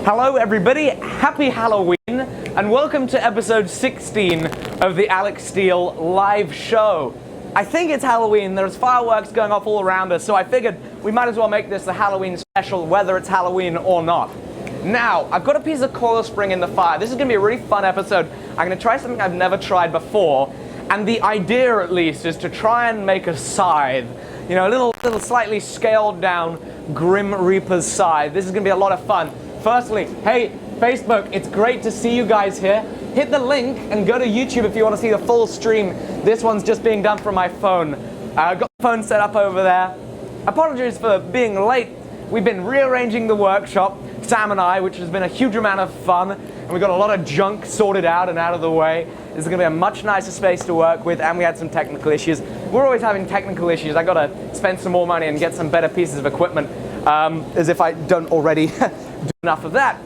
Hello everybody, happy Halloween, and welcome to episode 16 of the Alec Steele live show. I think it's Halloween, there's fireworks going off all around us, so I figured we might as well make this the Halloween special, whether it's Halloween or not. Now, I've got a piece of coil spring in the fire. This is going to be a really fun episode. I'm going to try something I've never tried before, and the idea at least is to try and make a scythe. You know, a little slightly scaled down Grim Reaper's scythe. This is going to be a lot of fun. Firstly, hey, Facebook, it's great to see you guys here. Hit the link and go to YouTube if you want to see the full stream. This one's just being done from my phone. I've got the phone set up over there. Apologies for being late. We've been rearranging the workshop, Sam and I, which has been a huge amount of fun, and we got a lot of junk sorted out and out of the way. This is going to be a much nicer space to work with, and we had some technical issues. We're always having technical issues. I got to spend some more money and get some better pieces of equipment, as if I don't already do enough of that.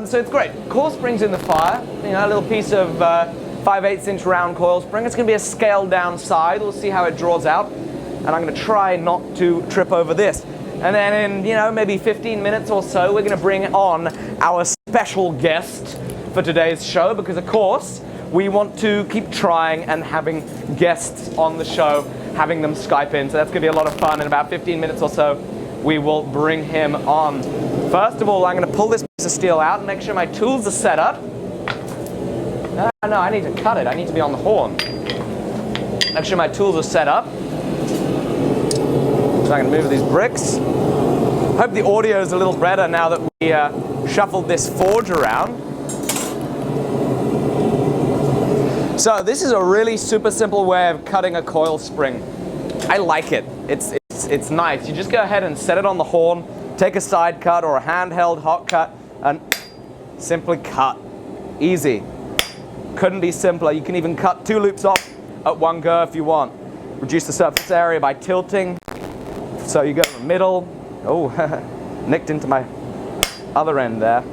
So it's great. Coil spring's in the fire. You know, a little piece of 5/8 inch round coil spring. It's going to be a scaled down side. We'll see how it draws out, and I'm going to try not to trip over this. And then in, you know, maybe 15 minutes or so, we're going to bring on our special guest for today's show, because of course we want to keep trying and having guests on the show, having them Skype in. So that's going to be a lot of fun. In about 15 minutes or so, we will bring him on. First of all, I'm going to pull this piece of steel out and make sure my tools are set up. No, I need to cut it. I need to be on the horn. Make sure my tools are set up. So I'm going to move these bricks. Hope the audio is a little better now that we shuffled this forge around. So this is a really super simple way of cutting a coil spring. I like it. It's nice. You just go ahead and set it on the horn, take a side cut or a handheld hot cut, and simply cut. Easy. Couldn't be simpler. You can even cut 2 loops off at one go if you want. Reduce the surface area by tilting. So you go in the middle. Oh, nicked into my other end there.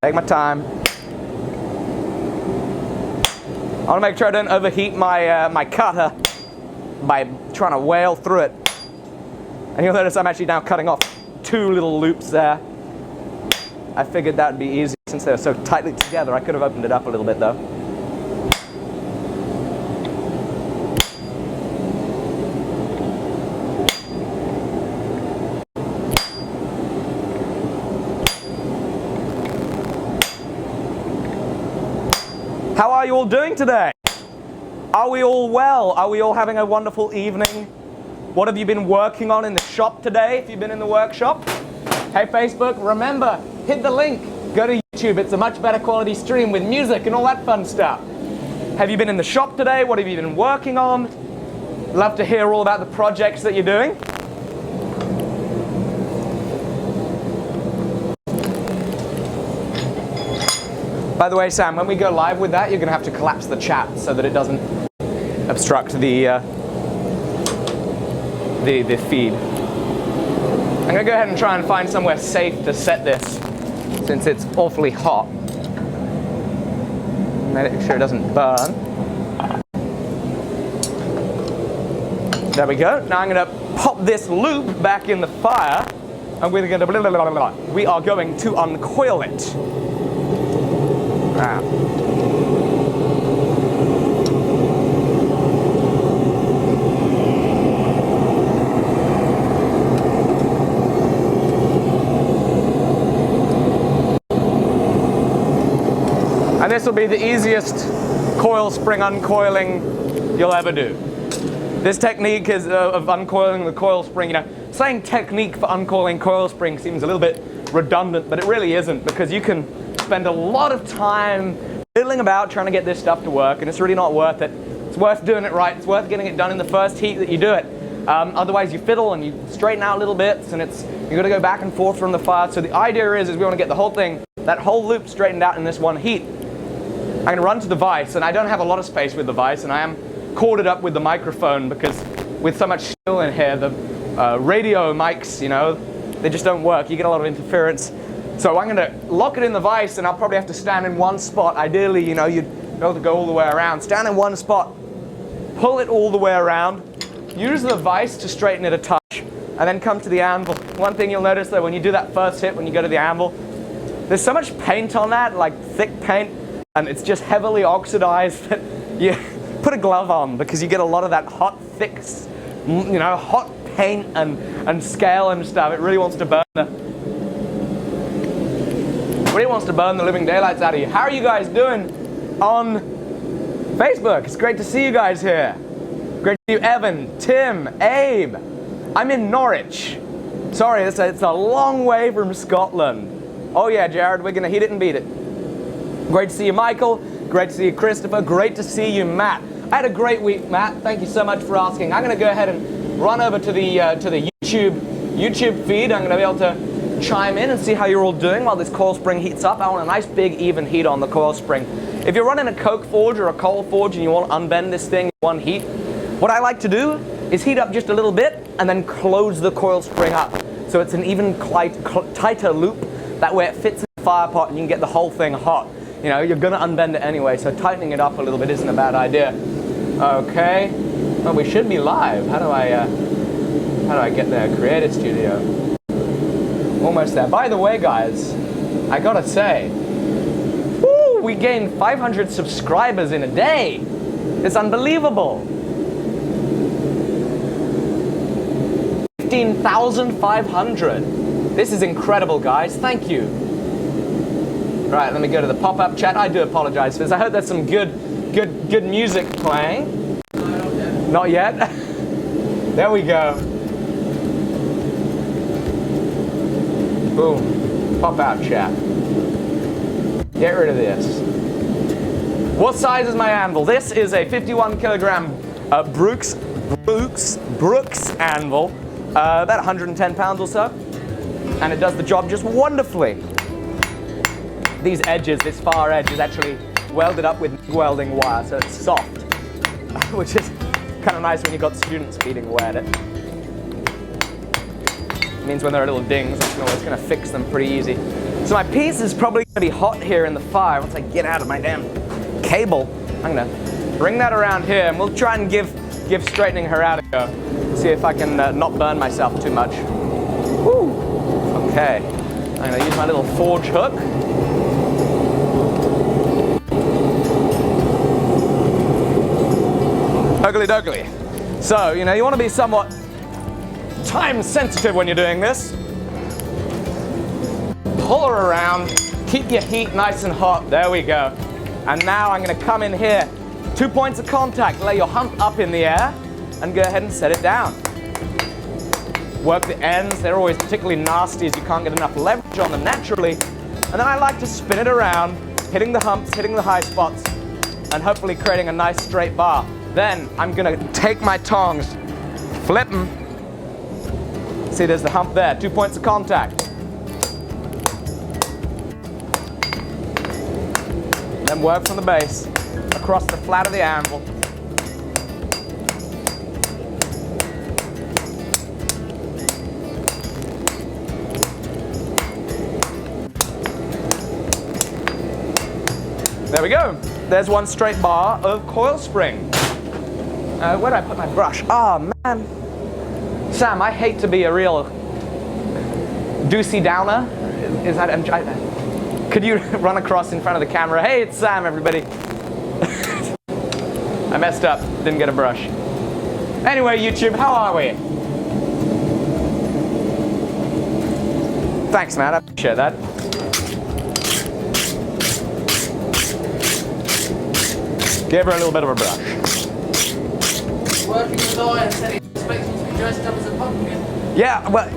Take my time. I want to make sure I don't overheat my my cutter by trying to whale through it. And you'll notice I'm actually now cutting off 2 little loops there. I figured that would be easy since they're so tightly together. I could have opened it up a little bit though. How are you all doing today? Are we all well? Are we all having a wonderful evening? What have you been working on in the shop today, if you've been in the workshop? Hey Facebook, remember, hit the link. Go to YouTube, it's a much better quality stream with music and all that fun stuff. Have you been in the shop today? What have you been working on? Love to hear all about the projects that you're doing. By the way, Sam, when we go live with that, you're going to have to collapse the chat so that it doesn't obstruct the feed. I'm going to go ahead and try and find somewhere safe to set this, since it's awfully hot. Make sure it doesn't burn. There we go. Now I'm going to pop this loop back in the fire, and we're going to we are going to uncoil it. And this will be the easiest coil spring uncoiling you'll ever do. This technique is of uncoiling the coil spring. You know, saying technique for uncoiling coil spring seems a little bit redundant, but it really isn't, because you can spend a lot of time fiddling about trying to get this stuff to work, and it's really not worth it. It's worth doing it right. It's worth getting it done in the first heat that you do it. Otherwise you fiddle and you straighten out little bits, and you've got to go back and forth from the fire. So the idea is we want to get the whole thing, that whole loop, straightened out in this one heat. I'm going to run to the vise, and I don't have a lot of space with the vise, and I am corded up with the microphone, because with so much steel in here, the radio mics, you know, they just don't work. You get a lot of interference. So I'm going to lock it in the vise, and I'll probably have to stand in one spot. Ideally, you know, you'd be able to go all the way around. Stand in one spot, pull it all the way around, use the vise to straighten it a touch, and then come to the anvil. One thing you'll notice though, when you do that first hit, when you go to the anvil, there's so much paint on that, like thick paint, and it's just heavily oxidized that you put a glove on because you get a lot of that hot, thick, you know, hot paint and scale and stuff. It really wants to burn the living daylights out of you. How are you guys doing on Facebook? It's great to see you guys here. Great to see you, Evan, Tim, Abe. I'm in Norwich. Sorry, it's a long way from Scotland. Oh yeah, Jared, we're gonna hit it and beat it. Great to see you, Michael. Great to see you, Christopher. Great to see you, Matt. I had a great week, Matt. Thank you so much for asking. I'm gonna go ahead and run over to the YouTube feed. I'm gonna be able to chime in and see how you're all doing while this coil spring heats up. I want a nice big even heat on the coil spring. If you're running a coke forge or a coal forge and you want to unbend this thing in one heat, what I like to do is heat up just a little bit and then close the coil spring up so it's an even tighter loop. That way it fits in the fire pot and you can get the whole thing hot. You know, you're gonna unbend it anyway, so tightening it up a little bit isn't a bad idea. Okay, well, we should be live. How do I get there? Creator Studio. Almost there. By the way, guys, I gotta say, woo, we gained 500 subscribers in a day. It's unbelievable. 15,500. This is incredible, guys. Thank you. Right, let me go to the pop-up chat. I do apologize for this. I hope there's some good music playing. No, not yet. Not yet. There we go. Boom. Pop-out chat. Get rid of this. What size is my anvil? This is a 51 kilogram Brooks anvil. About 110 pounds or so. And it does the job just wonderfully. These edges, this far edge is actually welded up with welding wire, so it's soft, which is kind of nice when you've got students beating away at it. It means when there are little dings, it's going to fix them pretty easy. So my piece is probably going to be hot here in the fire once I get out of my damn cable. I'm going to bring that around here, and we'll try and give straightening her out a go. See if I can not burn myself too much. Woo. Okay, I'm going to use my little forge hook. Ugly duggly. So, you know, you want to be somewhat time sensitive when you're doing this. Pull her around, keep your heat nice and hot. There we go. And now I'm going to come in here. 2 points of contact. Lay your hump up in the air and go ahead and set it down. Work the ends. They're always particularly nasty as you can't get enough leverage on them naturally. And then I like to spin it around, hitting the humps, hitting the high spots, and hopefully creating a nice straight bar. Then I'm gonna take my tongs, flip them. See, there's the hump there, 2 points of contact. Then work from the base, across the flat of the anvil. There we go. There's one straight bar of coil spring. Where did I put my brush? Oh, man. Sam, I hate to be a real doozy downer. Is that, could you run across in front of the camera? Hey, it's Sam, everybody. I messed up. Didn't get a brush. Anyway, YouTube, how are we? Thanks, man. I appreciate that. Give her a little bit of a brush. Working with iron said he expects you to be dressed up as a pumpkin. Yeah, well,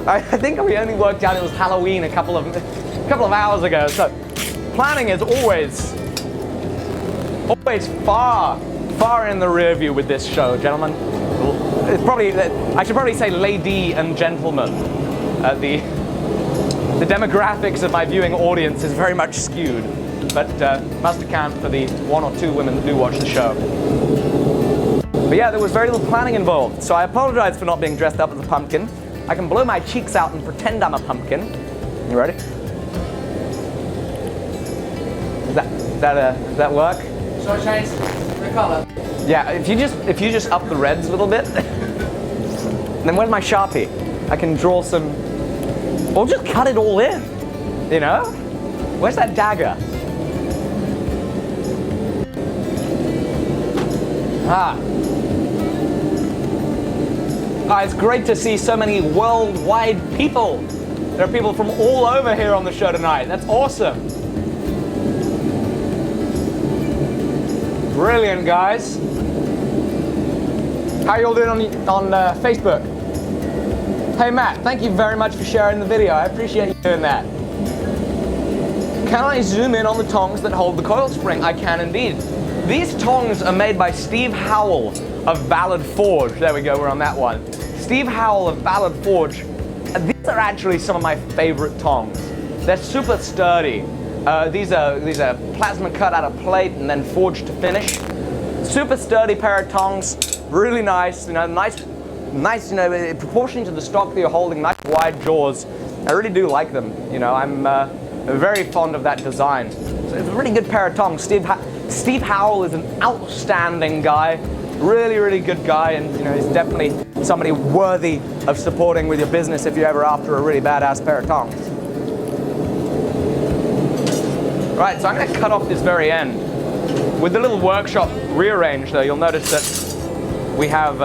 I think we only worked out it was Halloween a couple of hours ago. So planning is always far in the rear view with this show, gentlemen. It's probably, I should probably say lady and gentlemen. The demographics of my viewing audience is very much skewed. But must account for the 1 or 2 women that do watch the show. But yeah, there was very little planning involved, so I apologize for not being dressed up as a pumpkin. I can blow my cheeks out and pretend I'm a pumpkin. You ready? Does that work? Shall I change? the colour. Yeah, if you just up the reds a little bit, then where's my Sharpie? I can draw some, or just cut it all in, you know? Where's that dagger? It's great to see so many worldwide people. There are people from all over here on the show tonight. That's awesome. Brilliant, guys. How are you all doing on Facebook? Hey, Matt, thank you very much for sharing the video. I appreciate you doing that. Can I zoom in on the tongs that hold the coil spring? I can indeed. These tongs are made by Steve Howell of Ballard Forge. There we go, we're on that one. Steve Howell of Ballard Forge. These are actually some of my favorite tongs. They're super sturdy. These are plasma cut out of plate and then forged to finish. Super sturdy pair of tongs. Really nice, you know, nice, you know, in proportion to the stock that you're holding, nice wide jaws. I really do like them. You know, I'm very fond of that design. So it's a really good pair of tongs. Steve Howell is an outstanding guy. Really, really good guy, and you know, he's definitely somebody worthy of supporting with your business if you're ever after a really badass pair of tongs. Right, so I'm going to cut off this very end. With the little workshop rearranged, though, you'll notice that we have.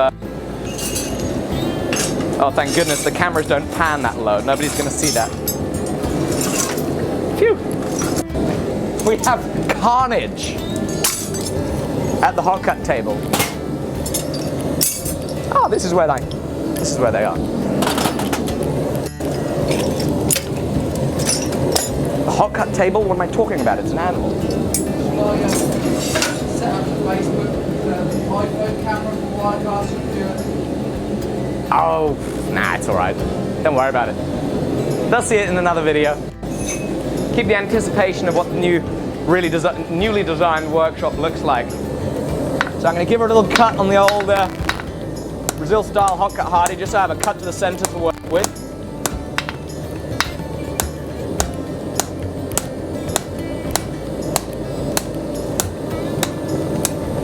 Oh, thank goodness the cameras don't pan that low. Nobody's going to see that. Phew. We have carnage at the hot cut table. Oh, this is where they are. The hot cut table? What am I talking about? It's an animal. Set up the Facebook, iPhone camera for Wirecast computer. Oh, nah, it's all right. Don't worry about it. They'll see it in another video. Keep the anticipation of what the newly designed workshop looks like. So I'm going to give her a little cut on the old Brazil-style hot cut hardy, just so I have a cut to the center to work with.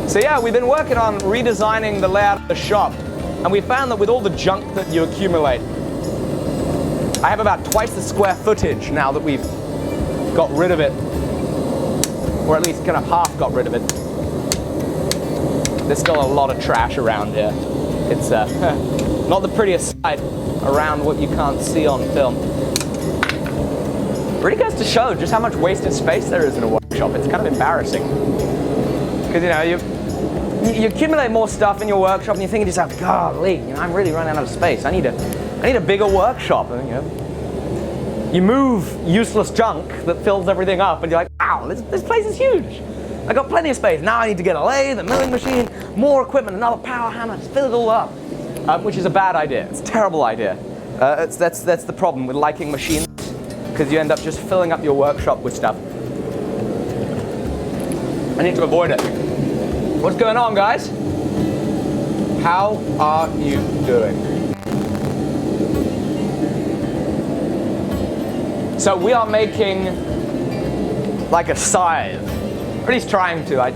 So yeah, we've been working on redesigning the layout of the shop, and we found that with all the junk that you accumulate, I have about twice the square footage now that we've got rid of it, or at least kind of half got rid of it. There's still a lot of trash around here. It's not the prettiest sight around what you can't see on film. Really goes to show just how much wasted space there is in a workshop. It's kind of embarrassing. Because, you know, you accumulate more stuff in your workshop and you think to yourself, golly, you know, I'm really running out of space. I need a bigger workshop. And, you know, you move useless junk that fills everything up and you're like, wow, this place is huge. I got plenty of space. Now I need to get a lathe, a milling machine, more equipment, another power hammer, just fill it all up. Which is a bad idea. It's a terrible idea. That's the problem with liking machines, because you end up just filling up your workshop with stuff. I need to avoid it. What's going on, guys? How are you doing? So we are making like a scythe. Or at least trying to. I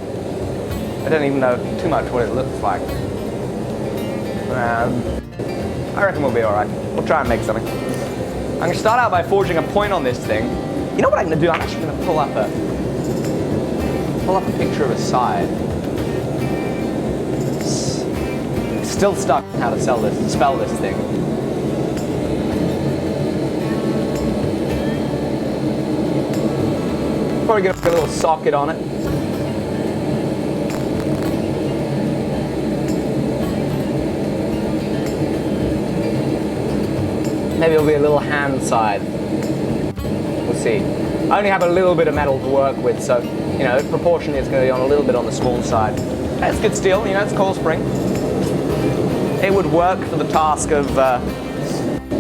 don't even know too much what it looks like. I reckon we'll be alright. We'll try and make something. I'm going to start out by forging a point on this thing. You know what I'm going to do? I'm actually going to pull up a picture of a scythe. Still stuck on how to spell this thing. Probably going to put a little socket on it. Maybe it'll be a little hand scythe. We'll see. I only have a little bit of metal to work with, so, you know, proportionally it's going to be on a little bit on the small side. That's good steel, you know, it's coil spring. It would work for the task of,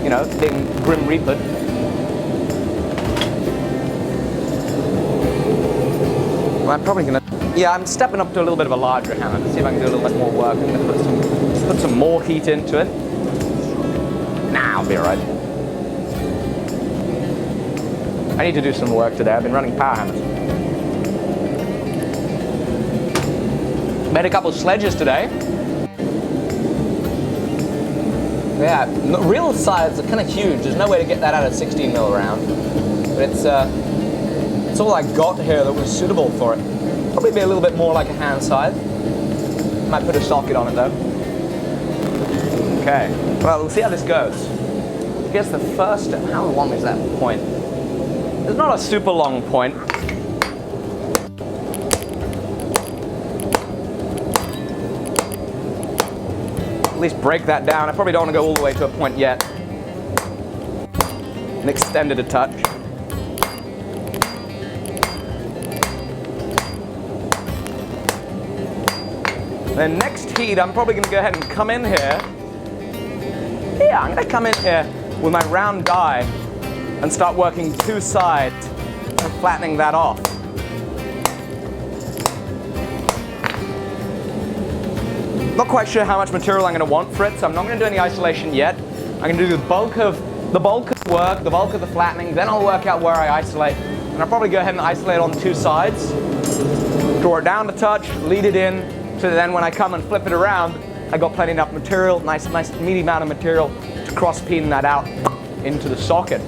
you know, being Grim Reaper. Well, I'm probably going to, yeah, I'm stepping up to a little bit of a larger hammer to see if I can do a little bit more work. I'm going to put some more heat into it. Nah, I'll be alright. I need to do some work today. I've been running power hammers. Made a couple of sledges today. Yeah, real size are kind of huge. There's no way to get that out of 16 mil round. But it's all I got here that was suitable for it. Probably be a little bit more like a hand size. Might put a socket on it though. Okay, well, we'll see how this goes. I guess the first step, how long is that point? It's not a super long point. At least break that down. I probably don't want to go all the way to a point yet. And extend it a touch. Then next heat, I'm probably going to go ahead and come in here. Yeah, I'm going to come in here with my round die and start working two sides and flattening that off. Not quite sure how much material I'm going to want for it, so I'm not going to do any isolation yet. I'm going to do the bulk of work, the bulk of the flattening, then I'll work out where I isolate. And I'll probably go ahead and isolate on two sides, draw it down a touch, lead it in, so then when I come and flip it around, I got plenty enough material, nice meaty amount of material to cross peen that out into the socket.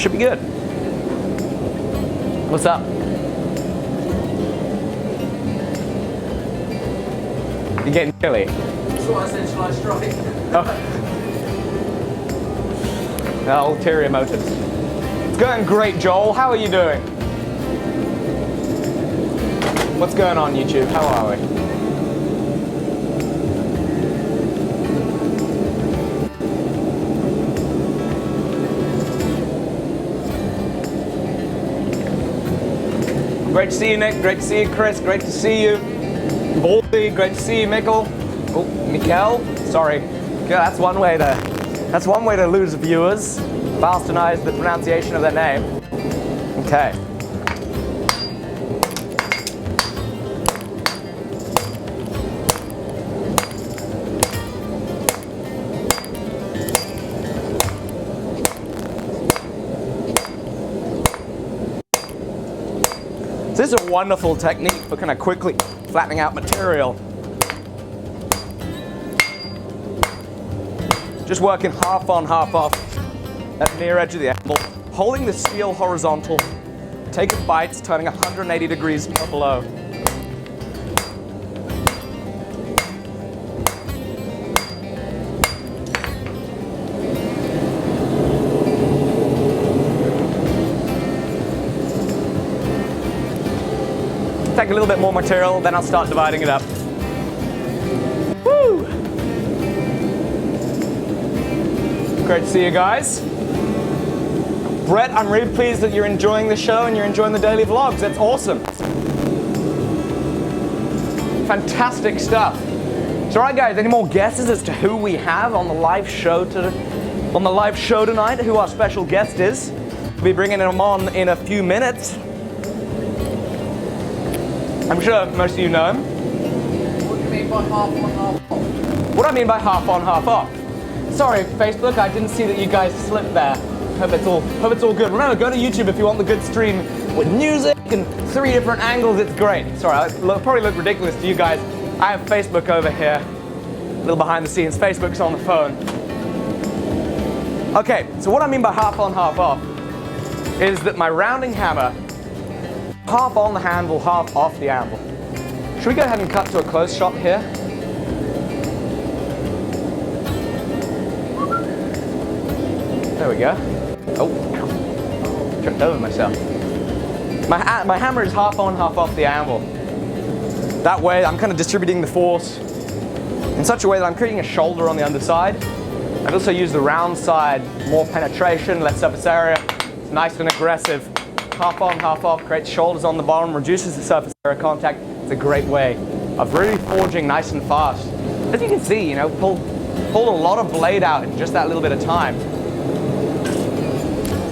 Should be good. What's up? You're getting chilly. That's what I said, shall I strike? Oh. Ulterior motives. It's going great, Joel. How are you doing? What's going on, YouTube? How are we? Great to see you, Nick. Great to see you, Chris. Great to see you. Baldy, great to see you, Mikkel. Oh, Mikkel. Sorry. Yeah, that's one way to lose viewers. Bastardize the pronunciation of their name. Okay. This is a wonderful technique for kind of quickly flattening out material. Just working half on, half off at the near edge of the anvil, holding the steel horizontal, taking bites, turning 180 degrees or below. Take a little bit more material, then I'll start dividing it up. Woo! Great to see you guys. Brett, I'm really pleased that you're enjoying the show and you're enjoying the daily vlogs. That's awesome. Fantastic stuff. So, all right, guys, any more guesses as to who we have on the live show tonight? Who our special guest is? We'll be bringing him on in a few minutes. I'm sure most of you know him. What do you mean by half on, half off? What I mean by half on, half off. Sorry, Facebook, I didn't see that you guys slipped there. Hope it's all good. Remember, go to YouTube if you want the good stream with music and 3 different angles. It's great. Sorry, I probably look ridiculous to you guys. I have Facebook over here. A little behind the scenes. Facebook's on the phone. Okay, so what I mean by half on, half off is that my rounding hammer, half on the handle, half off the anvil. Should we go ahead and cut to a close shot here? There we go. Oh, tripped over myself. My hammer is half on, half off the anvil. That way I'm kind of distributing the force in such a way that I'm creating a shoulder on the underside. I'd also use the round side, more penetration, less surface area. It's nice and aggressive. Half on, half off, creates shoulders on the bottom, reduces the surface area contact. It's a great way of really forging nice and fast. As you can see, pulled a lot of blade out in just that little bit of time.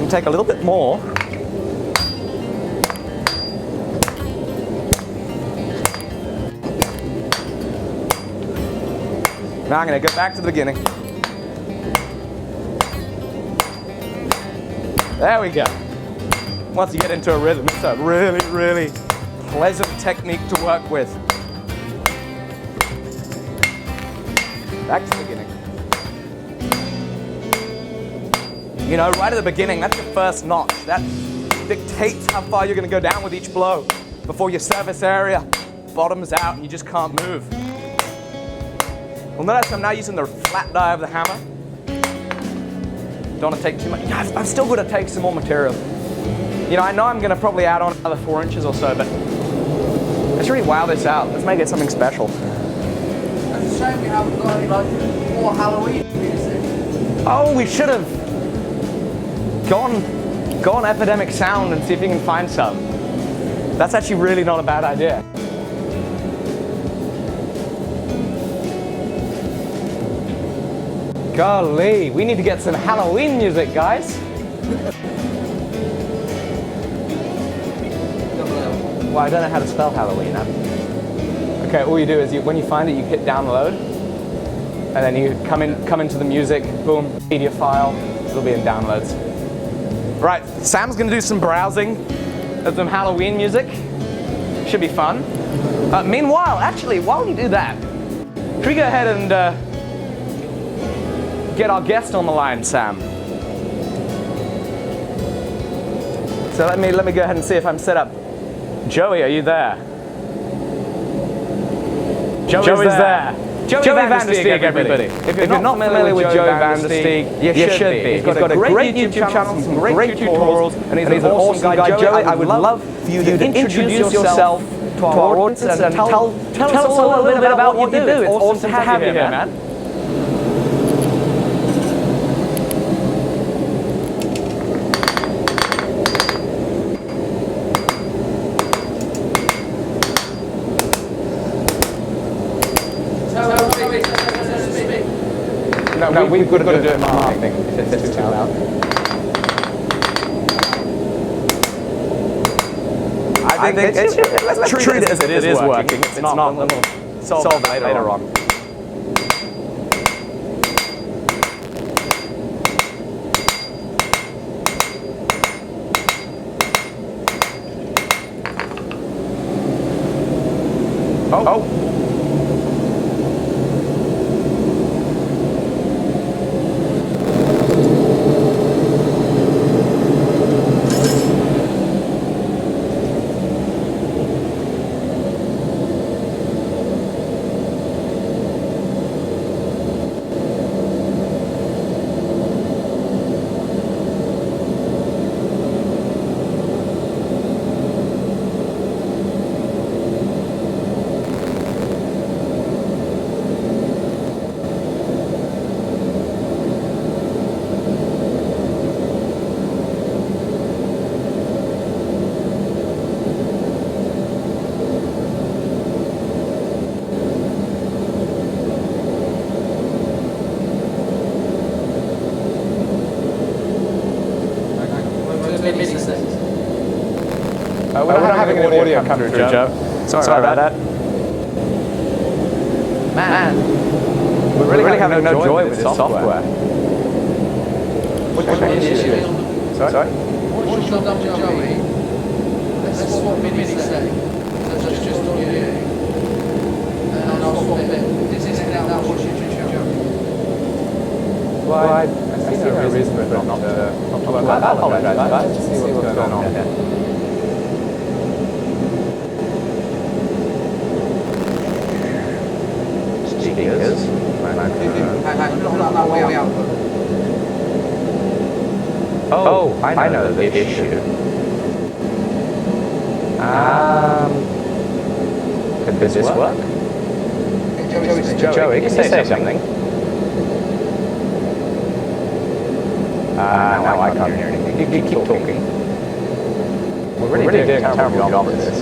And take a little bit more. Now I'm going to go back to the beginning. There we go. Once you get into a rhythm, it's a really, really pleasant technique to work with. Back to the beginning. You know, right at the beginning, that's your first notch. That dictates how far you're going to go down with each blow before your surface area bottoms out and you just can't move. Well, notice I'm now using the flat die of the hammer. Don't want to take too much. Yeah, I've still got to take some more material. You know, I know I'm going to probably add on another 4 inches or so, but let's really wow this out. Let's make it something special. It's a shame we haven't got any like more Halloween music. Oh, we should have gone Epidemic Sound and see if you can find some. That's actually really not a bad idea. Golly, we need to get some Halloween music, guys. Well, I don't know how to spell Halloween. Okay, all you do is when you find it, you hit download, and then you come into the music, boom, media file, it'll be in downloads. Right, Sam's gonna do some browsing of some Halloween music. Should be fun. Meanwhile, actually, while you do that, should we go ahead and get our guest on the line, Sam? So let me go ahead and see if I'm set up. Joey, are you there? Joey's there. Joey Van Der Steeg, everybody. If you're not familiar with Joey Van Der Steeg, you should be. He's got a great YouTube channel, some great tutorials, and he's an awesome guy. Joey, I would love for you to introduce yourself to our audience and tell us a little bit about what you do. It's awesome to have you here, man. No, we've got to do it marketing. It's too loud. I think let's treat it as it is working. It's not. We'll solve it later on. Oh. We're not having an audio come through, Joe. Sorry about that. Man, we're really having no joy with this software. What's the issue? Sorry? Once you're done with Joey, let's swap minutes then. That's just on you. And I'll swap it. This is now what you Joey. Well, I see no reason for it not to work. I apologize. Let's see what's going on here. Speakers. Oh, I know the issue. Could this work? Joey, can you say something? Now I can't hear anything. You keep talking. We're really doing a terrible job at this.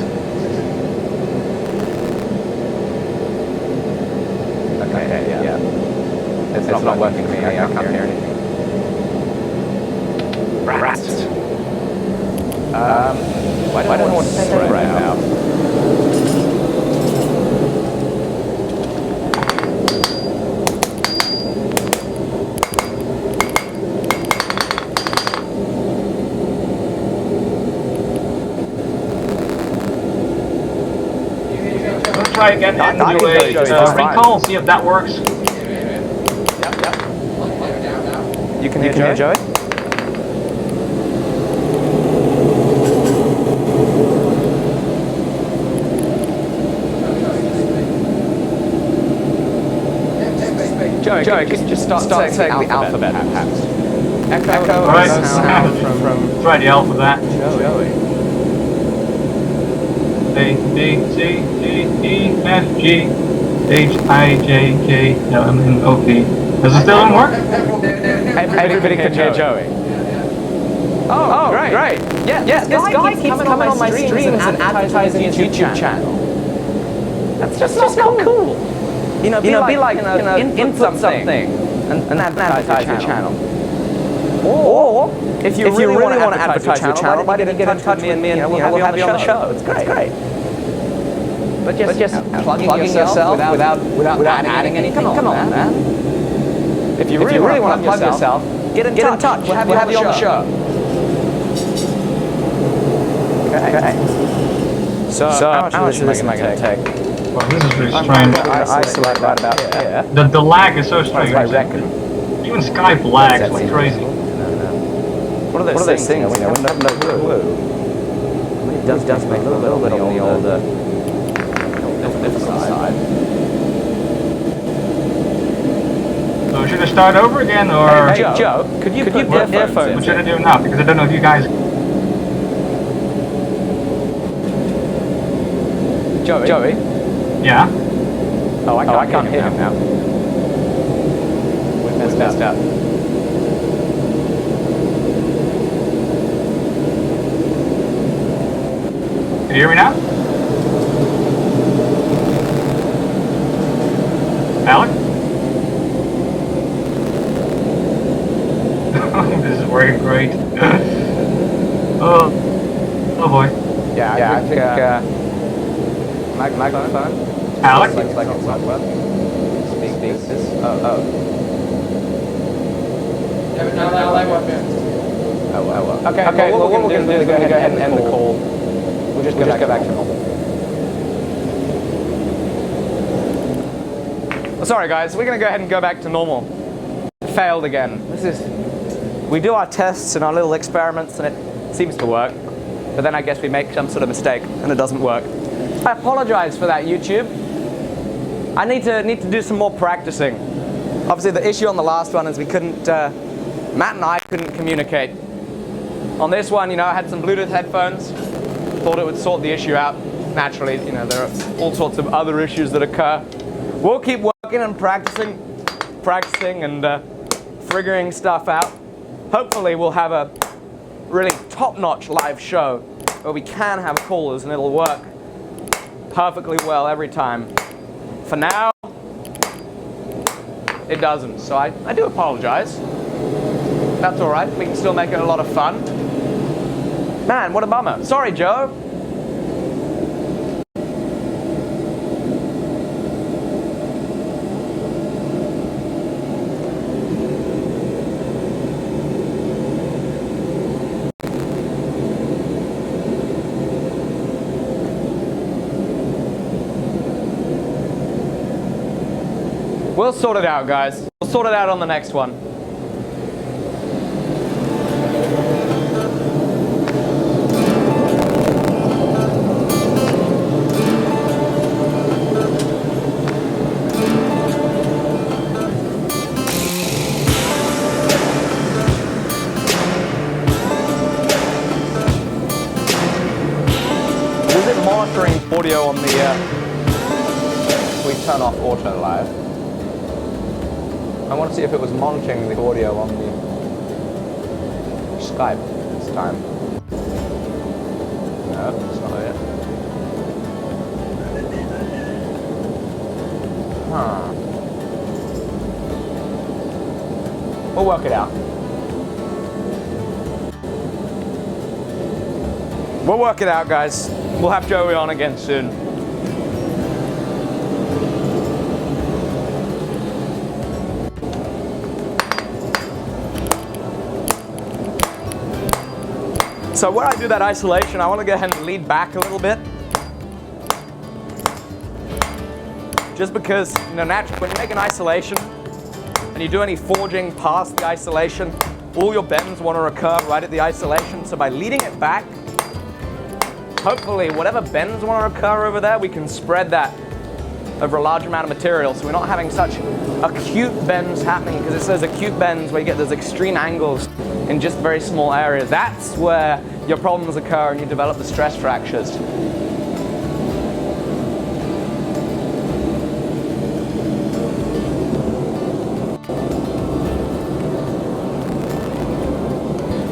Okay, yeah. It's not working for me. I can't hear anything. Rats. Why don't I want to say right now? Try again and do a recall, see if that works. You can hear Joey? Joey, could you just start saying the alphabet perhaps? Echo, right. sound from Try the alphabet. Joey. A, B, C, D, E, F, G, H, I, J, K, L, M, N, O, P. Does it still work? Everybody can hear Joey. Oh, great. Yeah, this guy keeps coming on my streams and advertising his YouTube channel. That's just not cool. You know, be like input something and advertise your channel. Or if you really want to advertise your channel, why didn't you get in touch with me and we'll have you on the show? It's great. But just plugging yourself without adding anything. Come on, man. If you really want to plug yourself, get in touch. We'll have you on the show. Okay. So how much of this am I going to take? Well, this is really strange. Isolate that about here. The lag is so strange. I reckon. Even Skype lags like crazy. What are those things? I have no clue. It does make a little bit on the older side. So should I start over again, or Hey Joe, could you put earphones in? what should I do now? Because I don't know if you guys. Joey? Yeah. Oh, I can't hear him now. We messed up. Can you hear me now? Alec? This is working great. Oh boy. Yeah, I think microphone. Alec? Like it's not working. Speak this. Oh. Yeah, but now they won't be. Oh well. Okay. Well, what we're going to do is go ahead and end the call. We'll just go back to normal. Sorry guys, we're going to go ahead and go back to normal. Failed again. We do our tests and our little experiments and it seems to work. But then I guess we make some sort of mistake and it doesn't work. I apologize for that, YouTube. I need to do some more practicing. Obviously the issue on the last one is we couldn't, Matt and I couldn't communicate. On this one, I had some Bluetooth headphones. Thought it would sort the issue out. Naturally, there are all sorts of other issues that occur. We'll keep working and practicing and figuring stuff out. Hopefully we'll have a really top-notch live show where we can have callers and it'll work perfectly well every time. For now, it doesn't, so I do apologize. That's all right, we can still make it a lot of fun. Man, what a bummer. Sorry, Joe. We'll sort it out, guys. We'll sort it out on the next one. Is it monitoring audio on the, we turn off auto live? I want to see if it was monitoring the audio on the Skype this time. No, it's not it. Huh. We'll work it out. We'll work it out, guys. We'll have Joey on again soon. So when I do that isolation, I want to go ahead and lean back a little bit. Just because, naturally, when you make an isolation, and you do any forging past the isolation, all your bends want to occur right at the isolation. So by leading it back, hopefully whatever bends want to occur over there, we can spread that over a large amount of material. So we're not having such acute bends happening, because it's those acute bends where you get those extreme angles in just very small areas. That's where your problems occur and you develop the stress fractures.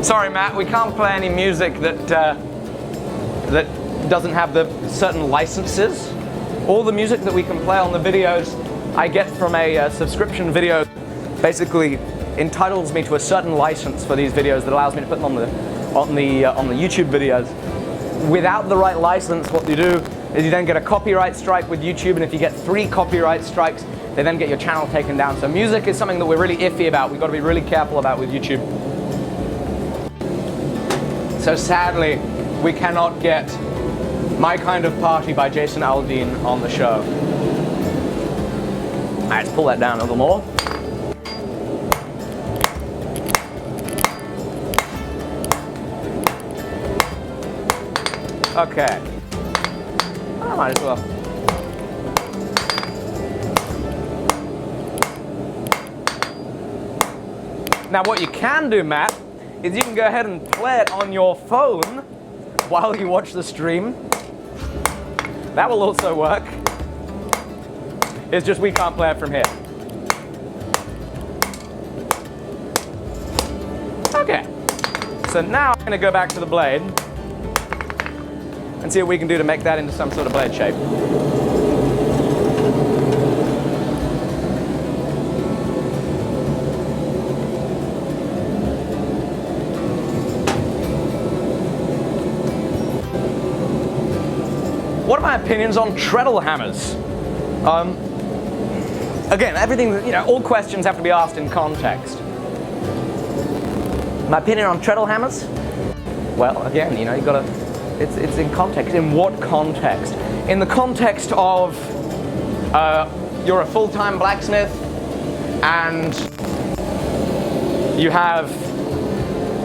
Sorry, Matt, we can't play any music that doesn't have the certain licenses. All the music that we can play on the videos I get from a subscription video basically entitles me to a certain license for these videos that allows me to put them on the YouTube videos. Without the right license, what you do is you then get a copyright strike with YouTube, and if you get 3 copyright strikes, they then get your channel taken down. So music is something that we're really iffy about. We've got to be really careful about with YouTube. So sadly, we cannot get My Kind of Party by Jason Aldean on the show. All right, let's pull that down a little more. Okay. I might as well. Now what you can do, Matt, is you can go ahead and play it on your phone while you watch the stream. That will also work. It's just we can't play it from here. Okay. So now I'm going to go back to the blade and see what we can do to make that into some sort of blade shape. What are my opinions on treadle hammers? Again, everything, all questions have to be asked in context. My opinion on treadle hammers? Well, again, you've got to, it's in context. In what context? In the context of you're a full-time blacksmith and you have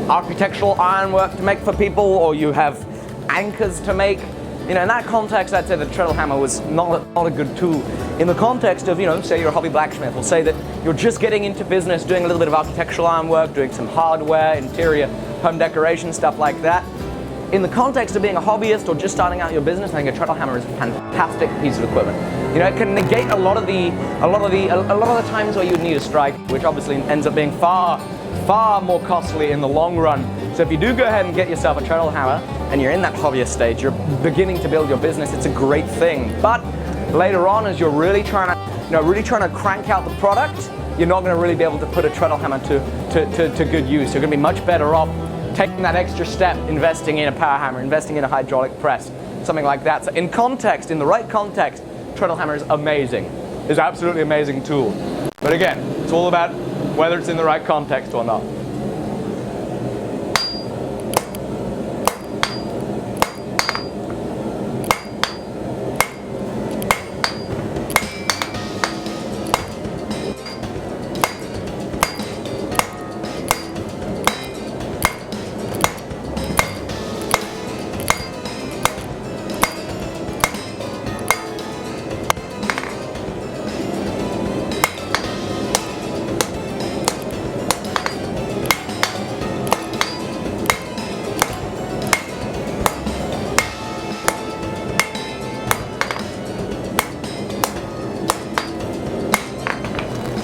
architectural ironwork to make for people, or you have anchors to make. In that context, I'd say the treadle hammer was not a good tool. In the context of, say you're a hobby blacksmith, or say that you're just getting into business, doing a little bit of architectural ironwork, doing some hardware, interior, home decoration, stuff like that. In the context of being a hobbyist or just starting out your business, I think a treadle hammer is a fantastic piece of equipment. It can negate a lot of the times where you would need a strike, which obviously ends up being far more costly in the long run. So if you do go ahead and get yourself a treadle hammer and you're in that hobbyist stage, you're beginning to build your business, it's a great thing. But later on, as you're really trying to crank out the product, you're not going to really be able to put a treadle hammer to good use. You're going to be much better off taking that extra step, investing in a power hammer, investing in a hydraulic press, something like that. So in context, in the right context, treadle hammer is amazing. It's an absolutely amazing tool. But again, it's all about whether it's in the right context or not.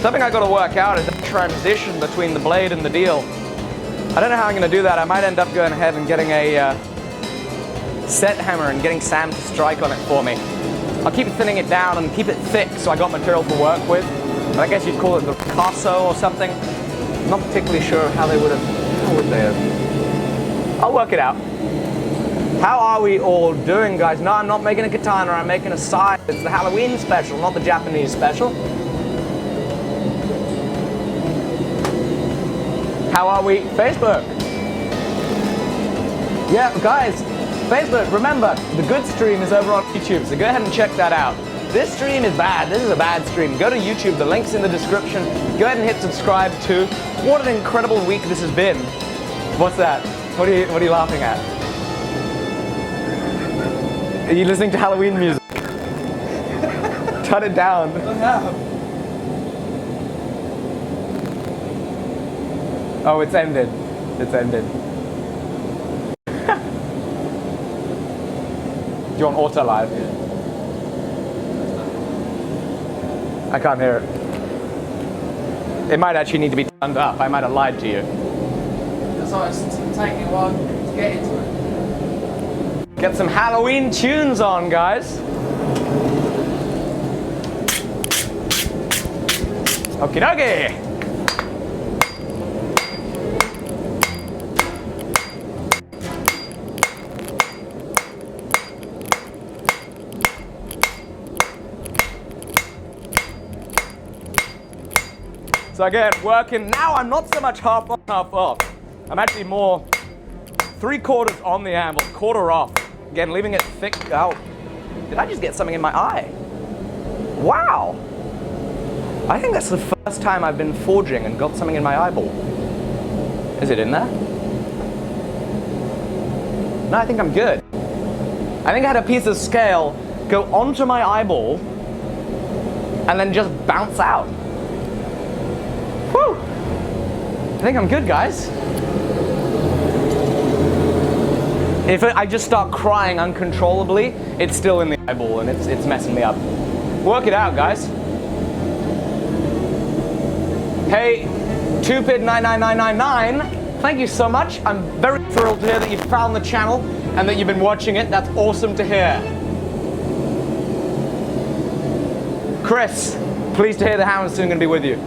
Something I got to work out is that transition between the blade and the deal. I don't know how I'm going to do that. I might end up going ahead and getting a set hammer and getting Sam to strike on it for me. I'll keep thinning it down and keep it thick so I got material to work with. But I guess you'd call it the Picasso or something. I'm not particularly sure how they would have. I'll work it out. How are we all doing, guys? No, I'm not making a katana. I'm making a side. It's the Halloween special, not the Japanese special. How are we? Facebook. Yeah, guys, Facebook, remember, the good stream is over on YouTube, so go ahead and check that out. this stream is bad. This is a bad stream. Go to YouTube. The link's in the description. Go ahead and hit subscribe too. What an incredible week this has been. What's that? What are you laughing at? Are you listening to Halloween music? Turn it down. Oh, it's ended. It's ended. Do you want auto live? I can't hear it. It might actually need to be turned up. I might have lied to you. That's why it's taking a while to get into it. Get some Halloween tunes on, guys. Okie dokie. So again, working, now I'm not so much half on, half off. I'm actually more 3/4 on the anvil, 1/4 off. Again, leaving it thick. Oh, did I just get something in my eye? Wow. I think that's the first time I've been forging and got something in my eyeball. Is it in there? No, I think I'm good. I think I had a piece of scale go onto my eyeball and then just bounce out. Whew! I think I'm good, guys. If I just start crying uncontrollably, it's still in the eyeball and it's messing me up. Work it out, guys. Hey, Tupid99999, thank you so much. I'm very thrilled to hear that you found the channel and that you've been watching it. That's awesome to hear. Chris, pleased to hear the hammer's soon going to be with you.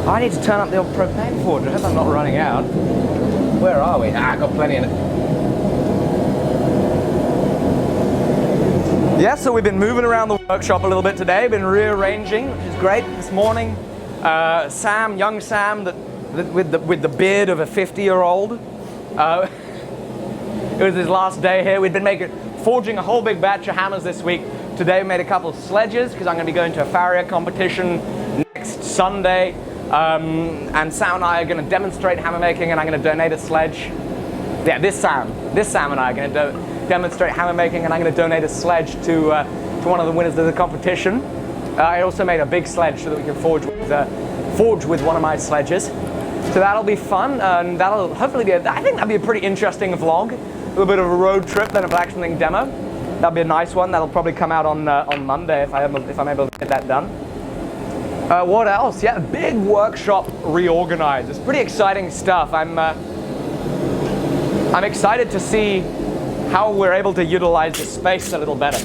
I need to turn up the old propane forge. I hope I'm not running out. Where are we? Ah, I got plenty in it. Yeah, so we've been moving around the workshop a little bit today. Been rearranging, which is great. This morning, Sam, young Sam, with the beard of a 50-year-old. It was his last day here. We'd been forging a whole big batch of hammers this week. Today we made a couple of sledges because I'm going to be going to a farrier competition next Sunday. And Sam and I are going to demonstrate hammer making, and I'm going to donate a sledge. Yeah, this Sam and I are going to demonstrate hammer making, and I'm going to donate a sledge to one of the winners of the competition. I also made a big sledge so that we can forge with one of my sledges. So that'll be fun, and that'll hopefully be I think that'll be a pretty interesting vlog. A little bit of a road trip, then a blacksmithing demo. That'll be a nice one. That'll probably come out on Monday if I'm able to get that done. What else? Yeah, big workshop reorganized. It's pretty exciting stuff. I'm excited to see how we're able to utilize the space a little better.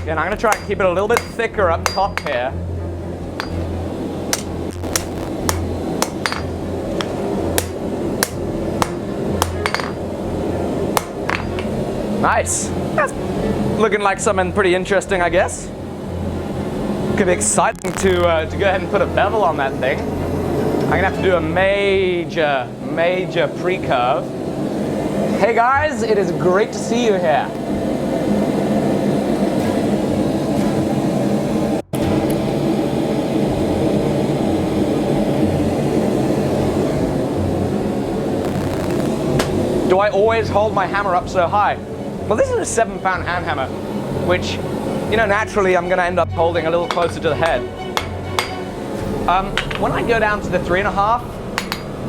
And I'm going to try and keep it a little bit thicker up top here. Nice. That's looking like something pretty interesting, I guess. Could be exciting to go ahead and put a bevel on that thing. I'm going to have to do a major pre-curve. Hey guys, it is great to see you here. Do I always hold my hammer up so high? Well, this is a 7-pound hand hammer, which, you know, naturally I'm going to end up holding a little closer to the head. When I go down to the 3.5,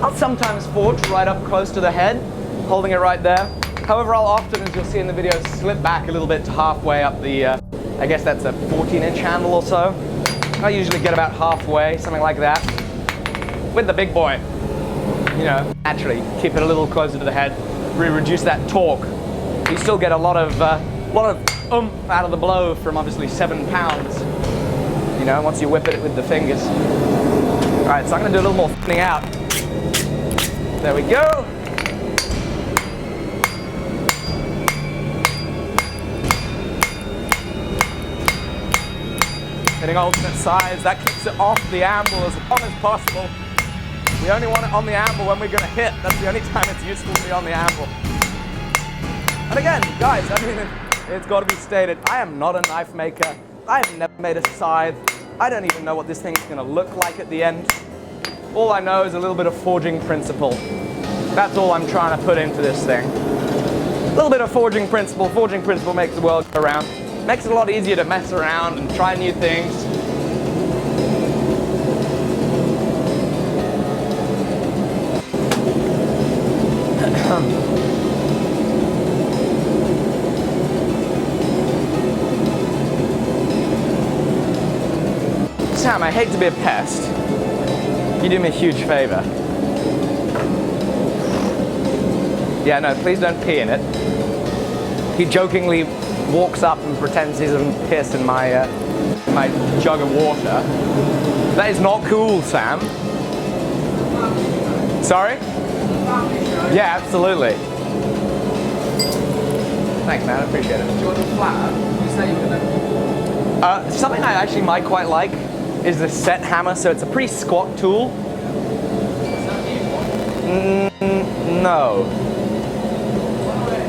I'll sometimes forge right up close to the head, holding it right there. However, I'll often, as you'll see in the video, slip back a little bit to halfway up the, I guess that's a 14-inch handle or so. I usually get about halfway, something like that. With the big boy, you know, naturally keep it a little closer to the head, reduce that torque. You still get a lot of out of the blow from obviously 7 pounds. You know, once you whip it with the fingers. Alright, so I'm gonna do a little more thinning out. There we go. Hitting alternate sides, that keeps it off the anvil as long as possible. We only want it on the anvil when we're gonna hit. That's the only time it's useful to be on the anvil. And again, guys, I mean, it's got to be stated, I am not a knife maker. I have never made a scythe. I don't even know what this thing's gonna look like at the end. All I know is a little bit of forging principle. That's all I'm trying to put into this thing. A little bit of forging principle. Forging principle makes the world go round. Makes it a lot easier to mess around and try new things. Sam, I hate to be a pest. You do me a huge favor. Yeah, no, please don't pee in it. He jokingly walks up and pretends he's going to piss in my my jug of water. That is not cool, Sam. Sorry? Yeah, absolutely. Thanks, man. I appreciate it. Do you want a flat? You say you're gonna. Something I actually might quite like is the set hammer. So it's a pretty squat tool. No.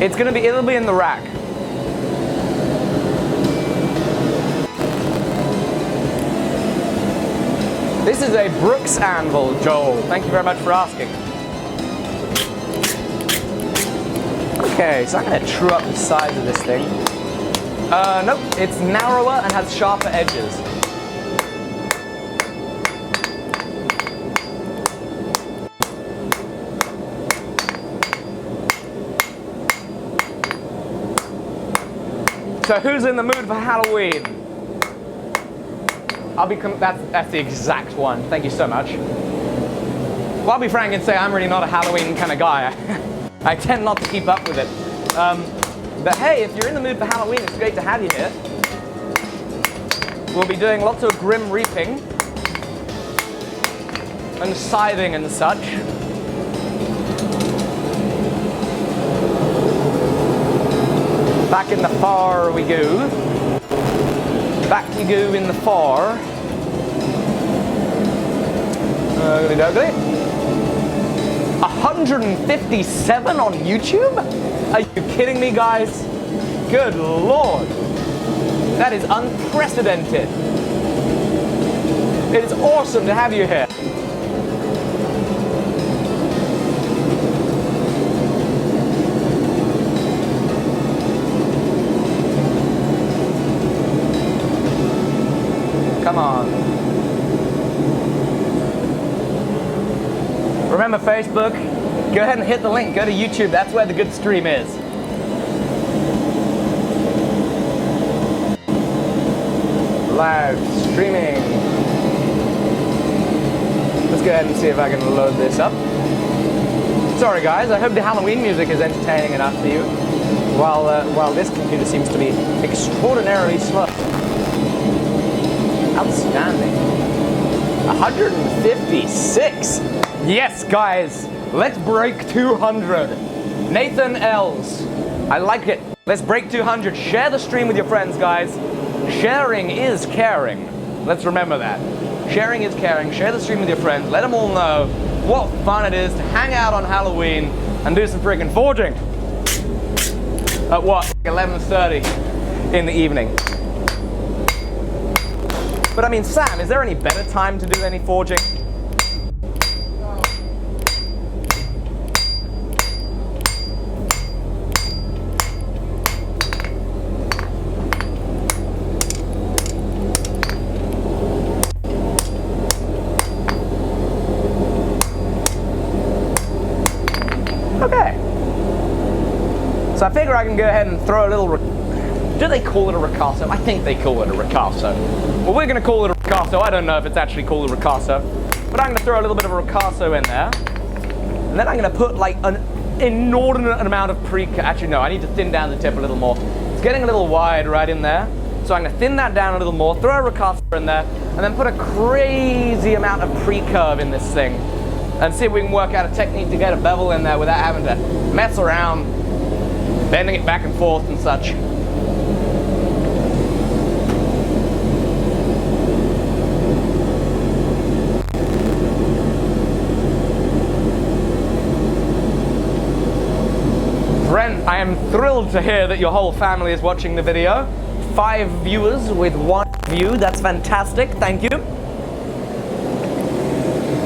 It'll be in the rack. This is a Brooks anvil, Joel. Thank you very much for asking. Okay, so I'm going to true up the size of this thing. Nope, it's narrower and has sharper edges. So who's in the mood for Halloween? That's the exact one. Thank you so much. Well, I'll be frank and say I'm really not a Halloween kind of guy. I tend not to keep up with it. But hey, if you're in the mood for Halloween, it's great to have you here. We'll be doing lots of grim reaping and scything and such. Back in the far we go. Back you go in the far. Ugly dougly. 157 on YouTube? Are you kidding me, guys? Good Lord. That is unprecedented. It is awesome to have you here. Come on. Remember Facebook? Go ahead and hit the link. Go to YouTube. That's where the good stream is. Live streaming. Let's go ahead and see if I can load this up. Sorry guys, I hope the Halloween music is entertaining enough for you. While this computer seems to be extraordinarily slow. Outstanding. 156. Yes, guys. Let's break 200. Nathan Els. I like it. Let's break 200. Share the stream with your friends, guys. Sharing is caring. Let's remember that. Sharing is caring. Share the stream with your friends. Let them all know what fun it is to hang out on Halloween and do some freaking forging. At what? 11:30 in the evening. But I mean, Sam, is there any better time to do any forging? Okay. So I figure I can go ahead and throw a little... Do they call it a ricasso? I think they call it a ricasso. Well, we're going to call it a ricasso. I don't know if it's actually called a ricasso. But I'm going to throw a little bit of a ricasso in there. And then I'm going to put like an inordinate amount of pre... Actually, no, I need to thin down the tip a little more. It's getting a little wide right in there. So I'm going to thin that down a little more, throw a ricotta in there, and then put a crazy amount of pre-curve in this thing. And see if we can work out a technique to get a bevel in there without having to mess around, bending it back and forth and such. Brent, I am thrilled to hear that your whole family is watching the video. 5 viewers with 1 view, that's fantastic, thank you.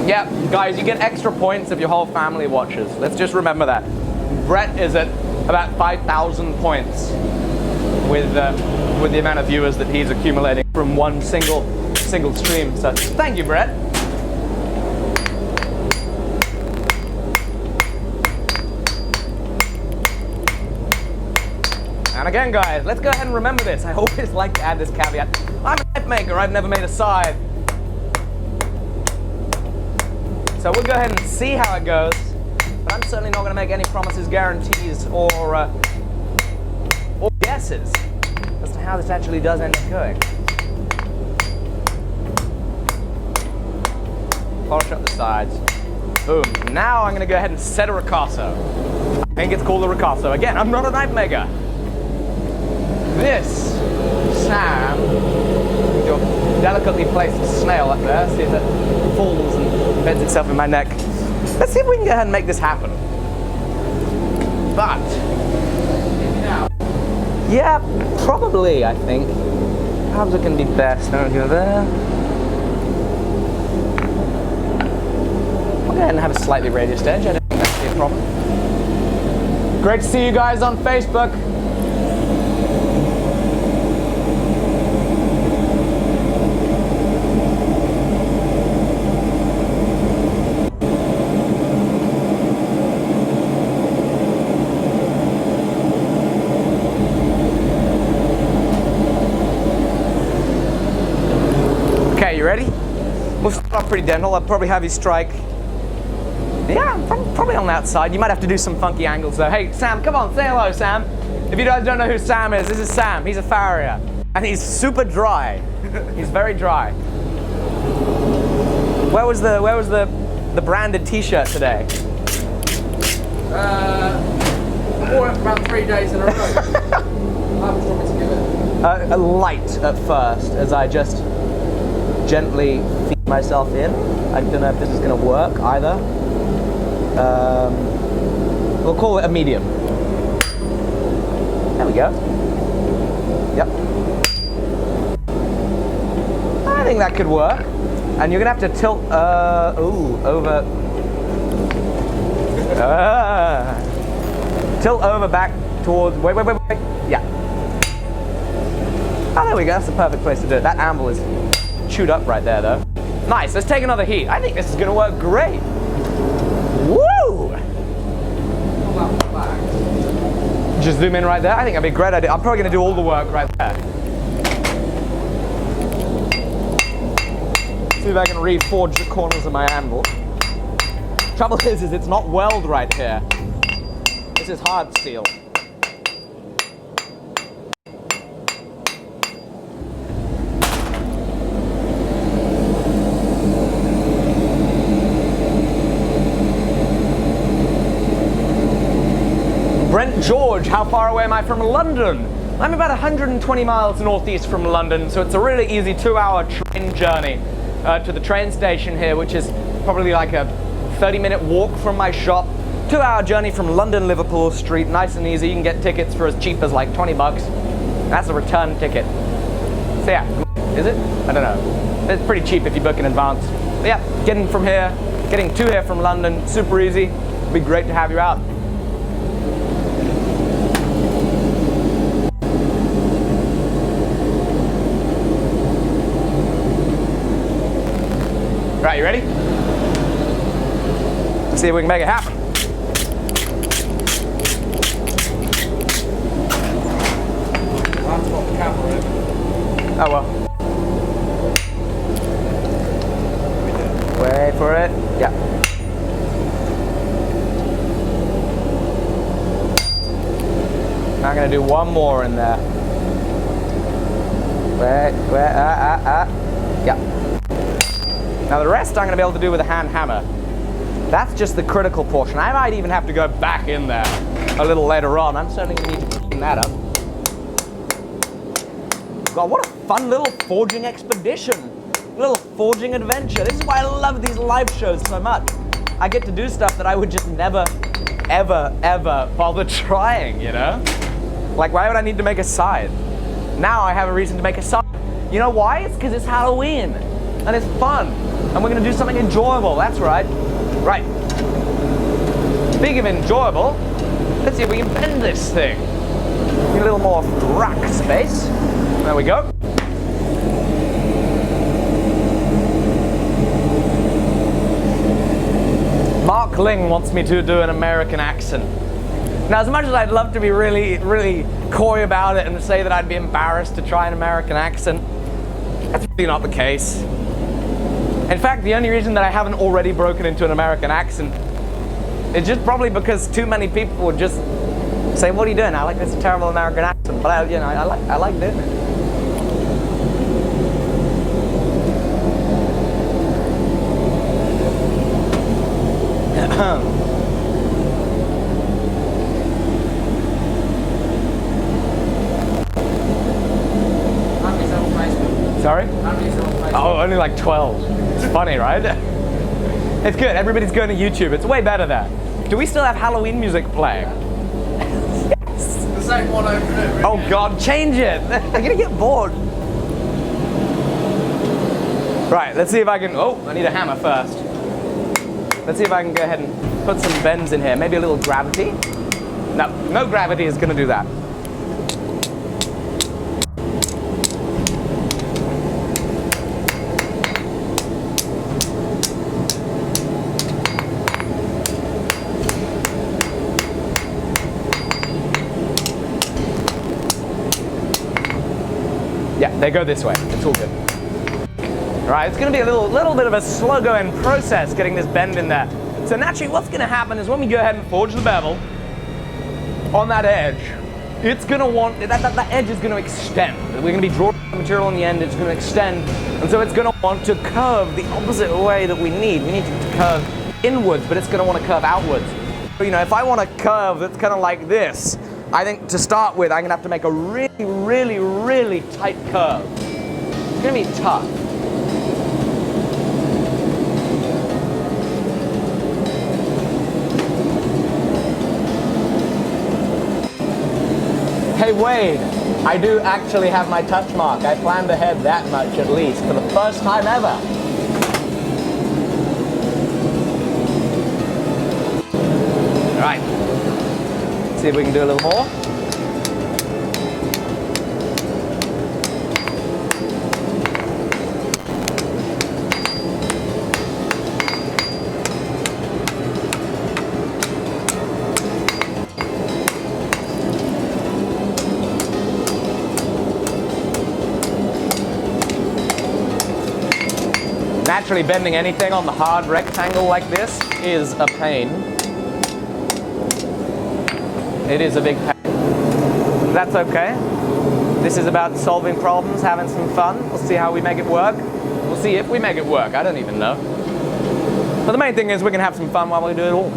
Yeah, guys, you get extra points if your whole family watches. Let's just remember that. Brett is at about 5,000 points with the amount of viewers that he's accumulating from one single stream. So thank you, Brett. And again, guys, let's go ahead and remember this. I always like to add this caveat. I'm a knife maker, I've never made a side. So we'll go ahead and see how it goes, but I'm certainly not going to make any promises, guarantees, or guesses as to how this actually does end up going. Polish up the sides. Boom. Now I'm going to go ahead and set a ricotta. I think it's called a ricotta. Again, I'm not a knife maker. This, Sam, your delicately placed snail up there, see if it falls and bends itself in my neck. Let's see if we can go ahead and make this happen. But, yeah, probably, I think. How's it going to be best? I'm going to go there. I'll go ahead and have a slightly radiused edge. I don't think that's be a problem. Great to see you guys on Facebook. Okay, you ready? We'll start off pretty gentle. I'll probably have you strike. Yeah, I'm probably on that side. You might have to do some funky angles though. Hey, Sam, come on, say hello, Sam. If you guys don't know who Sam is, this is Sam. He's a farrier. And he's super dry. He's very dry. Where was the branded t-shirt today? I wore it for about 3 days in a row. How much do you want me to give it? A light at first, as I just gently feed myself in. I don't know if this is going to work either. We'll call it a medium. There we go. Yep. I think that could work. And you're going to have to tilt, over. Tilt over back towards, wait. Yeah. Oh, there we go. That's the perfect place to do it. That anvil is chewed up right there, though. Nice. Let's take another heat. I think this is going to work great. Woo! Just zoom in right there. I think that'd be a great idea. I'm probably going to do all the work right there. See if I can reforge the corners of my anvil. Trouble is it's not weld right here. This is hard steel. Brent George, how far away am I from London? I'm about 120 miles northeast from London, so it's a really easy 2-hour train journey to the train station here, which is probably like a 30-minute walk from my shop. 2-hour journey from London, Liverpool Street, nice and easy. You can get tickets for as cheap as like 20 bucks. That's a return ticket. So yeah, is it? I don't know. It's pretty cheap if you book in advance. But yeah, getting to here from London, super easy. It'd be great to have you out. Right, you ready? Let's see if we can make it happen. Oh well. Wait for it. Yeah. I'm gonna do one more in there. Yeah. Now the rest I'm going to be able to do with a hand hammer. That's just the critical portion. I might even have to go back in there a little later on. I'm certainly going to need to clean that up. God, what a fun little forging expedition. Little forging adventure. This is why I love these live shows so much. I get to do stuff that I would just never, ever, ever bother trying, you know? Like, why would I need to make a side? Now I have a reason to make a side. You know why? It's because it's Halloween. And it's fun. And we're going to do something enjoyable. That's right. Right. Speaking of enjoyable, let's see if we can bend this thing. Need a little more rack space. There we go. Mark Ling wants me to do an American accent. Now, as much as I'd love to be really, really coy about it and say that I'd be embarrassed to try an American accent, that's really not the case. In fact, the only reason that I haven't already broken into an American accent is just probably because too many people would just say, "What are you doing, Alec? That's a terrible American accent." But I like doing it. Sorry? Oh, only like 12. It's funny, right? It's good. Everybody's going to YouTube. It's way better there. Do we still have Halloween music playing? Yes. The same one over there. Oh God, change it. I'm gonna get bored. Right, let's see if I can. Oh, I need a hammer first. Let's see if I can go ahead and put some bends in here. Maybe a little gravity. No, no gravity is gonna do that. Yeah, they go this way. It's all good. Right, it's going to be a little bit of a slow going process getting this bend in there. So naturally, what's going to happen is when we go ahead and forge the bevel on that edge, it's going to want that edge is going to extend. We're going to be drawing the material on the end. It's going to extend, and so it's going to want to curve the opposite way that we need. We need to curve inwards, but it's going to want to curve outwards. You know, if I want a curve that's kind of like this, I think to start with, I'm going to have to make a really, really, really tight curve. It's going to be tough. Hey Wade, I do actually have my touch mark. I planned ahead that much at least for the first time ever. All right. See if we can do a little more. Naturally, bending anything on the hard rectangle like this is a pain. It is a big pain. That's okay. This is about solving problems, having some fun. We'll see how we make it work. We'll see if we make it work. I don't even know. But the main thing is we can have some fun while we do it all.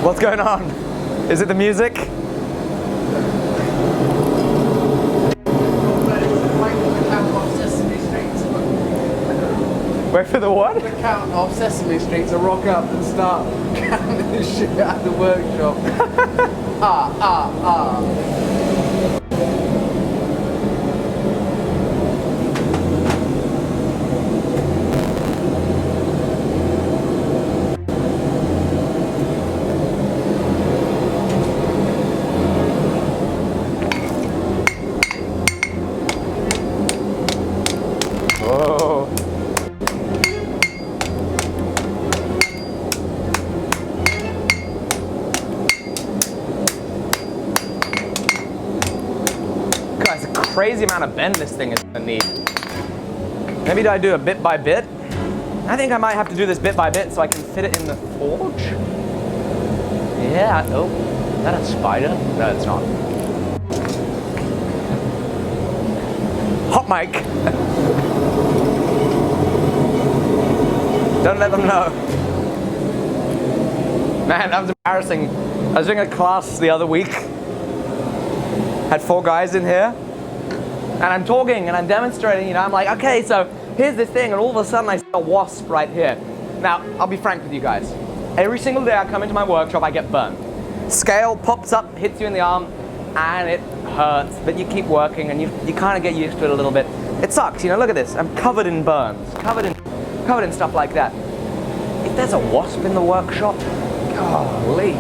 What's going on? Is it the music? Wait for the what? The count of Sesame Street to rock up and start counting this shit at the workshop. crazy amount of bend this thing is gonna need. Maybe do I do a bit by bit? I think I might have to do this bit by bit so I can fit it in the forge. Yeah, oh, is that a spider? No, it's not. Hot mic. Don't let them know. Man, that was embarrassing. I was doing a class the other week. Had 4 guys in here. And I'm talking and I'm demonstrating, you know, I'm like, okay, so here's this thing, and all of a sudden I see a wasp right here. Now, I'll be frank with you guys. Every single day I come into my workshop, I get burned. Scale pops up, hits you in the arm, and it hurts, but you keep working and you kind of get used to it a little bit. It sucks, you know, look at this. I'm covered in burns, covered in stuff like that. If there's a wasp in the workshop, golly.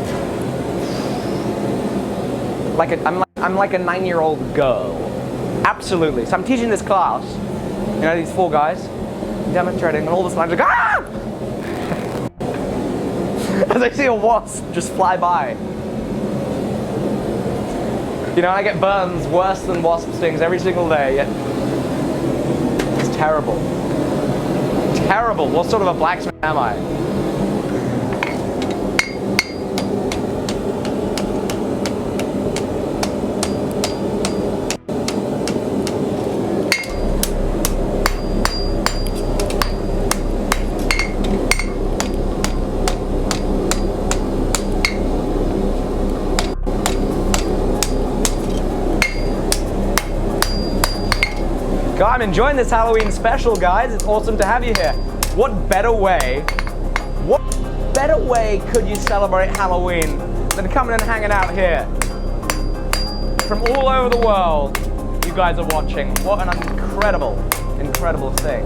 I'm like a 9-year-old girl. Absolutely. So I'm teaching this class, you know, these 4 guys, demonstrating, and all of a sudden I'm like, ah! As I see a wasp just fly by. You know, I get burns worse than wasp stings every single day, yet it's terrible. Terrible. What sort of a blacksmith am I? I'm enjoying this Halloween special, guys. It's awesome to have you here. What better way could you celebrate Halloween than coming and hanging out here? From all over the world, you guys are watching. What an incredible thing.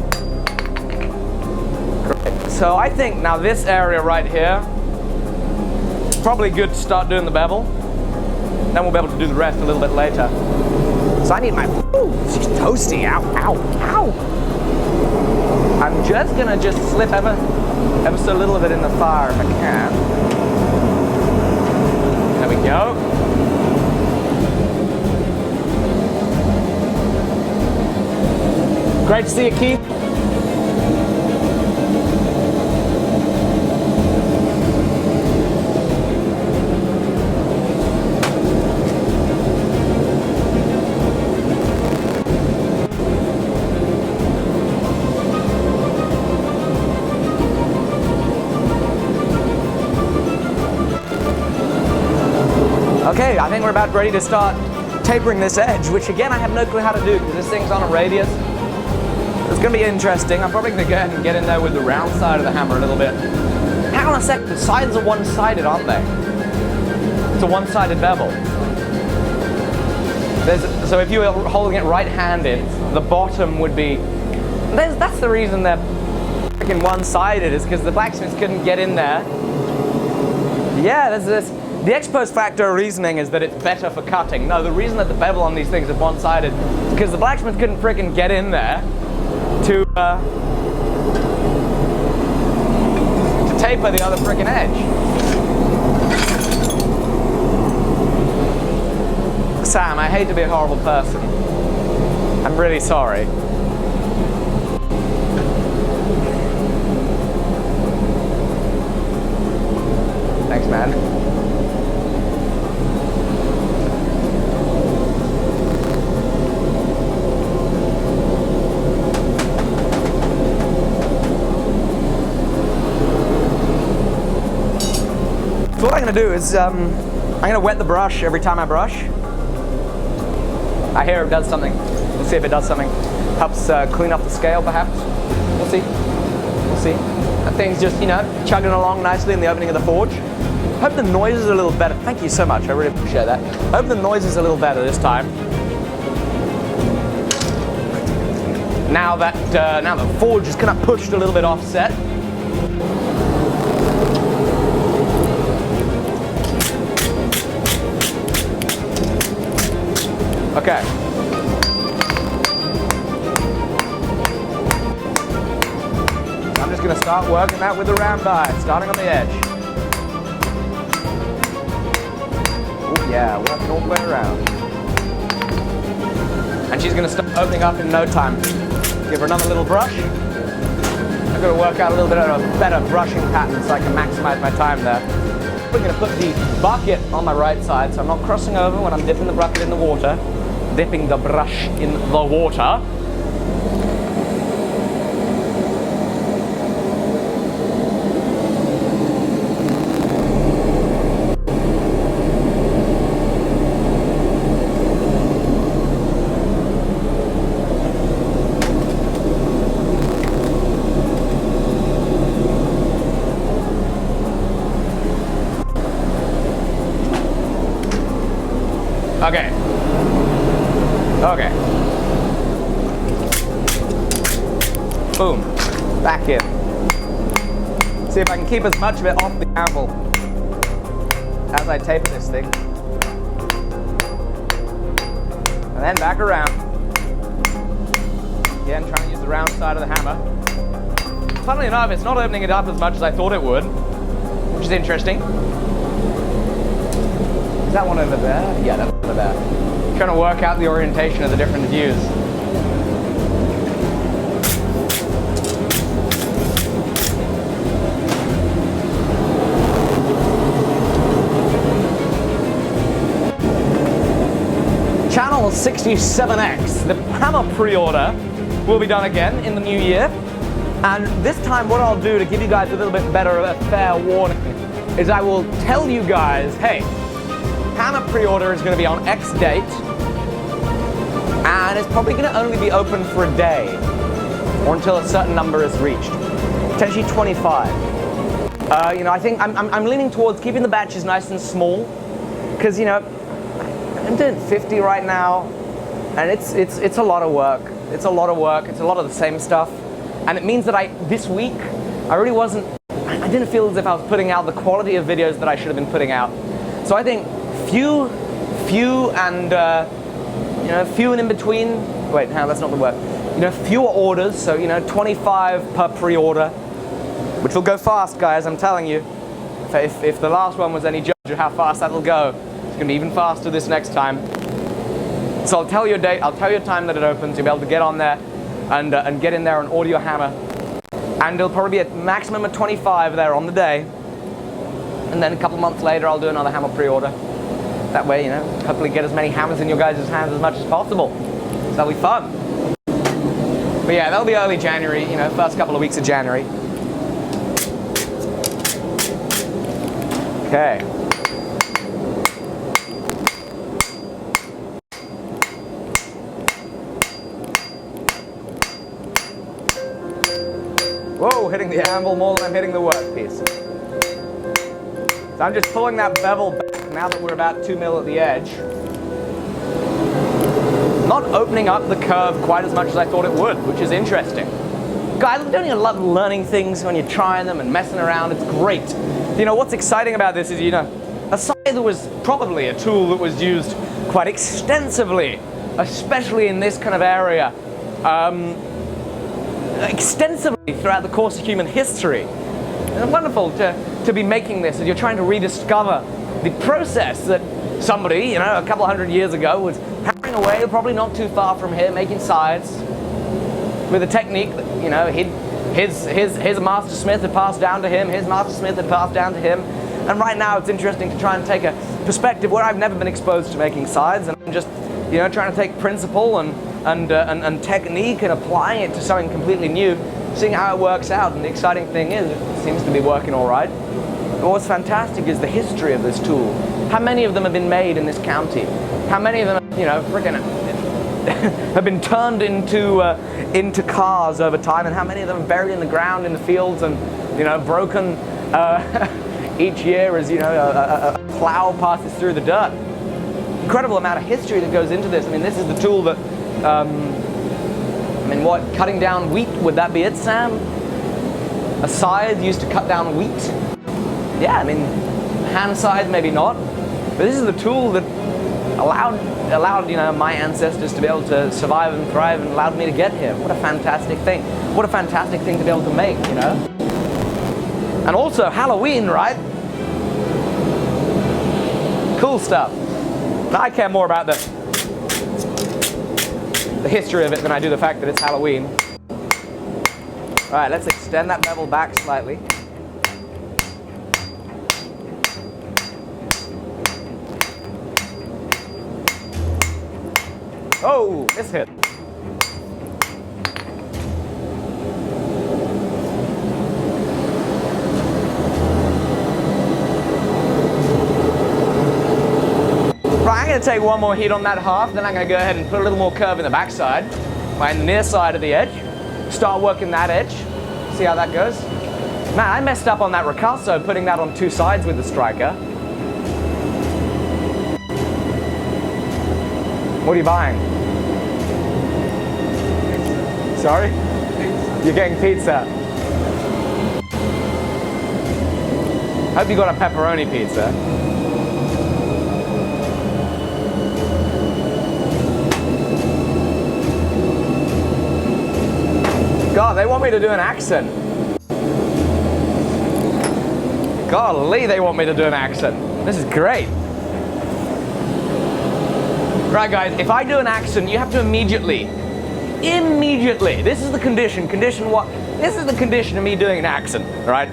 Great. So I think now this area right here, probably good to start doing the bevel. Then we'll be able to do the rest a little bit later. So I need my, it's just toasty, ow, ow, ow. I'm just gonna slip ever so little of it in the fire if I can. There we go. Great to see you, Keith. Okay, I think we're about ready to start tapering this edge, which again I have no clue how to do because this thing's on a radius. It's going to be interesting. I'm probably going to go ahead and get in there with the round side of the hammer a little bit. Hang on a sec, the sides are one-sided, aren't they? It's a one-sided bevel. So if you were holding it right-handed, the bottom would be... That's the reason they're freaking one-sided, is because the blacksmiths couldn't get in there. Yeah, there's this... The ex post facto reasoning is that it's better for cutting. No, the reason that the bevel on these things is one-sided is because the blacksmith couldn't frickin' get in there to taper the other frickin' edge. Sam, I hate to be a horrible person. I'm really sorry. Thanks, man. So what I'm going to do is, I'm going to wet the brush every time I brush. I hear it does something. We'll see if it does something. Helps clean up the scale, perhaps. We'll see. We'll see. That thing's just, you know, chugging along nicely in the opening of the forge. Hope the noise is a little better. Thank you so much. I really appreciate that. Hope the noise is a little better this time. Now that the forge is kind of pushed a little bit offset. Okay. I'm just going to start working that with the round die, starting on the edge. Oh yeah, working all the way around. and she's gonna start opening up in no time. Give her another little brush. I've got to work out a little bit of a better brushing pattern so I can maximize my time there. We're gonna put the bucket on my right side so I'm not crossing over when I'm dipping the bucket in the water. Dipping the brush in the water. Okay. Okay. Boom. Back in. See if I can keep as much of it off the anvil as I taper this thing. And then back around. Again, trying to use the round side of the hammer. Funnily enough, it's not opening it up as much as I thought it would, which is interesting. Is that one over there? Yeah, that's over there. Trying to work out the orientation of the different views. Channel 67X, the hammer pre-order will be done again in the new year. And this time what I'll do to give you guys a little bit better of a fair warning is I will tell you guys, hey, hammer pre-order is going to be on X date, and it's probably going to only be open for a day, or until a certain number is reached, potentially 25. You know, I think I'm leaning towards keeping the batches nice and small, because you know, I'm doing 50 right now, and it's a lot of work. It's a lot of work. It's a lot of the same stuff, and it means that this week I really wasn't. I didn't feel as if I was putting out the quality of videos that I should have been putting out. So I think few and you know, few and in between. Wait, no, that's not the word. You know, fewer orders. So you know, 25 per pre-order, which will go fast, guys. I'm telling you. If the last one was any judge of how fast that'll go, it's gonna be even faster this next time. So I'll tell you a date. I'll tell you a time that it opens. You'll be able to get on there and get in there and order your hammer. And there'll probably be a maximum of 25 there on the day. And then a couple months later, I'll do another hammer pre-order. That way, you know, hopefully get as many hammers in your guys' hands as much as possible. So that'll be fun. But yeah, that'll be early January, you know, first couple of weeks of January. Okay. Whoa, hitting the anvil more than I'm hitting the workpiece. So I'm just pulling that bevel back now that we're about 2 mil at the edge. Not opening up the curve quite as much as I thought it would, which is interesting. Guys, don't you love learning things when you're trying them and messing around? It's great. You know, what's exciting about this is, you know, a scythe was probably a tool that was used quite extensively, especially in this kind of area. Extensively throughout the course of human history. It's wonderful to be making this, and you're trying to rediscover the process that somebody, you know, a couple hundred years ago was hammering away, probably not too far from here, making scythes with a technique that, you know, his master smith had passed down to him, his master smith had passed down to him. And right now it's interesting to try and take a perspective where I've never been exposed to making scythes, and I'm just, you know, trying to take principle and technique and applying it to something completely new, seeing how it works out. And the exciting thing is, it seems to be working all right. But what's fantastic is the history of this tool. How many of them have been made in this county? How many of them, you know, freaking have been turned into cars over time, and how many of them are buried in the ground in the fields and, you know, broken each year as, you know, a plow passes through the dirt. Incredible amount of history that goes into this. I mean, this is the tool that, I mean, what, cutting down wheat, would that be it, Sam? A scythe used to cut down wheat? Yeah, I mean, hand scythe maybe not, but this is the tool that allowed, you know, my ancestors to be able to survive and thrive, and allowed me to get here. What a fantastic thing. What a fantastic thing to be able to make, you know? And also Halloween, right? Cool stuff. Now I care more about the the history of it than I do the fact that it's Halloween. Alright, let's extend that bevel back slightly. Oh, this hit. Right, I'm going to take one more hit on that half, then I'm going to go ahead and put a little more curve in the backside, right in the near side of the edge. Start working that edge. See how that goes? Man, I messed up on that ricasso, putting that on two sides with the striker. What are you buying? Sorry? You're getting pizza. Hope you got a pepperoni pizza. God, they want me to do an accent. Golly, they want me to do an accent. This is great. Right, guys, if I do an accent, you have to immediately, this is the condition. Condition what? This is the condition of me doing an accent, right?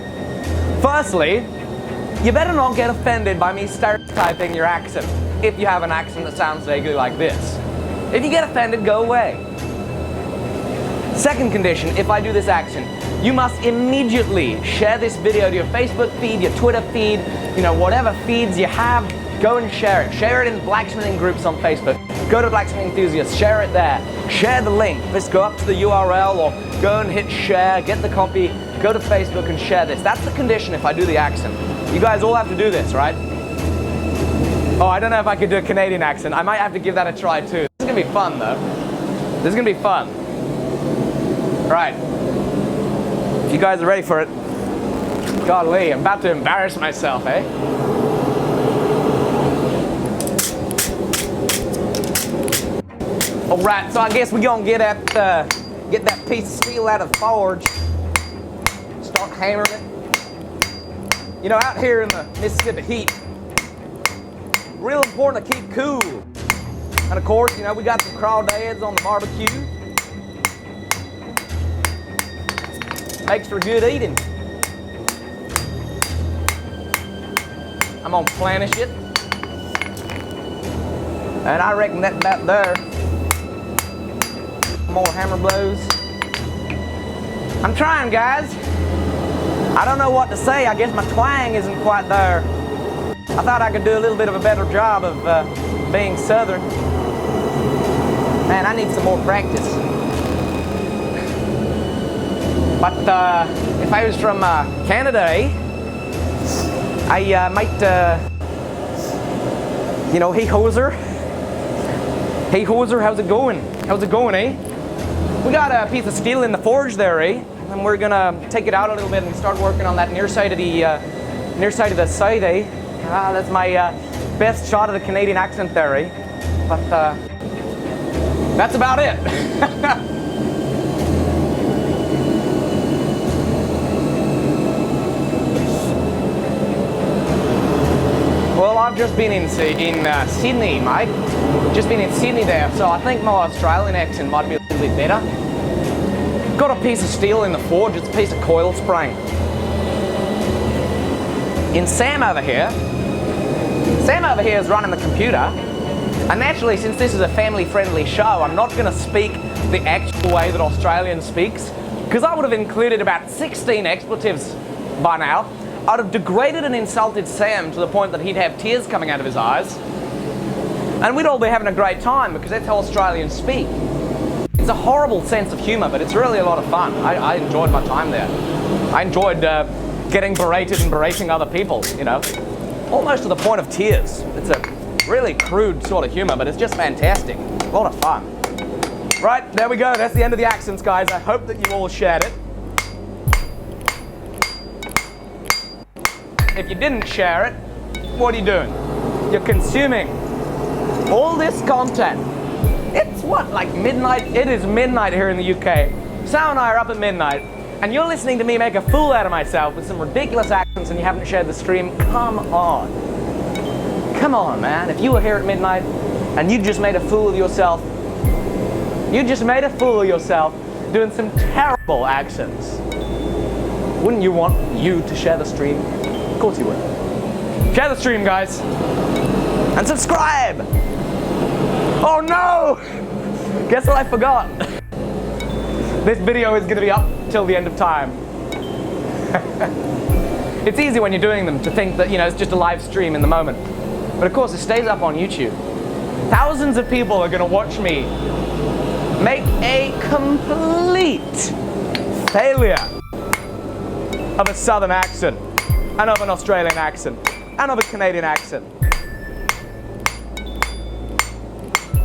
Firstly, you better not get offended by me stereotyping your accent if you have an accent that sounds vaguely like this. If you get offended, go away. Second condition, if I do this accent, you must immediately share this video to your Facebook feed, your Twitter feed, you know, whatever feeds you have, go and share it. Share it in blacksmithing groups on Facebook. Go to Blacksmithing Enthusiasts, share it there. Share the link. Just go up to the URL or go and hit share, get the copy, go to Facebook and share this. That's the condition if I do the accent. You guys all have to do this, right? Oh, I don't know if I could do a Canadian accent. I might have to give that a try too. This is gonna be fun though. This is gonna be fun. Right. If you guys are ready for it. Golly, I'm about to embarrass myself, eh? Alright, so I guess we're gonna get that piece of steel out of the forge. Start hammering it. You know, out here in the Mississippi heat, real important to keep cool. And of course, you know, we got some crawdads on the barbecue. Makes for good eating. I'm gonna planish it. And I reckon that there. More hammer blows. I'm trying, guys. I don't know what to say. I guess my twang isn't quite there. I thought I could do a little bit of a better job of being Southern. Man, I need some more practice. But if I was from Canada, I might, you know, hey hoser. Hey hoser, how's it going? How's it going, eh? We got a piece of steel in the forge there, eh? And we're gonna take it out a little bit and start working on that near side of the side, eh? That's my best shot of the Canadian accent there, eh? But that's about it. Well, I've just been in Sydney, mate. Just been in Sydney there, so I think my Australian accent might be a little bit better. Got a piece of steel in the forge, it's a piece of coil spring. In Sam over here is running the computer, and naturally, since this is a family-friendly show, I'm not going to speak the actual way that Australian speaks, because I would have included about 16 expletives by now. I'd have degraded and insulted Sam to the point that he'd have tears coming out of his eyes. And we'd all be having a great time because that's how Australians speak. It's a horrible sense of humour, but it's really a lot of fun. I enjoyed my time there. I enjoyed getting berated and berating other people, you know. Almost to the point of tears. It's a really crude sort of humour, but it's just fantastic. A lot of fun. Right, there we go. That's the end of the accents, guys. I hope that you all shared it. If you didn't share it, what are you doing? You're consuming all this content. It's what, like midnight? It is midnight here in the UK. Sal and I are up at midnight, and you're listening to me make a fool out of myself with some ridiculous accents and you haven't shared the stream. Come on. Come on, man. If you were here at midnight and you just made a fool of yourself, You just made a fool of yourself doing some terrible accents. Wouldn't you want you to share the stream? Of course you would. Share the stream, guys. And subscribe! Oh no! Guess what I forgot? This video is going to be up till the end of time. It's easy when you're doing them to think that, you know, it's just a live stream in the moment. But of course, it stays up on YouTube. Thousands of people are going to watch me make a complete failure of a Southern accent, and of an Australian accent, and of a Canadian accent.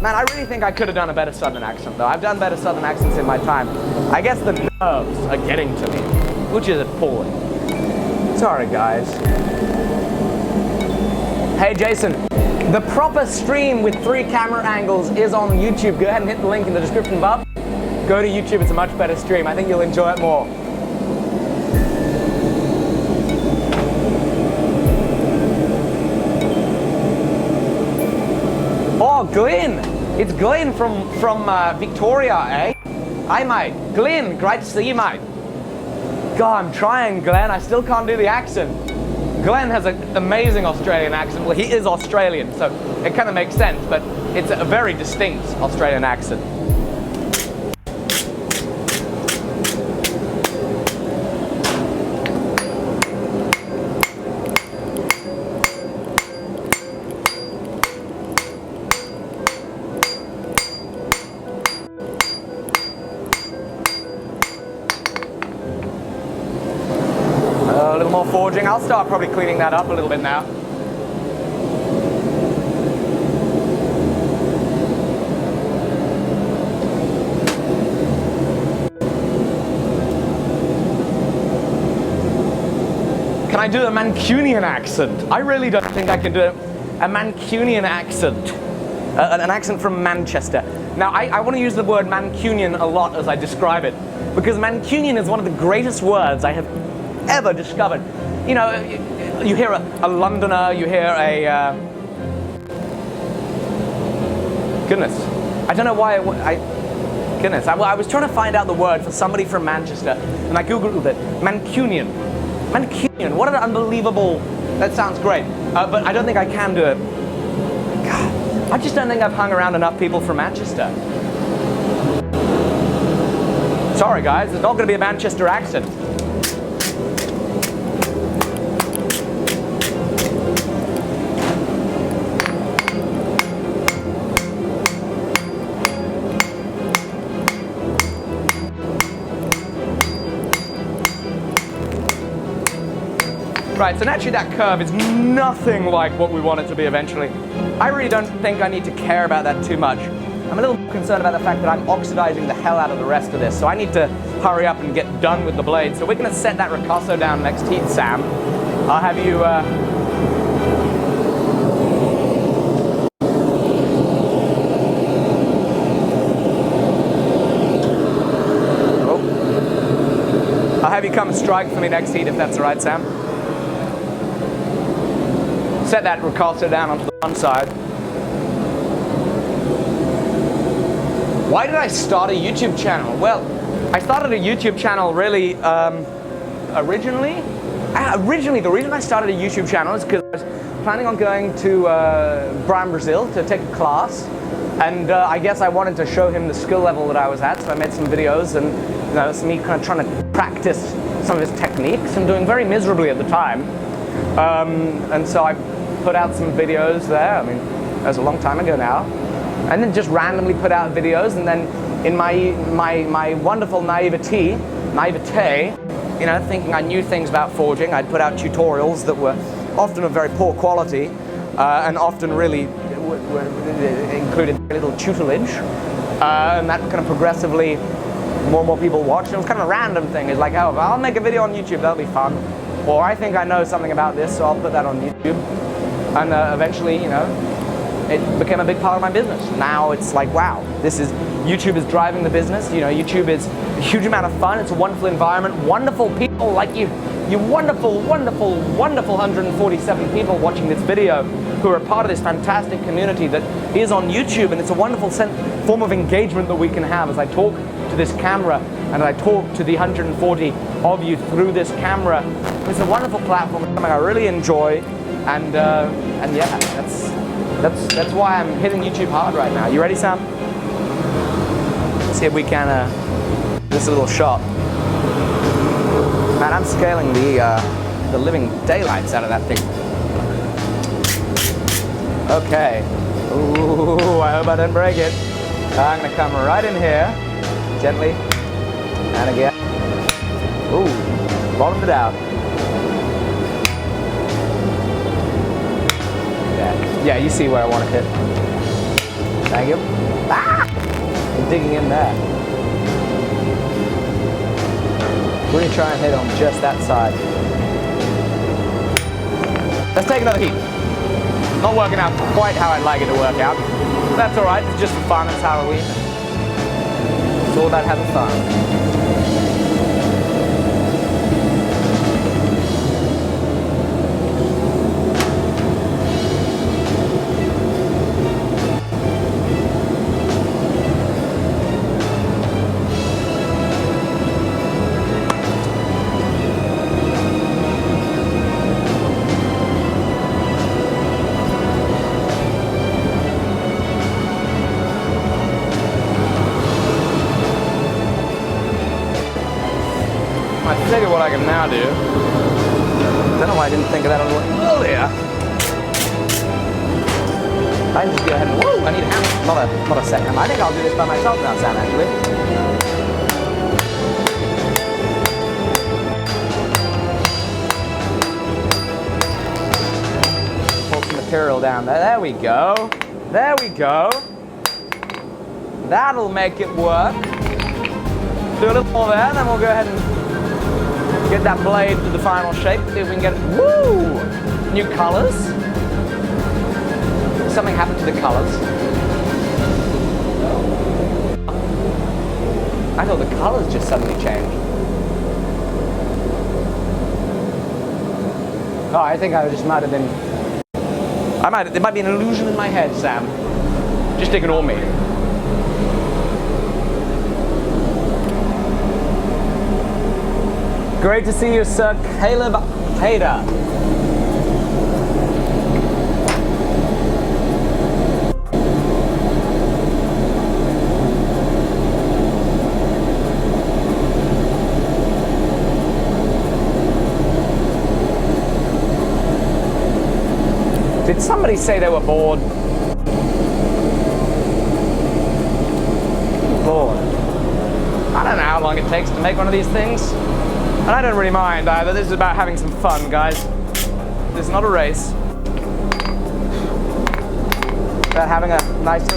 Man, I really think I could have done a better Southern accent, though. I've done better Southern accents in my time. I guess the nerves are getting to me, which is appalling. Sorry, guys. Hey, Jason. The proper stream with 3 camera angles is on YouTube. Go ahead and hit the link in the description above. Go to YouTube, it's a much better stream. I think you'll enjoy it more. Oh, Glenn! It's Glenn from Victoria, eh? Hi, mate. Glenn, great to see you, mate. God, I'm trying, Glenn. I still can't do the accent. Glenn has an amazing Australian accent. Well, he is Australian, so it kind of makes sense, but it's a very distinct Australian accent. A little more forging. I'll start probably cleaning that up a little bit now. Can I do a Mancunian accent? I really don't think I can do a Mancunian accent. An accent from Manchester. Now, I want to use the word Mancunian a lot as I describe it, because Mancunian is one of the greatest words I have ever discovered. You know, you hear a Londoner, you hear a... Goodness. I don't know why Goodness. I was trying to find out the word for somebody from Manchester, and I Googled it. Mancunian. Mancunian. What an unbelievable... That sounds great. But I don't think I can do it. God, I just don't think I've hung around enough people from Manchester. Sorry, guys. There's not going to be a Manchester accent. Right, so naturally that curve is nothing like what we want it to be eventually. I really don't think I need to care about that too much. I'm a little concerned about the fact that I'm oxidizing the hell out of the rest of this, so I need to hurry up and get done with the blade. So we're going to set that ricasso down next heat, Sam. I'll have you... I'll have you come and strike for me next heat, if that's all right, Sam. Set that ricasso down onto the one side. Why did I start a YouTube channel? Well, I started a YouTube channel really originally. The reason I started a YouTube channel is because I was planning on going to Brian, Brazil to take a class, and I guess I wanted to show him the skill level that I was at, so I made some videos, and you know, it's me kind of trying to practice some of his techniques and doing very miserably at the time. And so I put out some videos there. I mean, that was a long time ago now. And then just randomly put out videos, and then in my wonderful naivete, you know, thinking I knew things about forging, I'd put out tutorials that were often of very poor quality, and often really included very little tutelage, and that kind of progressively more and more people watched. It was kind of a random thing. It's like, oh, I'll make a video on YouTube, that'll be fun. Or I think I know something about this, so I'll put that on YouTube. And eventually, you know, it became a big part of my business. Now it's like, wow, YouTube is driving the business. You know, YouTube is a huge amount of fun. It's a wonderful environment, wonderful people like you wonderful, wonderful, wonderful 147 people watching this video who are a part of this fantastic community that is on YouTube, and it's a wonderful form of engagement that we can have as I talk to this camera and I talk to the 140 of you through this camera. It's a wonderful platform, something I really enjoy, and yeah, that's why I'm hitting YouTube hard right now. You ready, Sam? Let's see if we can this little shot. Man, I'm scaling the living daylights out of that thing. Okay. Ooh, I hope I didn't break it. I'm gonna come right in here, gently, and again. Ooh, bottomed it out. Yeah, you see where I want to hit. Thank you. Ah! I'm digging in there. We're gonna try and hit on just that side. Let's take another heat. Not working out quite how I'd like it to work out. But that's alright, it's just for fun, it's Halloween. It's all about having fun. I figure what I can now do. Don't know why I didn't think of that earlier. I can just go ahead and whoa! I need a hammer, not a set hammer. I think I'll do this by myself now, Sam. Actually. Pull some material down there. There we go. There we go. That'll make it work. Do a little more there, then we'll go ahead and get that blade to the final shape. See if we can get it. Woo! New colors. Something happened to the colors. I thought the colors just suddenly changed. Oh, I think I just might have been. It might be an illusion in my head, Sam. Just ignore me. Great to see you, Sir Caleb Hader. Did somebody say they were bored? Bored. I don't know how long it takes to make one of these things. And I don't really mind either. This is about having some fun, guys. This is not a race. About having a nice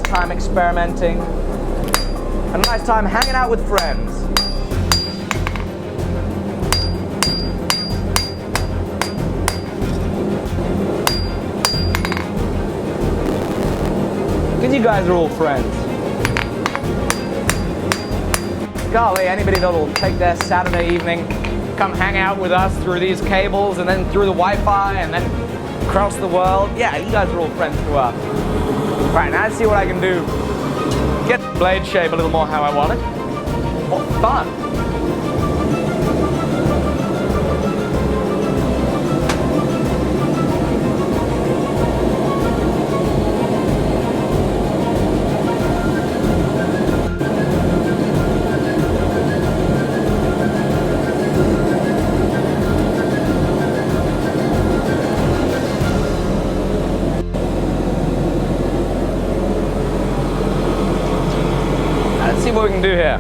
time experimenting. And a nice time hanging out with friends. Because you guys are all friends. Golly, anybody that'll take their Saturday evening, come hang out with us through these cables and then through the Wi-Fi and then across the world. Yeah, you guys are all friends to us. Right, now let's see what I can do. Get the blade shape a little more how I want it. What fun! What we can do here.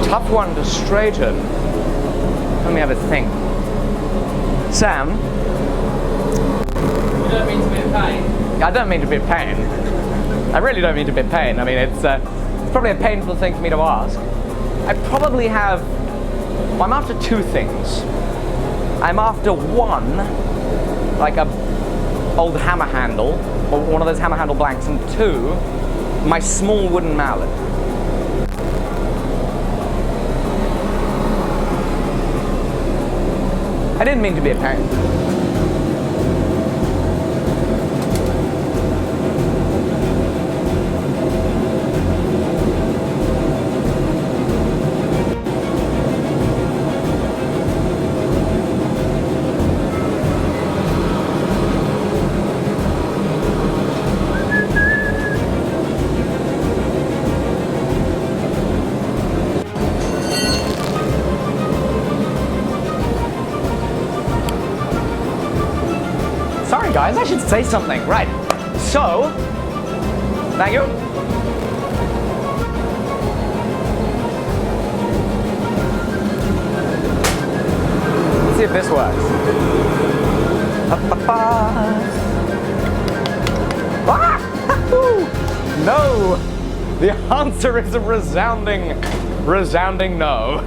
Tough one to straighten. Let me have a think. Sam? You don't mean to be a pain? I don't mean to be a pain. I really don't mean to be a pain. I mean, it's probably a painful thing for me to ask. I probably have, well, I'm after two things. I'm after one, like a old hammer handle, or one of those hammer handle blanks, and two, my small wooden mallet. I didn't mean to be a pain. Guys, I should say something. Right. So, thank you. Let's see if this works. Ah! No! The answer is a resounding no.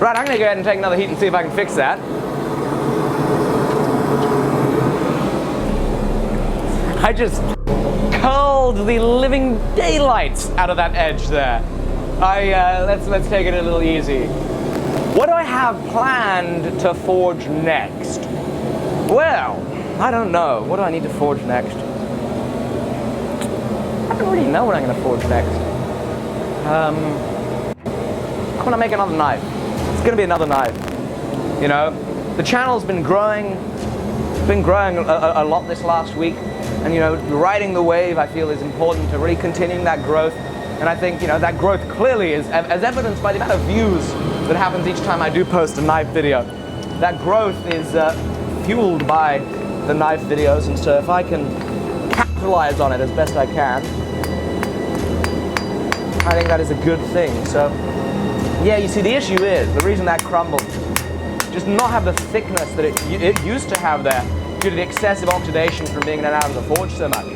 Right, I'm gonna go ahead and take another heat and see if I can fix that. I just curled the living daylights out of that edge there. Let's take it a little easy. What do I have planned to forge next? Well, I don't know. What do I need to forge next? I don't really know what I'm going to forge next. I'm going to make another knife. It's going to be another knife. You know, the channel's been growing. It's been growing a lot this last week. And, you know, riding the wave, I feel, is important to really continuing that growth. And I think, you know, that growth clearly is, as evidenced by the amount of views that happens each time I do post a knife video. That growth is fueled by the knife videos, and so if I can capitalize on it as best I can, I think that is a good thing. So, yeah, you see, the issue is, the reason that crumbled, just not have the thickness that it used to have there, due to the excessive oxidation from being in and out of the forge so much.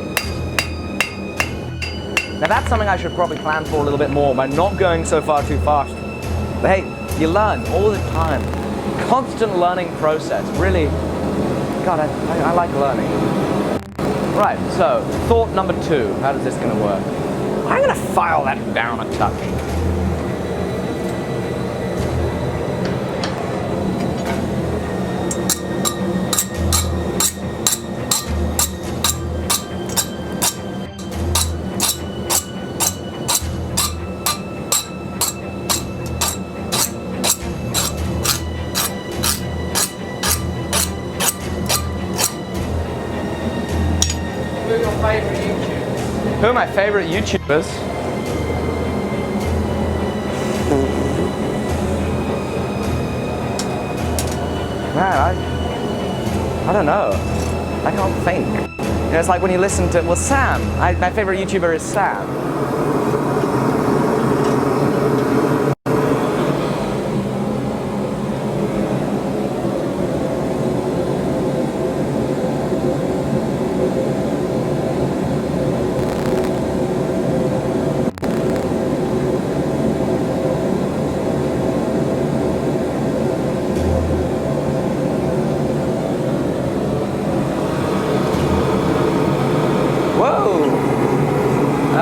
Now that's something I should probably plan for a little bit more by not going so far too fast. But hey, you learn all the time. Constant learning process. Really, God, I like learning. Right, so thought number two. How is this going to work? I'm going to file that down a touch. Who are my favorite YouTubers? Man, I don't know. I can't think. You know, it's like when you listen to, well, Sam. My favorite YouTuber is Sam.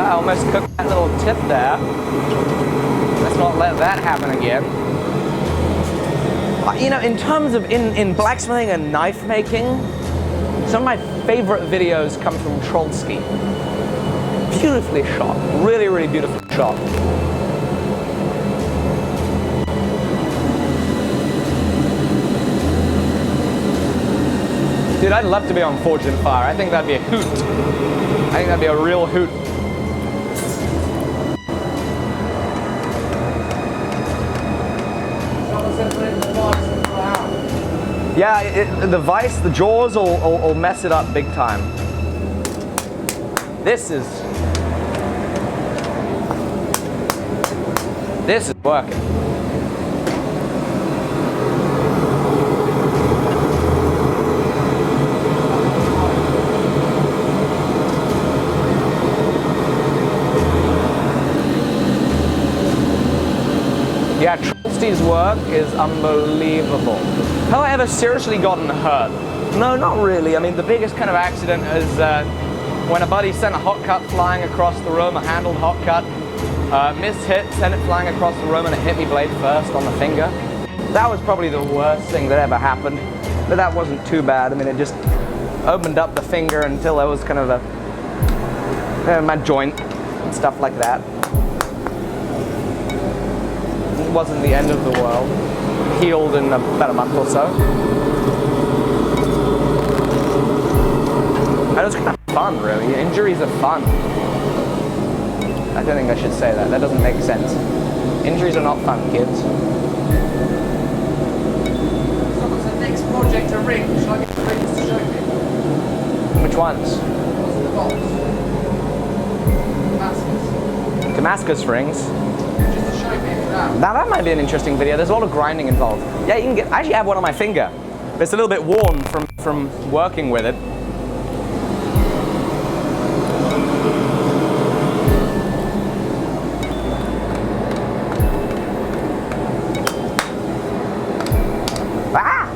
Almost cooked that little tip there. Let's not let that happen again. You know, in terms of in blacksmithing and knife making, some of my favorite videos come from Trollski. Beautifully shot. Really, really beautifully shot. Dude, I'd love to be on Forged in Fire. I think that'd be a hoot. I think that'd be a real hoot. Yeah, the vise, the jaws will mess it up big time. This is working. Rusty's work is unbelievable. Have I ever seriously gotten hurt? No, not really. I mean, the biggest kind of accident is when a buddy sent a hot cut flying across the room, a handled hot cut, missed hit, sent it flying across the room, and it hit me blade first on the finger. That was probably the worst thing that ever happened, but that wasn't too bad. I mean, it just opened up the finger until there was kind of my joint and stuff like that. It wasn't the end of the world. Healed in about a month or so. And it was kind of fun, really. Injuries are fun. I don't think I should say that. That doesn't make sense. Injuries are not fun, kids. What's the next project a ring? Shall I get the rings to show me? Which ones? What's in the box? Damascus. Damascus rings. Just to show me now. Now that might be an interesting video. There's a lot of grinding involved. Yeah, you can get. I actually have one on my finger. But it's a little bit worn from working with it. Ah!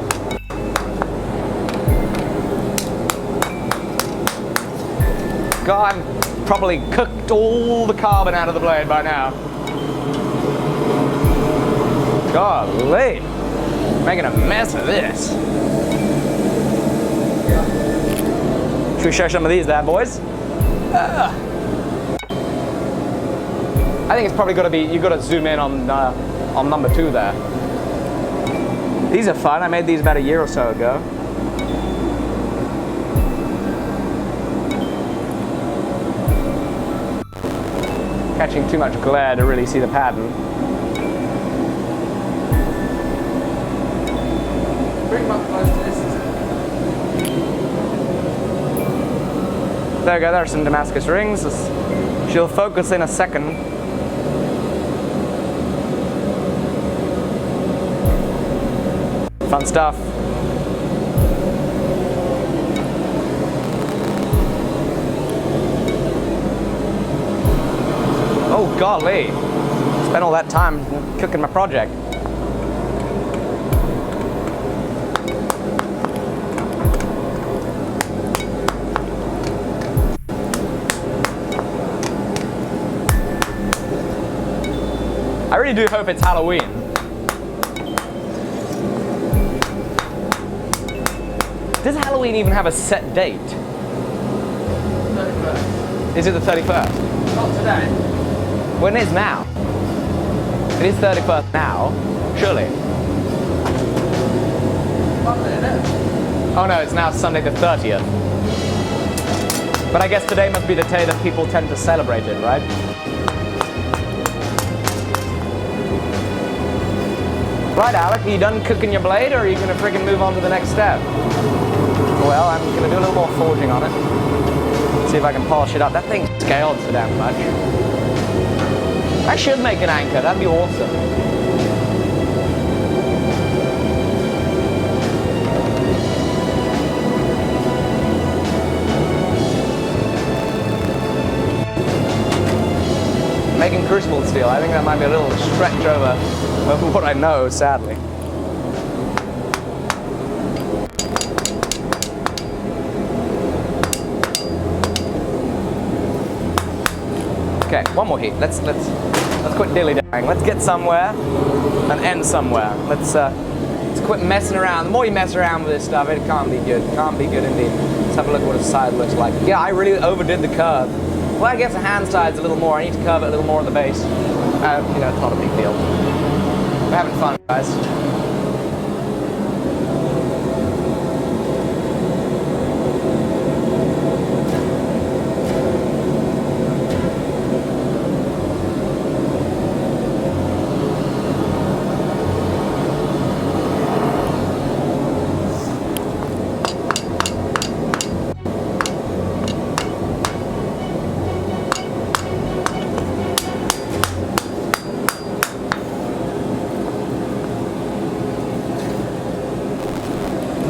God, I'm probably cooked all the carbon out of the blade by now. Golly, making a mess of this. Should we show some of these bad boys? I think it's probably got to be, you've got to zoom in on number 2 there. These are fun. I made these about a year or so ago. Catching too much glare to really see the pattern. Bring them up close to this. There we go, there are some Damascus rings. She'll focus in a second. Fun stuff. Oh golly, spent all that time cooking my project. I really do hope it's Halloween. Does Halloween even have a set date? 31st. Is it the 31st? Not today. When is now? It is 31st now, surely. Monday, isn't it? Oh no, it's now Sunday the 30th. But I guess today must be the day that people tend to celebrate it, right? Right, Alec, are you done cooking your blade, or are you going to friggin' move on to the next step? Well, I'm going to do a little more forging on it. See if I can polish it up. That thing's scaled so damn much. I should make an anchor. That'd be awesome. Making crucible steel, I think that might be a little stretch over what I know, sadly. Okay, one more heat. Let's quit dilly-dallying. Let's get somewhere and end somewhere. Let's quit messing around. The more you mess around with this stuff, it can't be good. Can't be good indeed. Let's have a look at what the side looks like. Yeah, I really overdid the curve. Well, I guess the hand side's a little more. I need to curve it a little more at the base. You know, it's not a big deal. We're having fun, guys.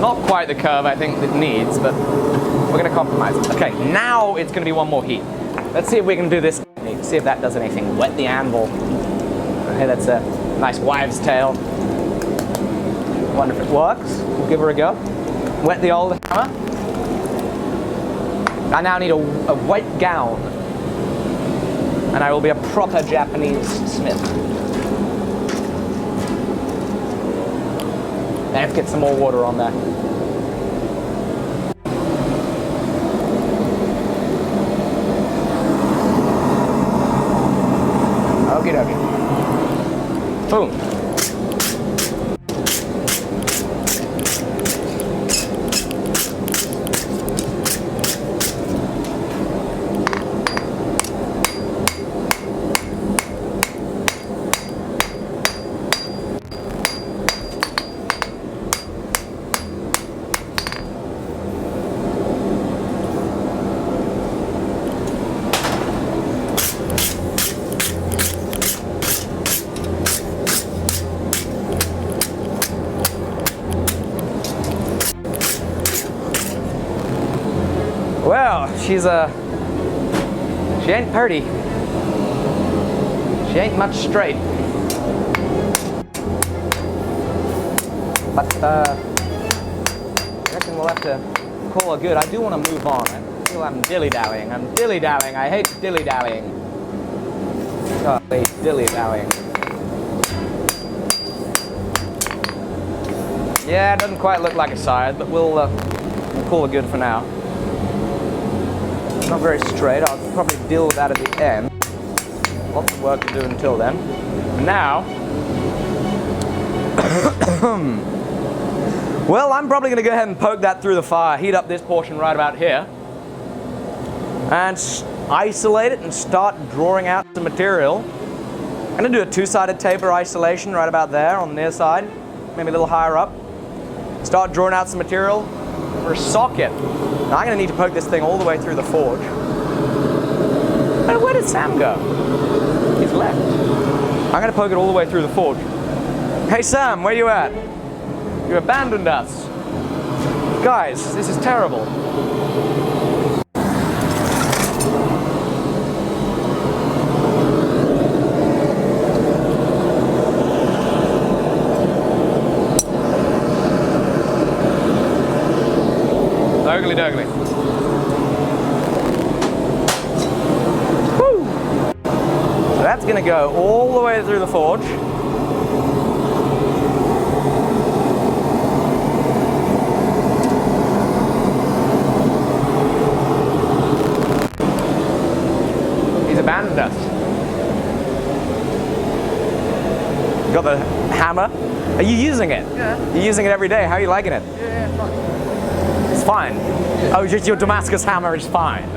Not quite the curve I think it needs, but we're going to compromise. Okay, now it's going to be one more heat. Let's see if we can do this technique, see if that does anything. Wet the anvil. Okay, that's Nice wives' tale. Wonder if it works. We'll give her a go. Wet the old hammer. I now need a white gown. And I will be a proper Japanese smith. Let's get some more water on there. Okie dokie. Boom. Well, she ain't pretty. She ain't much straight. But, I reckon we'll have to call her good. I do want to move on. I feel I'm dilly-dallying. I'm dilly-dallying. I hate dilly-dallying. Golly, dilly-dallying. Yeah, it doesn't quite look like a side, but we'll call her good for now. Not very straight. I'll probably deal with that at the end. Lots of work to do until then. And now, well, I'm probably going to go ahead and poke that through the fire, heat up this portion right about here, and isolate it and start drawing out some material. I'm going to do a two-sided taper isolation right about there on the near side, maybe a little higher up. Start drawing out some material for a socket. Now I'm going to need to poke this thing all the way through the forge. Where did Sam go? He's left. I'm going to poke it all the way through the forge. Hey Sam, where you at? You abandoned us. Guys, this is terrible. Dogly dogly. Woo! So that's going to go all the way through the forge. He's abandoned us. You got the hammer? Are you using it? Yeah. You're using it every day. How are you liking it? Yeah, fine. It's fine. Yeah. Oh, just your Damascus hammer is fine.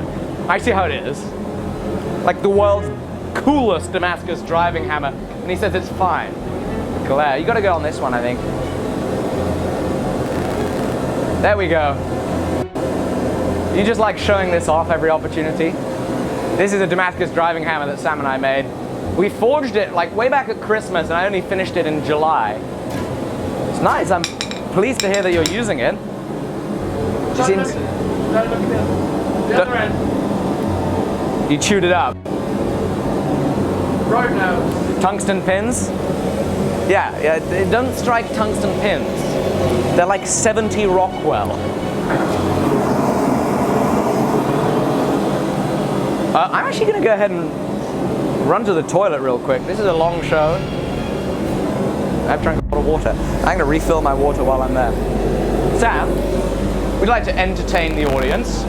I see how it is. Like the world's coolest Damascus driving hammer, and he says it's fine. Claire, you gotta go on this one, I think. There we go. You just like showing this off every opportunity. This is a Damascus driving hammer that Sam and I made. We forged it like way back at Christmas, and I only finished it in July. It's nice. I'm pleased to hear that you're using it. You chewed it up. Road nose. Tungsten pins? Yeah, they don't strike tungsten pins. They're like 70 Rockwell. I'm actually going to go ahead and run to the toilet real quick. This is a long show. I've drank a lot of water. I'm going to refill my water while I'm there. Sam, we'd like to entertain the audience.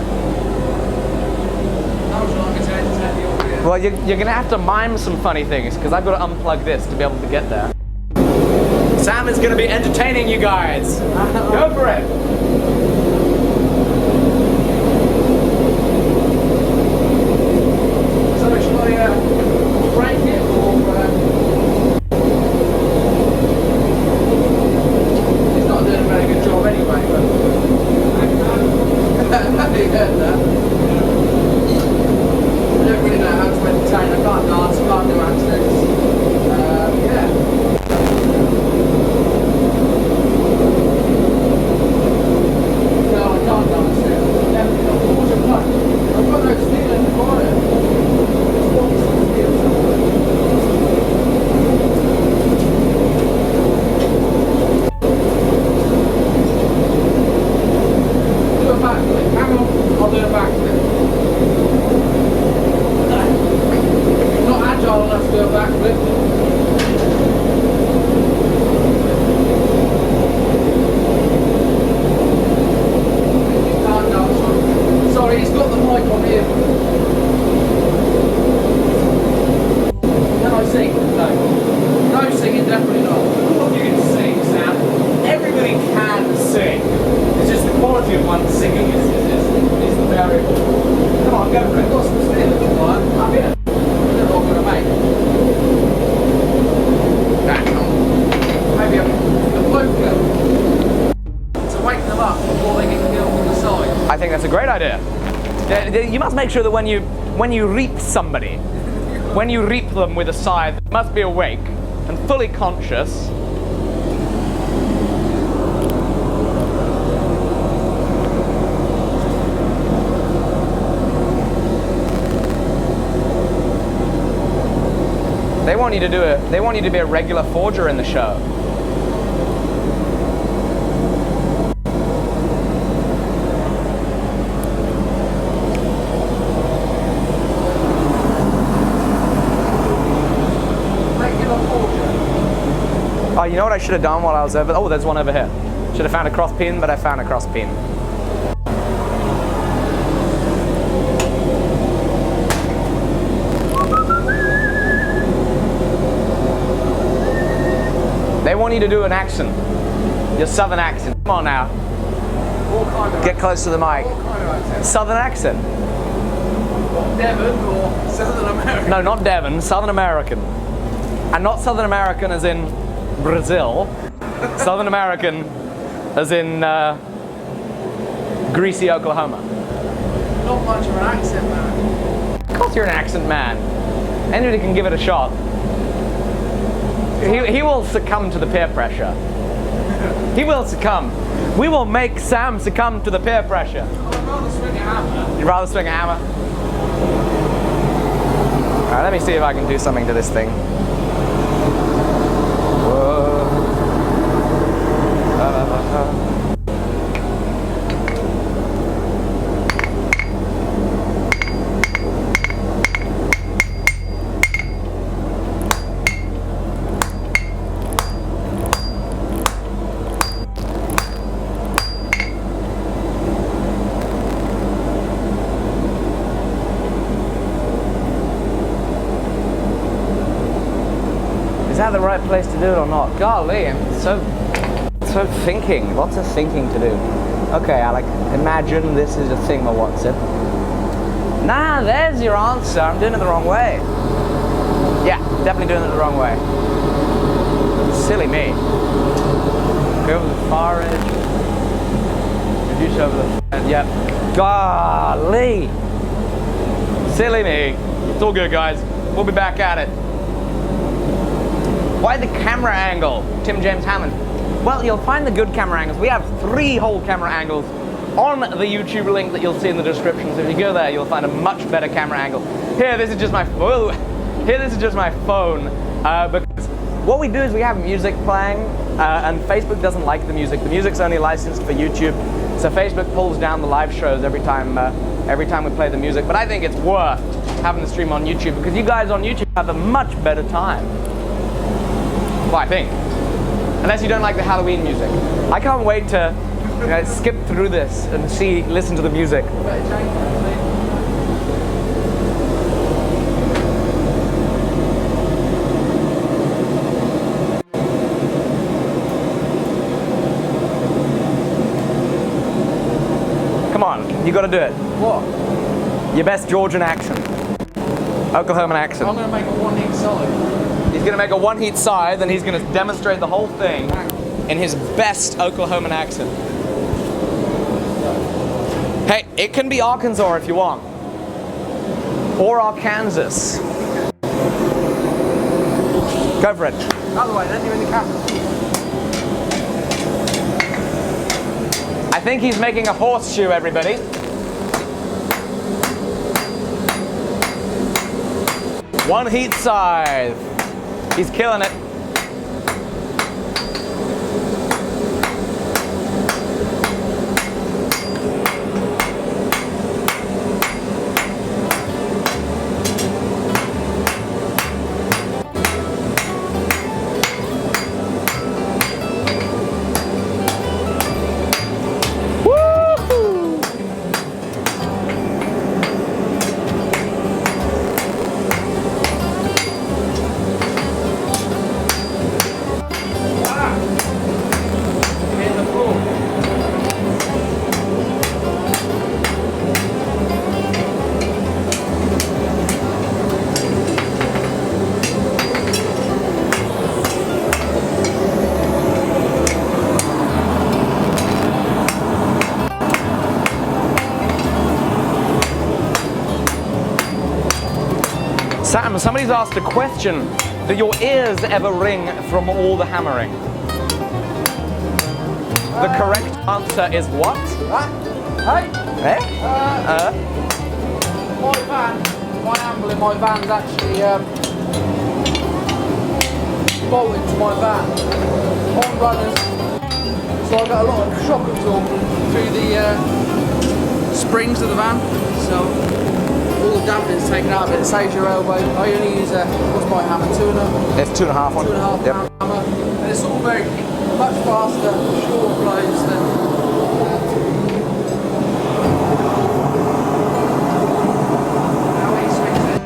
How would you like me to entertain the audience? Well, you're going to have to mime some funny things, because I've got to unplug this to be able to get there. Sam is going to be entertaining you guys. Go for it. So shall I break it or... He's not doing a very good job anyway, but... I heard that. I don't really know how to entertain. I can't dance, I can't do accents. Yeah. No, I can't dance there. Definitely not. What's your plan? I've got no steel in the corner. There's probably some steel somewhere. he's got the mic on here. Can I sing? No. No singing, definitely not. You can sing, Sam. Everybody can sing. It's just the quality of one singing is the variable. Come on, go for it. What's the still? Right, up here. They're not going to make it. Maybe a bloke level. To wake them up before they get killed on the side. I think that's a great idea. You must make sure that when you reap somebody, when you reap them with a scythe, they must be awake and fully conscious. They want you to be a regular forger in the show. Oh, you know what I should have done while I was over? Oh, there's one over here. Should have found a cross pin, but I found a cross pin. They want you to do an accent. Your southern accent. Come on now. Get close to the mic. Southern accent. Devon or Southern America? No, not Devon. Southern American. And not Southern American as in Brazil. Southern American as in greasy Oklahoma. Not much of an accent, man. Of course you're an accent man. Anybody can give it a shot. He will succumb to the peer pressure. He will succumb. We will make Sam succumb to the peer pressure. I'd rather swing a hammer. You'd rather swing a hammer? Alright, let me see if I can do something to this thing. Whoa. Is that the right place to do it or not? Golly, I'm so thinking. Lots of thinking to do. Okay, Alec, imagine this is a thing or what's it? Nah, there's your answer. I'm doing it the wrong way. Yeah, definitely doing it the wrong way. Silly me. Go over the far edge. Reduce over the... Yep. Golly. Silly me. It's all good, guys. We'll be back at it. Why the camera angle, Tim James Hammond? Well, you'll find the good camera angles. We have 3 whole camera angles on the YouTube link that you'll see in the description. So if you go there, you'll find a much better camera angle. Here, this is just my phone. Because what we do is we have music playing, and Facebook doesn't like the music. The music's only licensed for YouTube, so Facebook pulls down the live shows every time we play the music. But I think it's worth having the stream on YouTube because you guys on YouTube have a much better time. Well, I think. Unless you don't like the Halloween music. I can't wait to skip through this and listen to the music. Come on, you gotta do it. What? Your best Georgian accent. Oklahoman accent. I'm going to make a one-hit side. He's going to make a one-heat scythe, and he's going to demonstrate the whole thing in his best Oklahoman accent. Hey, it can be Arkansas if you want. Or Arkansas. Go for it. Other way, then you're in the camera. I think he's making a horseshoe, everybody. One heat scythe. He's killing it. Sam, somebody's asked a question. Do your ears ever ring from all the hammering? The correct answer is what? Hey? Eh? My van, my amble in my van's actually bolted to my van on runners. So I got a lot of shock absorb through the springs of the van. So all the dampening's taken out of it. It saves your elbow. I only use what's my hammer? 2.5. It's 2.5 one. 2.5 Yep. pound hammer. And it's all very much faster, shorter blows than how he swings it.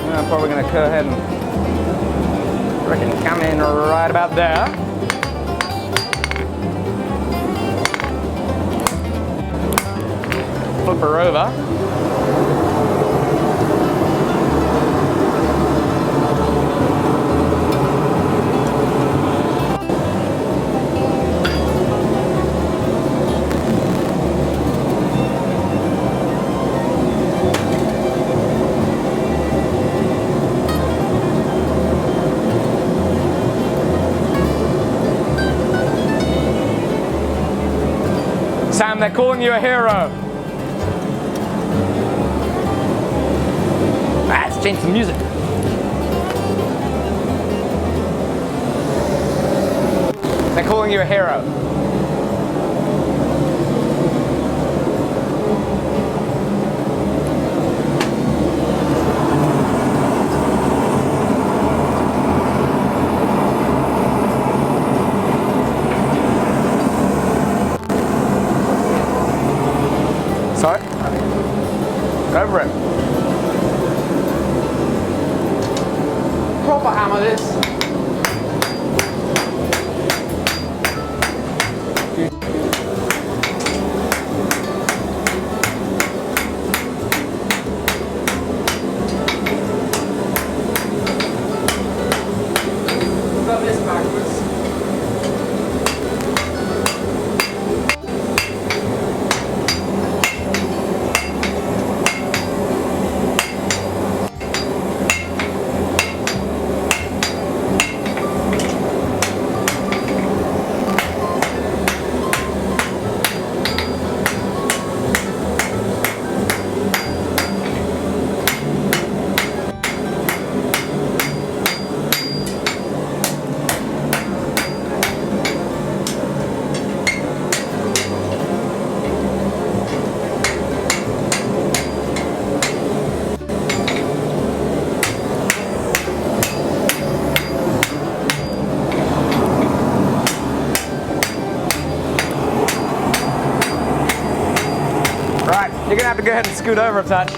I'm probably going to go ahead and reckon come in right about there. Flip her over. Sam, they're calling you a hero. Let's change the music. They're calling you a hero. Sorry? Go over it. Proper hammer this. Rub this backwards. Right, you're gonna have to go ahead and scoot over a touch.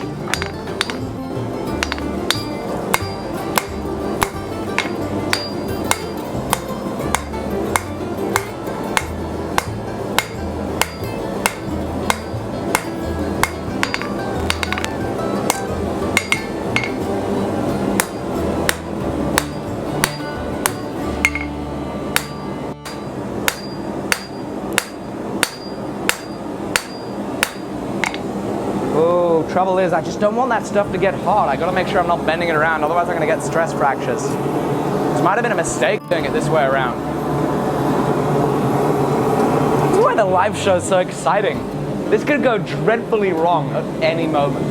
Trouble is, I just don't want that stuff to get hot. I gotta make sure I'm not bending it around, otherwise I'm gonna get stress fractures. This might have been a mistake doing it this way around. This is why the live show is so exciting. This could go dreadfully wrong at any moment.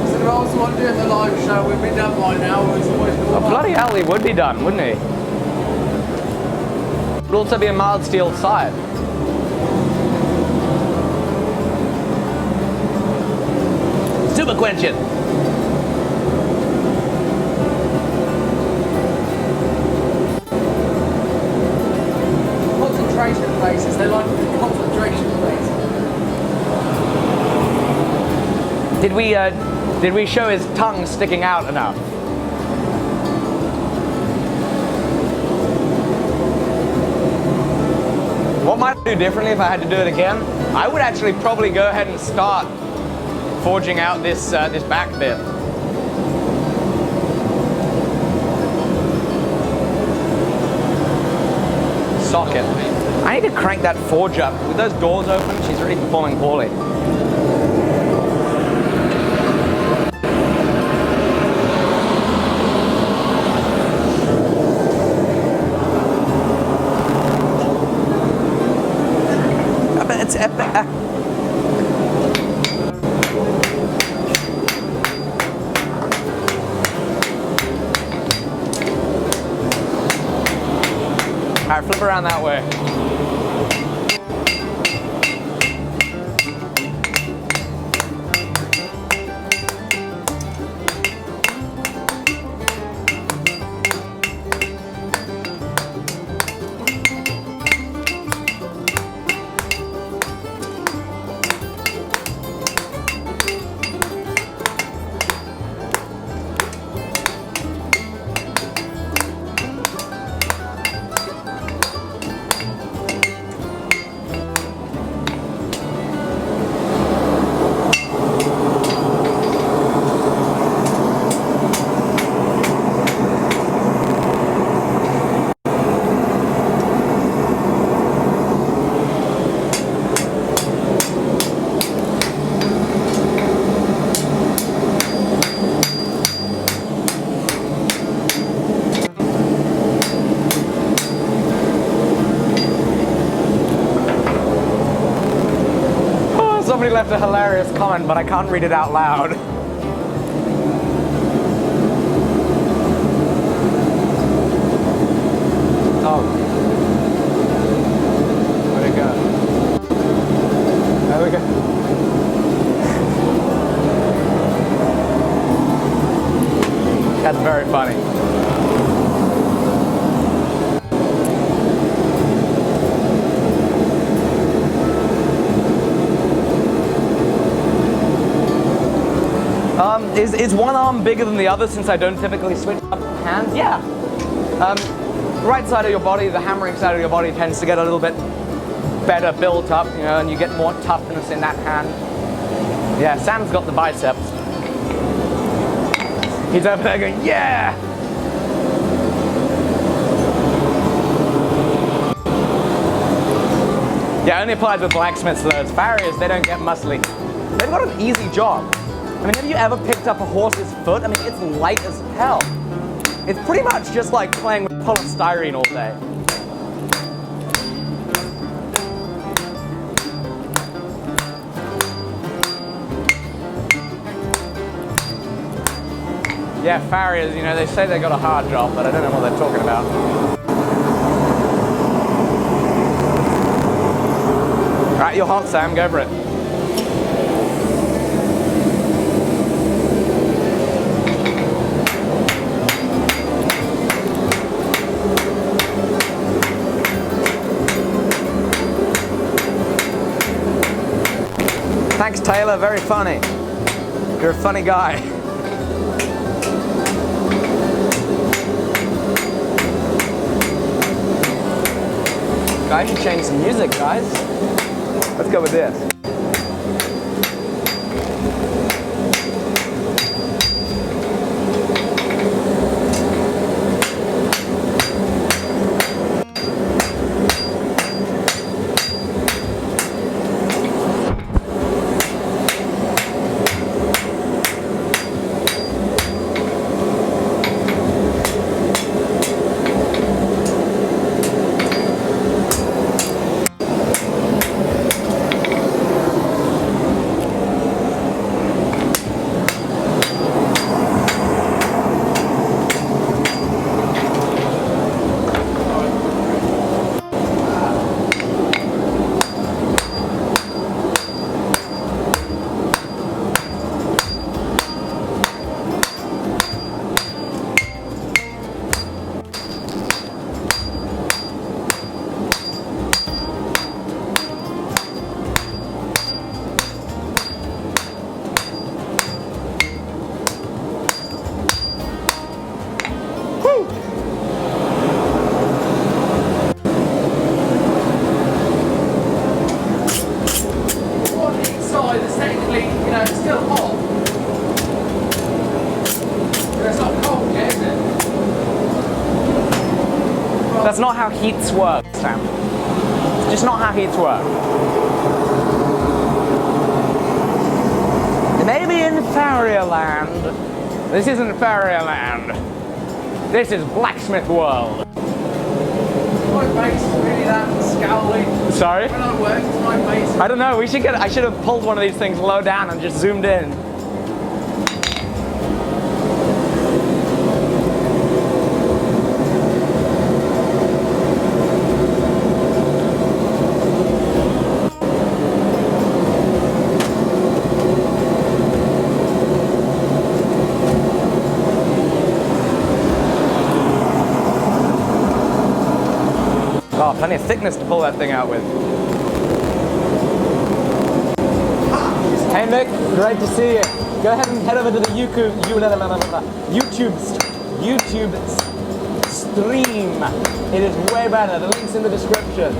So if I was the one doing the live show, we'd be done by now. Oh, bloody hell, he would be done, wouldn't he? Would also be a mild steel side. Super quenching. Did we show his tongue sticking out enough? What might I do differently if I had to do it again? I would actually probably go ahead and start forging out this this back bit. Socket. I need to crank that forge up. With those doors open, she's really performing poorly. It's epic. Alright, flip around that way. Somebody left a hilarious comment, but I can't read it out loud. Oh. Where'd it go? There we go. That's very funny. Is one arm bigger than the other since I don't typically switch up hands? Yeah. Right side of your body, the hammering side of your body tends to get a little bit better built up, you know, and you get more toughness in that hand. Yeah, Sam's got the biceps. He's over there going, yeah! Yeah, only applies with blacksmiths though. It's farriers, they don't get muscly. They've got an easy job. I mean, have you ever picked up a horse's foot? I mean, it's light as hell. It's pretty much just like playing with polystyrene all day. Yeah, farriers, you know, they say they got a hard job, but I don't know what they're talking about. All right, you're hot, Sam, go for it. Thanks, Taylor. Very funny. You're a funny guy. I should change some music, guys. Let's go with this. you know, it's still hot. But it's not cold yet, is it? That's not how heats work, Sam. It's just not how heats work. Maybe in Fairyland. This isn't Fairyland. This is Blacksmith World. My face is really that scowly. Sorry? When I work, it's my face. I don't know, I should have pulled one of these things low down and just zoomed in. Oh, plenty of thickness to pull that thing out with. Hey Mick, great to see you. Go ahead and head over to the YouTube stream. It is way better. The link's in the description.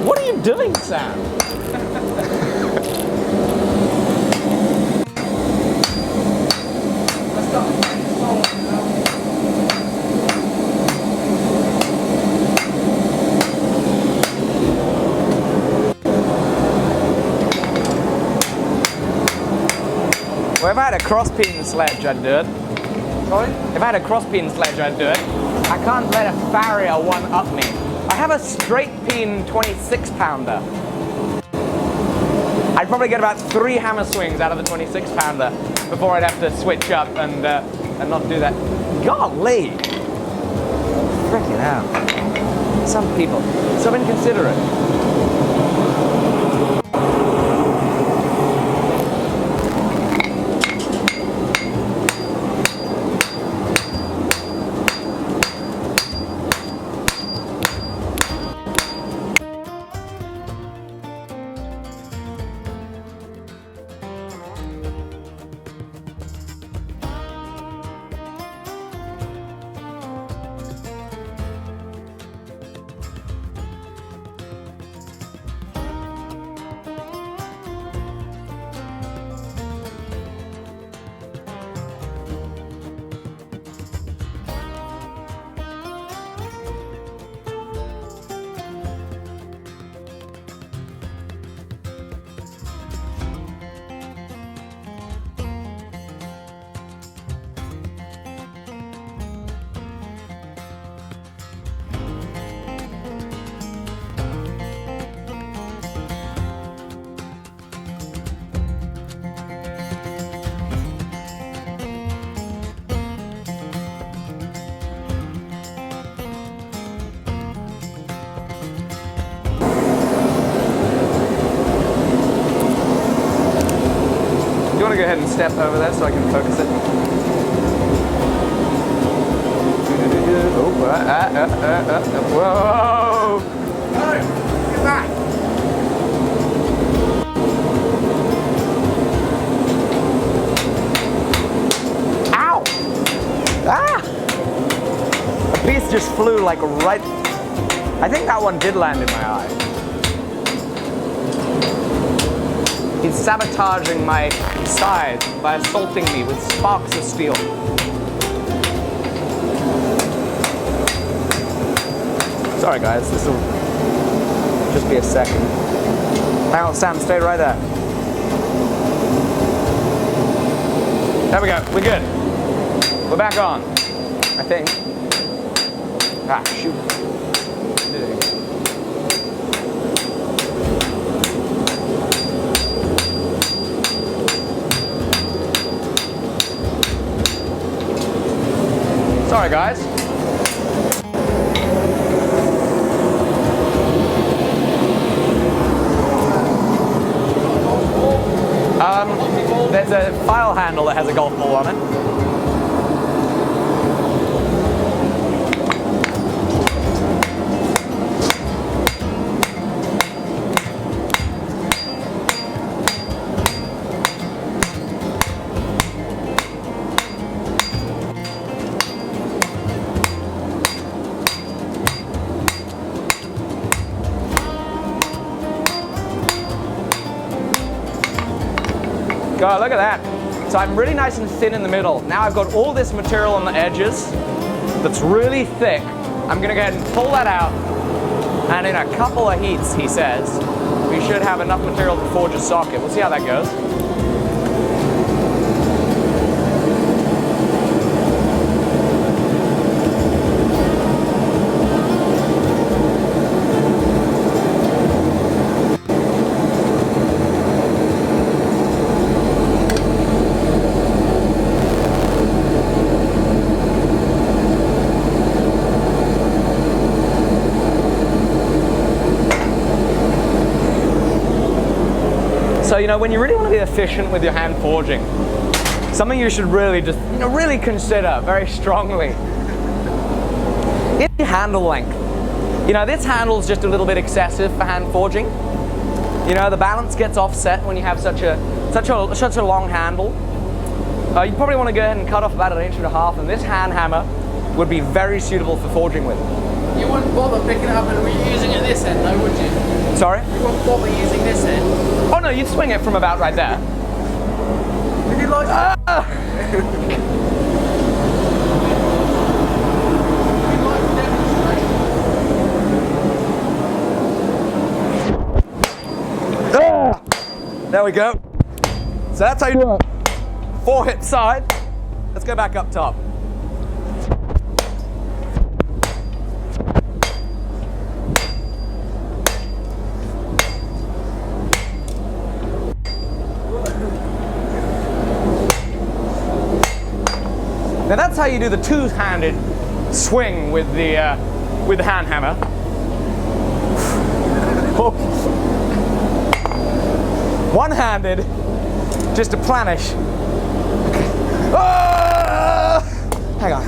What are you doing, Sam? Well, if I had a cross-peen sledge, I'd do it. Sorry? If I had a cross-peen sledge, I'd do it. I can't let a farrier one-up me. I have a straight-peen 26-pounder. I'd probably get about 3 hammer swings out of the 26-pounder before I'd have to switch up and not do that. Golly! Frickin' hell. Some people, so inconsiderate. Do you want to go ahead and step over there so I can focus it? Oh, whoa! No! Get back! Ow! Ah! A piece just flew like right... I think that one did land in my eye. He's sabotaging my sides by assaulting me with sparks of steel. Sorry guys, this will just be a second. Hang on, Sam, stay right there. There we go, we're good. We're back on, I think. Ah, shoot. Sorry guys. There's a file handle that has a golf ball on it. Go. Well, look at that. So I'm really nice and thin in the middle. Now I've got all this material on the edges that's really thick. I'm gonna go ahead and pull that out. And in a couple of heats, he says, we should have enough material to forge a socket. We'll see how that goes. So, you know, when you really want to be efficient with your hand forging, something you should really just, really consider very strongly is handle length. You know, this handle's just a little bit excessive for hand forging. You know, the balance gets offset when you have such a long handle. You probably want to go ahead and cut off about 1.5 inches, and this hand hammer would be very suitable for forging with. You wouldn't bother picking it up and reusing it this end, though, would you? Sorry? You wouldn't bother using this end. Oh no, you'd swing it from about right there. Would you like There we go. So that's how you do it. 4 hit side. Let's go back up top. Now that's how you do the two-handed swing with the hand hammer. One-handed, just to planish. Hang on.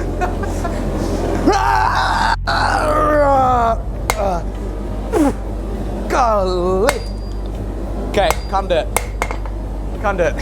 Golly. Okay, come to it. Come to it.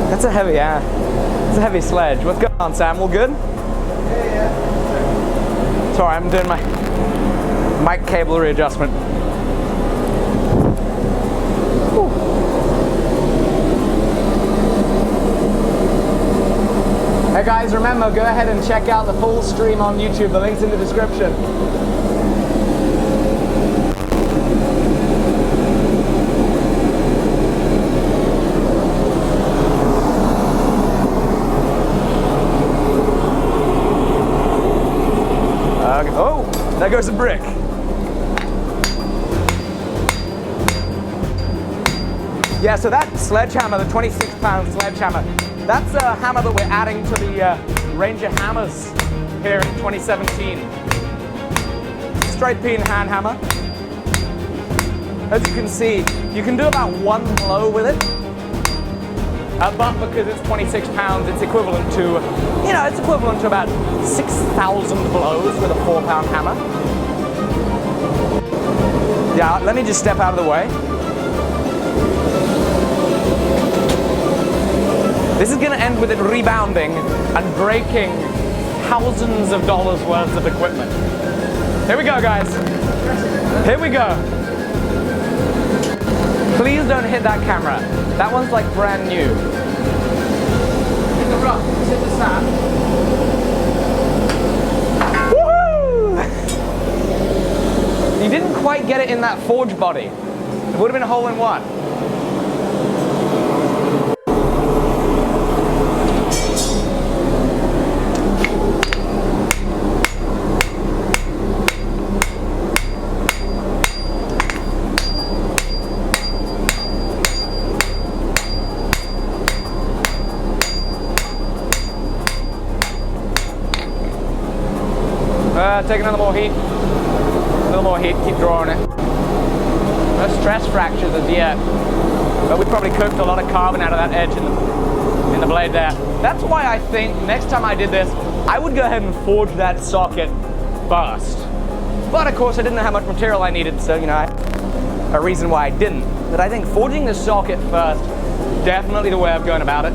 That's a heavy, it's a heavy sledge. What's going on, Sam? All good? Yeah. Sorry, I'm doing my mic cable readjustment. Whew. Hey guys, remember, go ahead and check out the full stream on YouTube. The link's in the description. Oh, there goes a brick. Yeah, so that sledgehammer, the 26-pound sledgehammer, that's a hammer that we're adding to the Ranger hammers here in 2017. Straight peen hand hammer. As you can see, you can do about 1 blow with it. But because it's 26 pounds, it's equivalent to, it's equivalent to about 6,000 blows with a 4-pound hammer. Yeah, let me just step out of the way. This is going to end with it rebounding and breaking thousands of dollars worth of equipment. Here we go, guys. Here we go. Please don't hit that camera. That one's like brand new. In the rough, it's in the sand. Woohoo! You didn't quite get it in that forge body. It would have been a hole in one. Take another more heat. A little more heat, keep drawing it. No stress fractures as yet. But we probably cooked a lot of carbon out of that edge in the blade there. That's why I think next time I did this, I would go ahead and forge that socket first. But of course I didn't know how much material I needed, so you know, a reason why I didn't. But I think forging the socket first, definitely the way of going about it.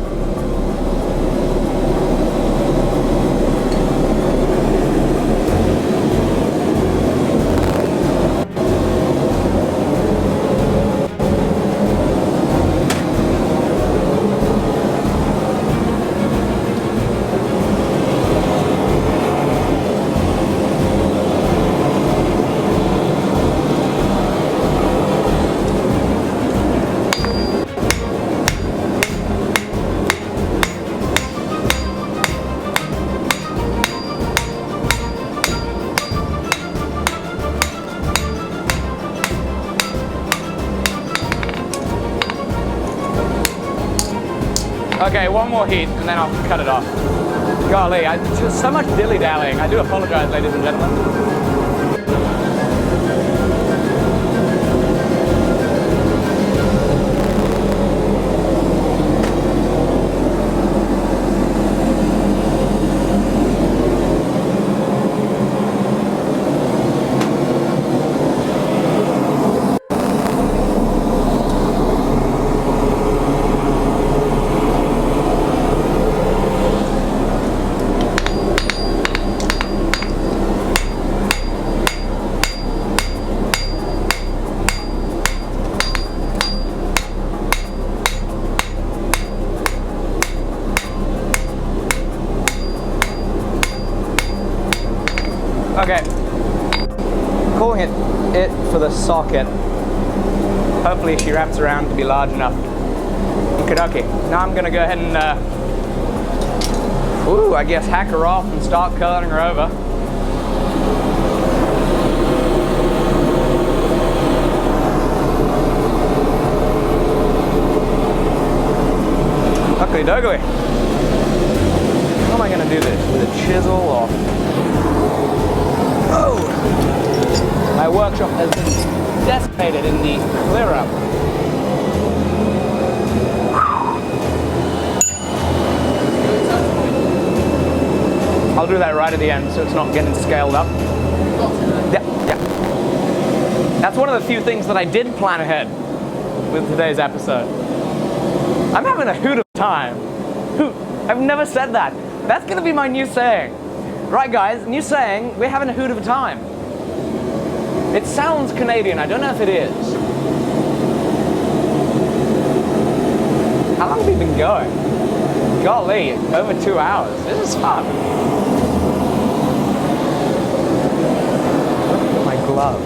Okay, one more heat and then I'll cut it off. Golly, just so much dilly-dallying. I do apologize, ladies and gentlemen. Okay, calling it for the socket. Hopefully she wraps around to be large enough. Okie now I'm gonna go ahead and, I guess hack her off and start curling her over. Okie dokie. How am I gonna do this? With a chisel or? Oh! My workshop has been decimated in the clear-up. I'll do that right at the end so it's not getting scaled up. Yeah. That's one of the few things that I did plan ahead with today's episode. I'm having a hoot of a time. Hoot. I've never said that. That's gonna be my new saying. Right guys, new saying, we're having a hoot of a time. It sounds Canadian, I don't know if it is. How long have we been going? Golly, over 2 hours. This is fun. Look at my glove.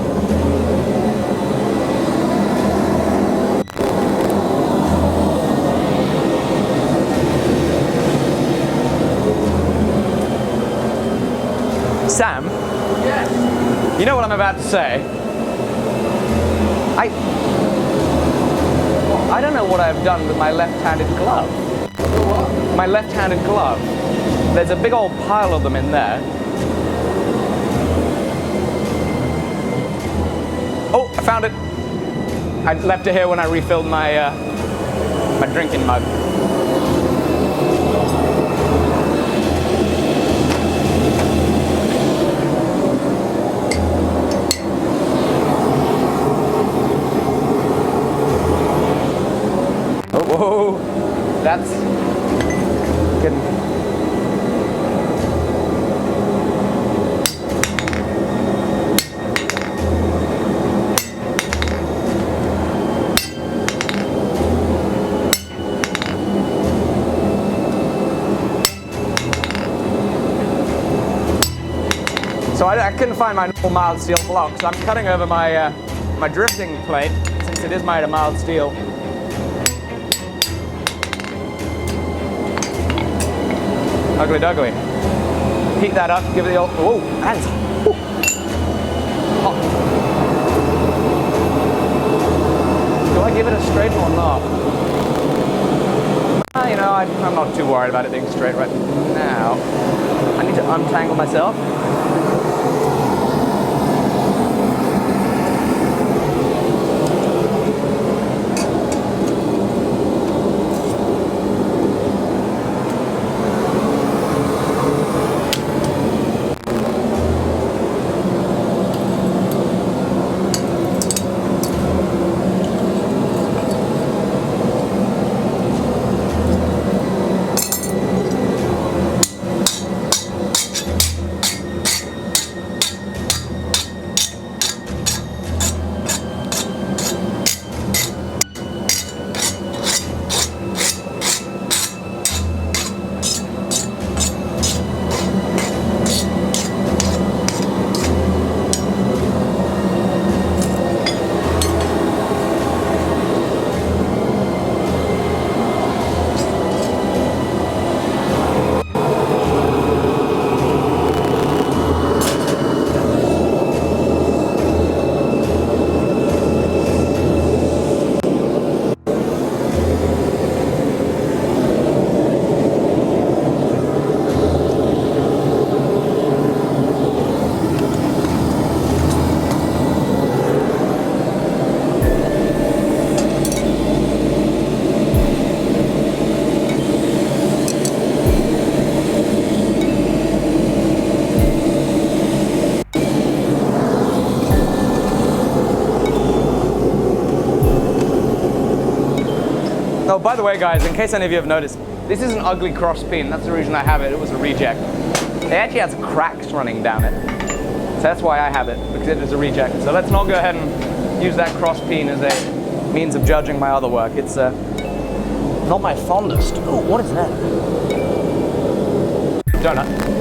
Sam? Yes? You know what I'm about to say? I don't know what I've done with my left-handed glove. What? My left-handed glove. There's a big old pile of them in there. Oh, I found it. I left it here when I refilled my my drinking mug. Whoa, that's good. So I couldn't find my normal mild steel block, so I'm cutting over my my drifting plate since it is made of mild steel. Ugly duggly. Heat that up, give it the old, whoa, that's hot. Do I give it a straight or not? You know, I'm not too worried about it being straight right now. I need to untangle myself. Oh, by the way, guys, in case any of you have noticed, this is an ugly cross pin. That's the reason I have it. It was a reject. It actually has cracks running down it. So that's why I have it, because it is a reject. So let's not go ahead and use that cross pin as a means of judging my other work. It's not my fondest. Oh, what is that? Donut.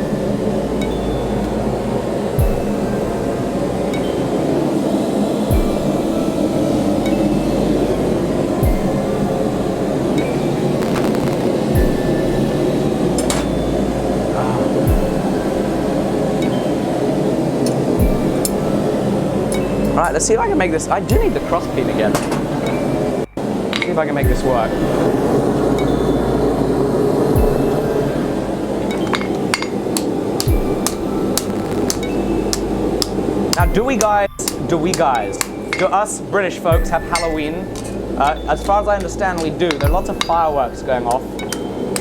All right, let's see if I can make this. I do need the cross pin again. Let's see if I can make this work. Now, do us British folks have Halloween? As far as I understand, we do. There are lots of fireworks going off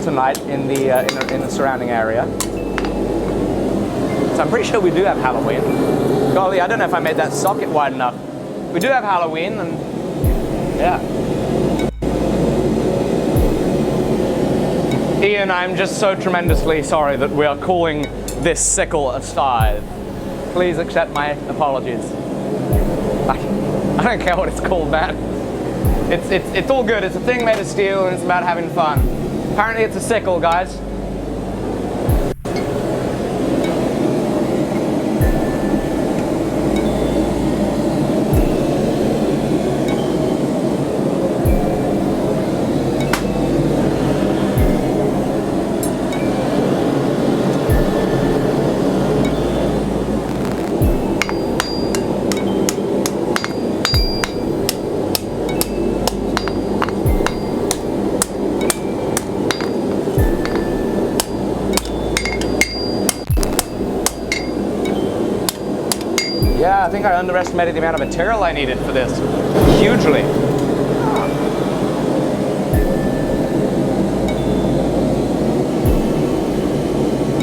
tonight in the surrounding area. So I'm pretty sure we do have Halloween. Golly, I don't know if I made that socket wide enough. We do have Halloween, and yeah. Ian, I'm just so tremendously sorry that we are calling this sickle a scythe. Please accept my apologies. I don't care what it's called, man. It's all good. It's a thing made of steel, and it's about having fun. Apparently it's a sickle, guys. Yeah, I think I underestimated the amount of material I needed for this. Hugely.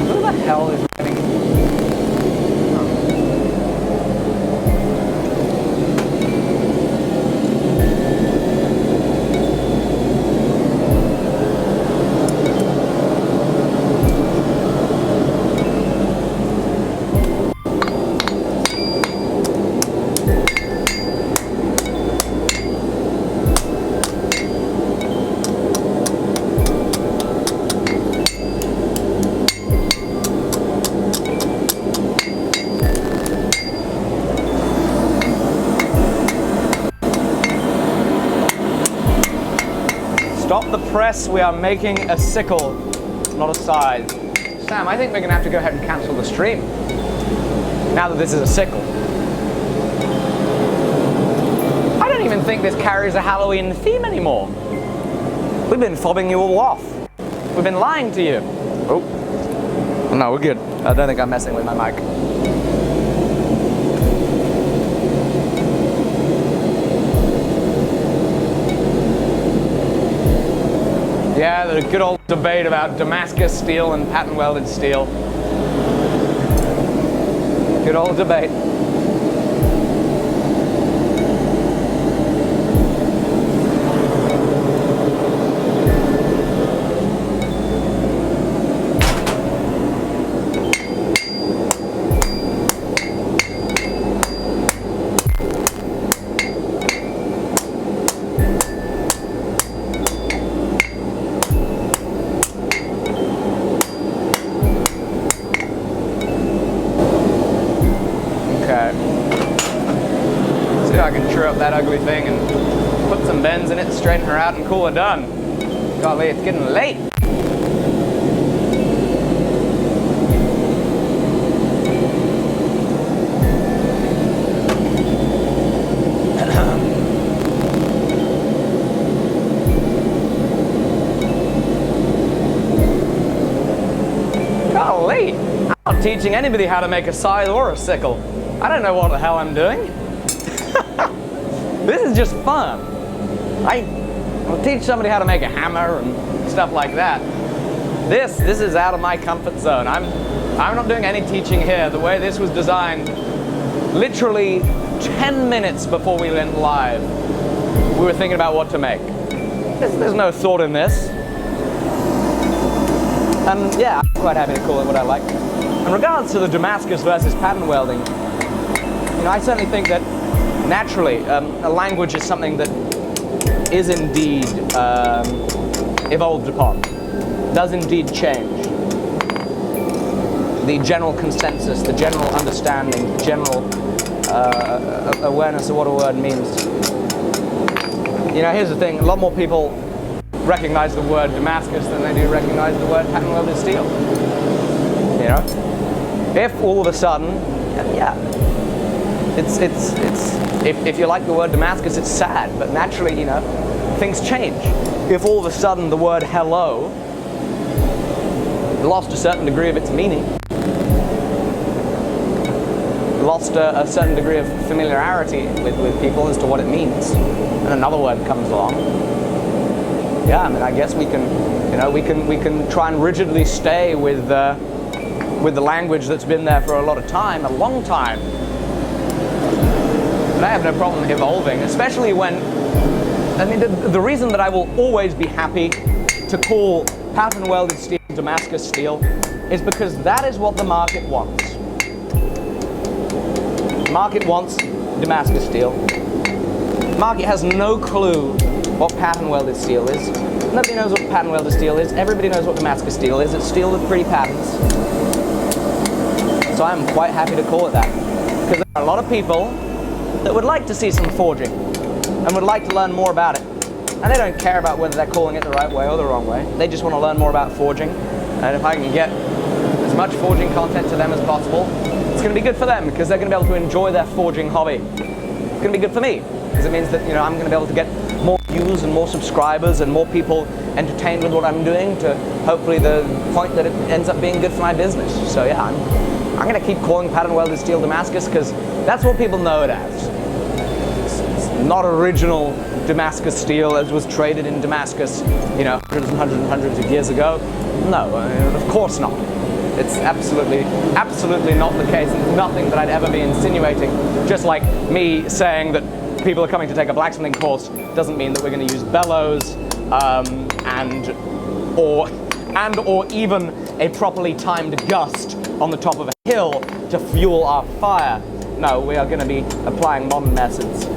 Who the hell is running? Stop the press, we are making a sickle, not a scythe. Sam, I think we're gonna have to go ahead and cancel the stream, now that this is a sickle. I don't even think this carries a Halloween theme anymore. We've been fobbing you all off. We've been lying to you. Oh, no, we're good. I don't think I'm messing with my mic. Yeah, the good old debate about Damascus steel and patent welded steel. Good old debate. That ugly thing and put some bends in it, straighten her out, and call her done. Golly, it's getting late. Golly, I'm not teaching anybody how to make a scythe or a sickle. I don't know what the hell I'm doing. This is just fun. I'll teach somebody how to make a hammer and stuff like that. This is out of my comfort zone. I'm not doing any teaching here. The way this was designed, literally 10 minutes before we went live, we were thinking about what to make. There's no thought in this. And yeah, I'm quite happy to call it what I like. In regards to the Damascus versus pattern welding, you know, I certainly think that naturally a language is something that is indeed evolved upon, does indeed change. The general consensus, the general understanding, the general awareness of what a word means. You know, here's the thing, a lot more people recognize the word Damascus than they do recognize the word pattern welded steel. You know? If all of a sudden, yeah, if you like the word Damascus, it's sad, but naturally, you know, things change. If all of a sudden the word hello lost a certain degree of its meaning, lost a certain degree of familiarity with people as to what it means, and another word comes along, yeah, I mean, I guess we can, you know, we can try and rigidly stay with the language that's been there for a lot of time, a long time. And I have no problem evolving, especially when, I mean, the reason that I will always be happy to call pattern welded steel Damascus steel is because that is what the market wants. The market wants Damascus steel. The market has no clue what pattern welded steel is. Nobody knows what pattern welded steel is. Everybody knows what Damascus steel is. It's steel with pretty patterns. So I'm quite happy to call it that. Because there are a lot of people that would like to see some forging and would like to learn more about it. And they don't care about whether they're calling it the right way or the wrong way. They just want to learn more about forging. And if I can get as much forging content to them as possible, it's going to be good for them because they're going to be able to enjoy their forging hobby. It's going to be good for me because it means that, you know, I'm going to be able to get more views and more subscribers and more people entertained with what I'm doing, to hopefully the point that it ends up being good for my business. So yeah, I'm going to keep calling pattern welded steel Damascus because that's what people know it as. It's not original Damascus steel as was traded in Damascus, you know, hundreds of years ago. No, of course not. It's absolutely not the case. It's nothing that I'd ever be insinuating. Just like me saying that people are coming to take a blacksmithing course doesn't mean that we're going to use bellows or even a properly timed gust on the top of a hill to fuel our fire. No, we are going to be applying modern methods.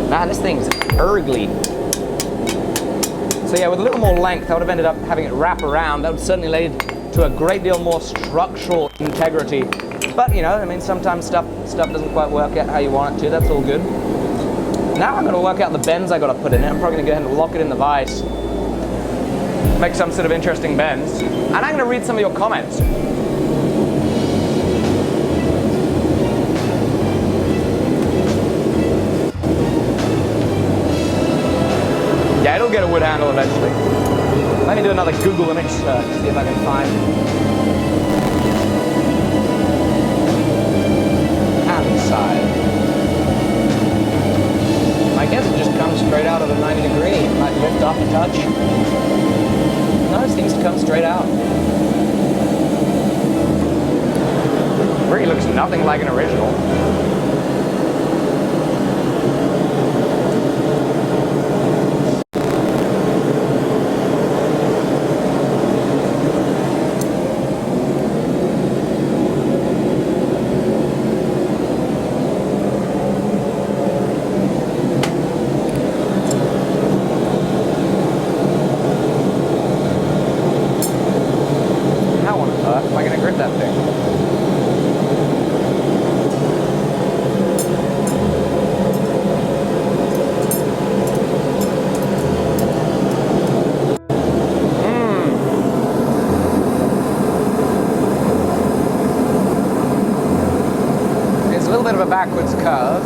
Man, this thing's ergly. So yeah, with a little more length, I would have ended up having it wrap around. That would certainly lead to a great deal more structural integrity. But, you know, I mean, sometimes stuff doesn't quite work out how you want it to. That's all good. Now I'm going to work out the bends I got to put in it. I'm probably going to go ahead and lock it in the vise. Make some sort of interesting bends. And I'm going to read some of your comments. Yeah, it'll get a wood handle eventually. Let me do another Google image search, see if I can find hand side. I guess it just comes straight out of the 90 degree. It might lift up a touch. No, it seems to come straight out. Really looks nothing like an original. Am I going to grip that thing? It's a little bit of a backwards curve.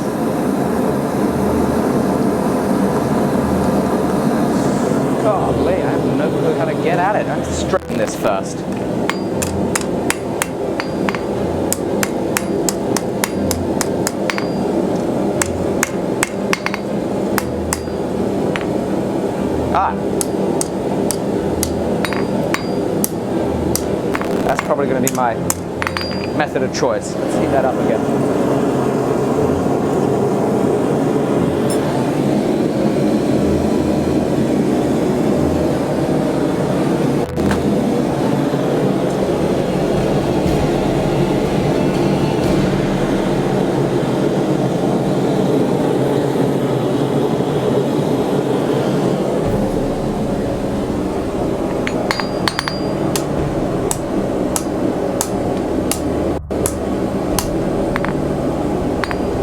Golly, I have no clue how to get at it. I have to straighten this first. probably going to be my method of choice. Let's heat that up again.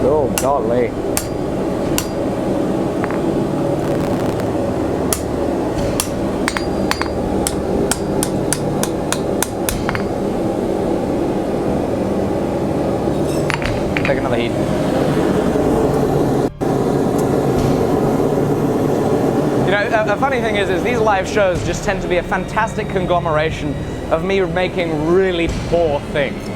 Oh, golly. Take another heat. You know, a funny thing is these live shows just tend to be a fantastic conglomeration of me making really poor things.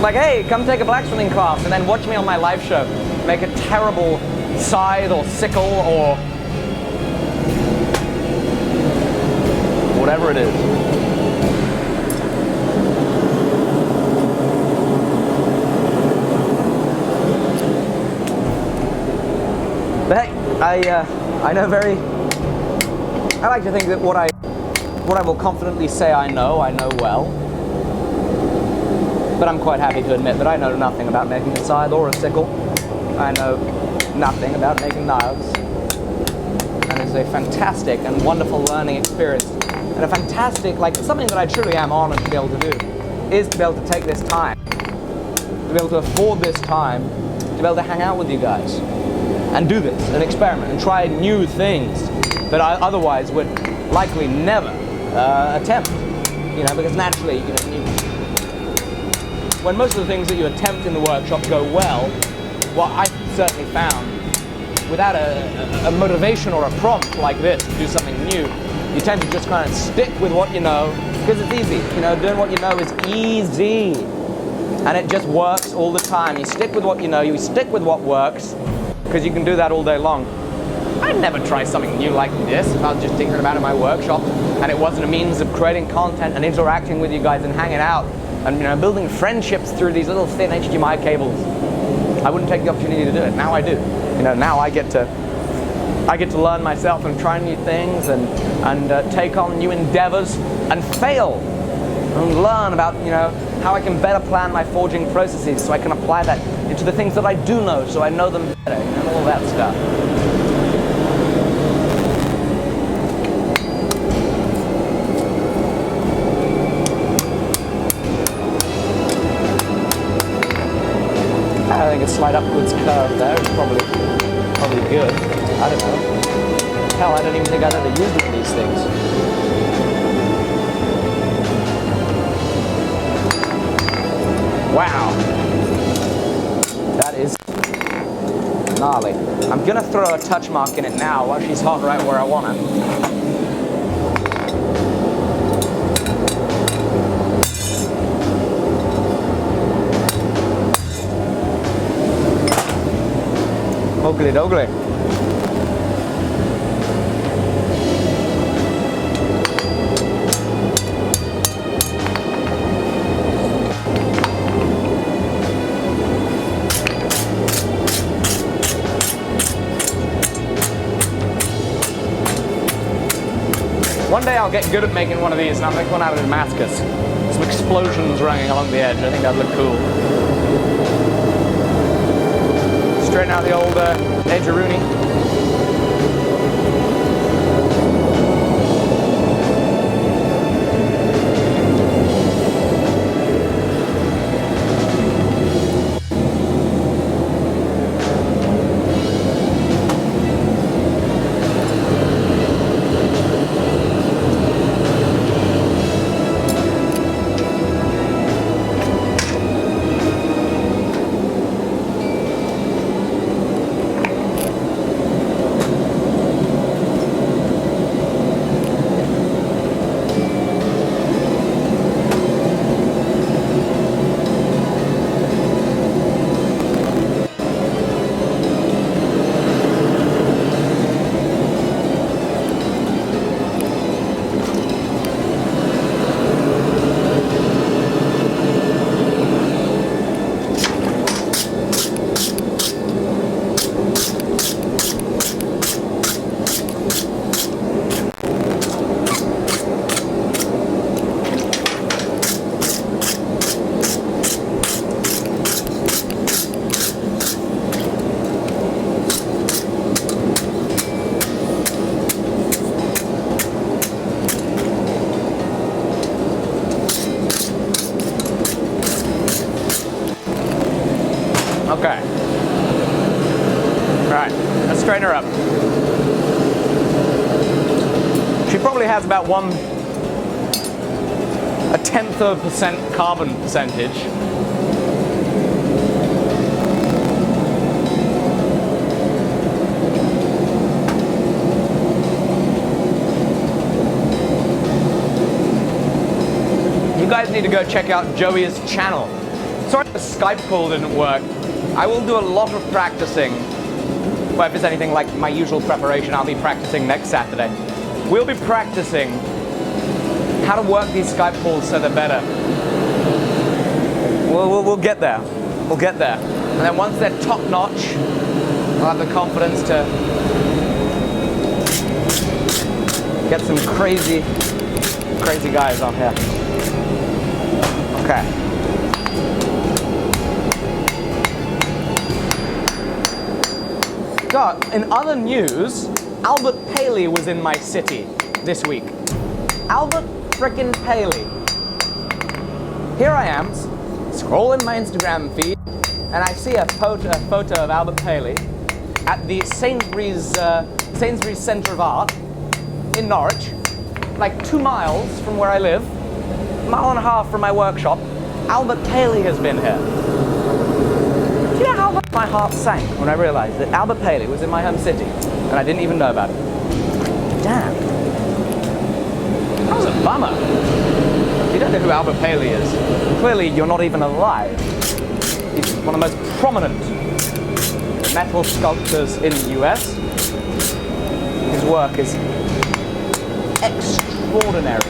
Like, hey, come take a blacksmithing class and then watch me on my live show make a terrible scythe or sickle or whatever it is. But hey, I know I like to think that what I will confidently say I know well. But I'm quite happy to admit that I know nothing about making a scythe or a sickle. I know nothing about making knives. And it's a fantastic and wonderful learning experience. And a fantastic, like, something that I truly am honored to be able to do, is to be able to take this time, to be able to afford this time, to be able to hang out with you guys, and do this, and experiment, and try new things that I otherwise would likely never attempt. You know, because naturally, you know, when most of the things that you attempt in the workshop go well, what I certainly found, without a motivation or a prompt like this to do something new, you tend to just kind of stick with what you know, because it's easy. You know, doing what you know is easy. And it just works all the time. You stick with what you know, you stick with what works, because you can do that all day long. I'd never try something new like this if I was just tinkering about in my workshop, and it wasn't a means of creating content and interacting with you guys and hanging out. And, you know, building friendships through these little thin HDMI cables. I wouldn't take the opportunity to do it. Now I do. You know, now I get to learn myself and try new things and take on new endeavors and fail and learn about, you know, how I can better plan my forging processes so I can apply that into the things that I do know, so I know them better, and all that stuff. I think a slight upwards curve there is probably good. I don't know. Hell, I don't even think I've ever used one of these things. Wow. That is gnarly. I'm gonna throw a touch mark in it now while she's hot right where I want her. Oogly doogly. One day I'll get good at making one of these and I'll make one out of Damascus. Some explosions ringing along the edge. I think that'd look cool. Straighten out the old edgeroonie. straighten her up. She probably has about 0.1% carbon percentage. You guys need to go check out Joey's channel. Sorry the Skype call didn't work. I will do a lot of practicing. Well, if it's anything like my usual preparation, I'll be practicing next Saturday. We'll be practicing how to work these Skype calls so they're better. We'll get there. We'll get there. And then once they're top-notch, I'll have the confidence to get some crazy guys on here. Okay. So, in other news, Albert Paley was in my city this week. Albert frickin' Paley. Here I am, scrolling my Instagram feed, and I see a photo of Albert Paley at the Sainsbury's Centre of Art in Norwich, like 2 miles from where I live, 1.5 miles from my workshop. Albert Paley has been here. Do you know how much my heart sank when I realized that Albert Paley was in my home city and I didn't even know about it? Damn. That was a bummer. You don't know who Albert Paley is. Clearly, you're not even alive. He's one of the most prominent metal sculptors in the US. His work is extraordinary.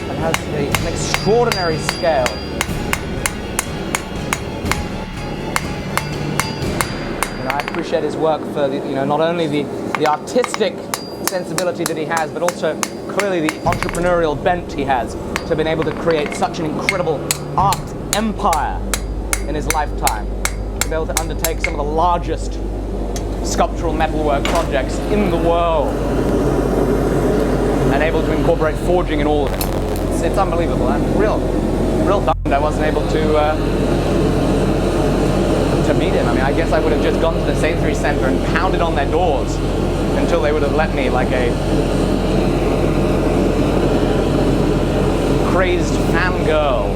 It has an extraordinary scale. I appreciate his work for not only the artistic sensibility that he has, but also clearly the entrepreneurial bent he has to have been able to create such an incredible art empire in his lifetime. To be able to undertake some of the largest sculptural metalwork projects in the world and able to incorporate forging in all of it. It's unbelievable. I'm real bummed I wasn't able to meet him. I mean, I guess I would have just gone to the Sainsbury's Centre and pounded on their doors until they would have let me, like a crazed fangirl,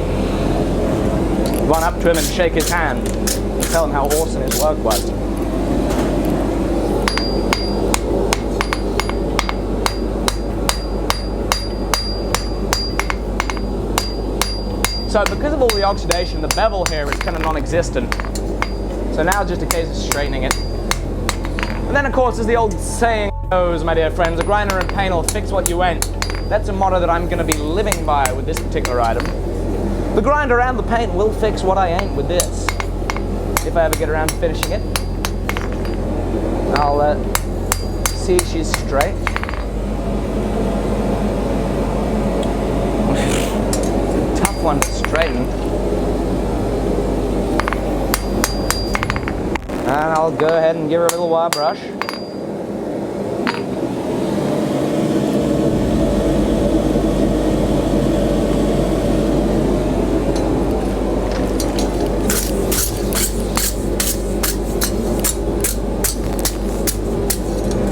run up to him and shake his hand and tell him how awesome his work was. So because of all the oxidation, the bevel here is kind of non-existent. So now it's just a case of straightening it. And then of course, as the old saying goes, my dear friends, a grinder and paint will fix what you ain't. That's a motto that I'm going to be living by with this particular item. The grinder and the paint will fix what I ain't with this. If I ever get around to finishing it. I'll see she's straight. It's a tough one to straighten. And I'll go ahead and give her a little wire brush.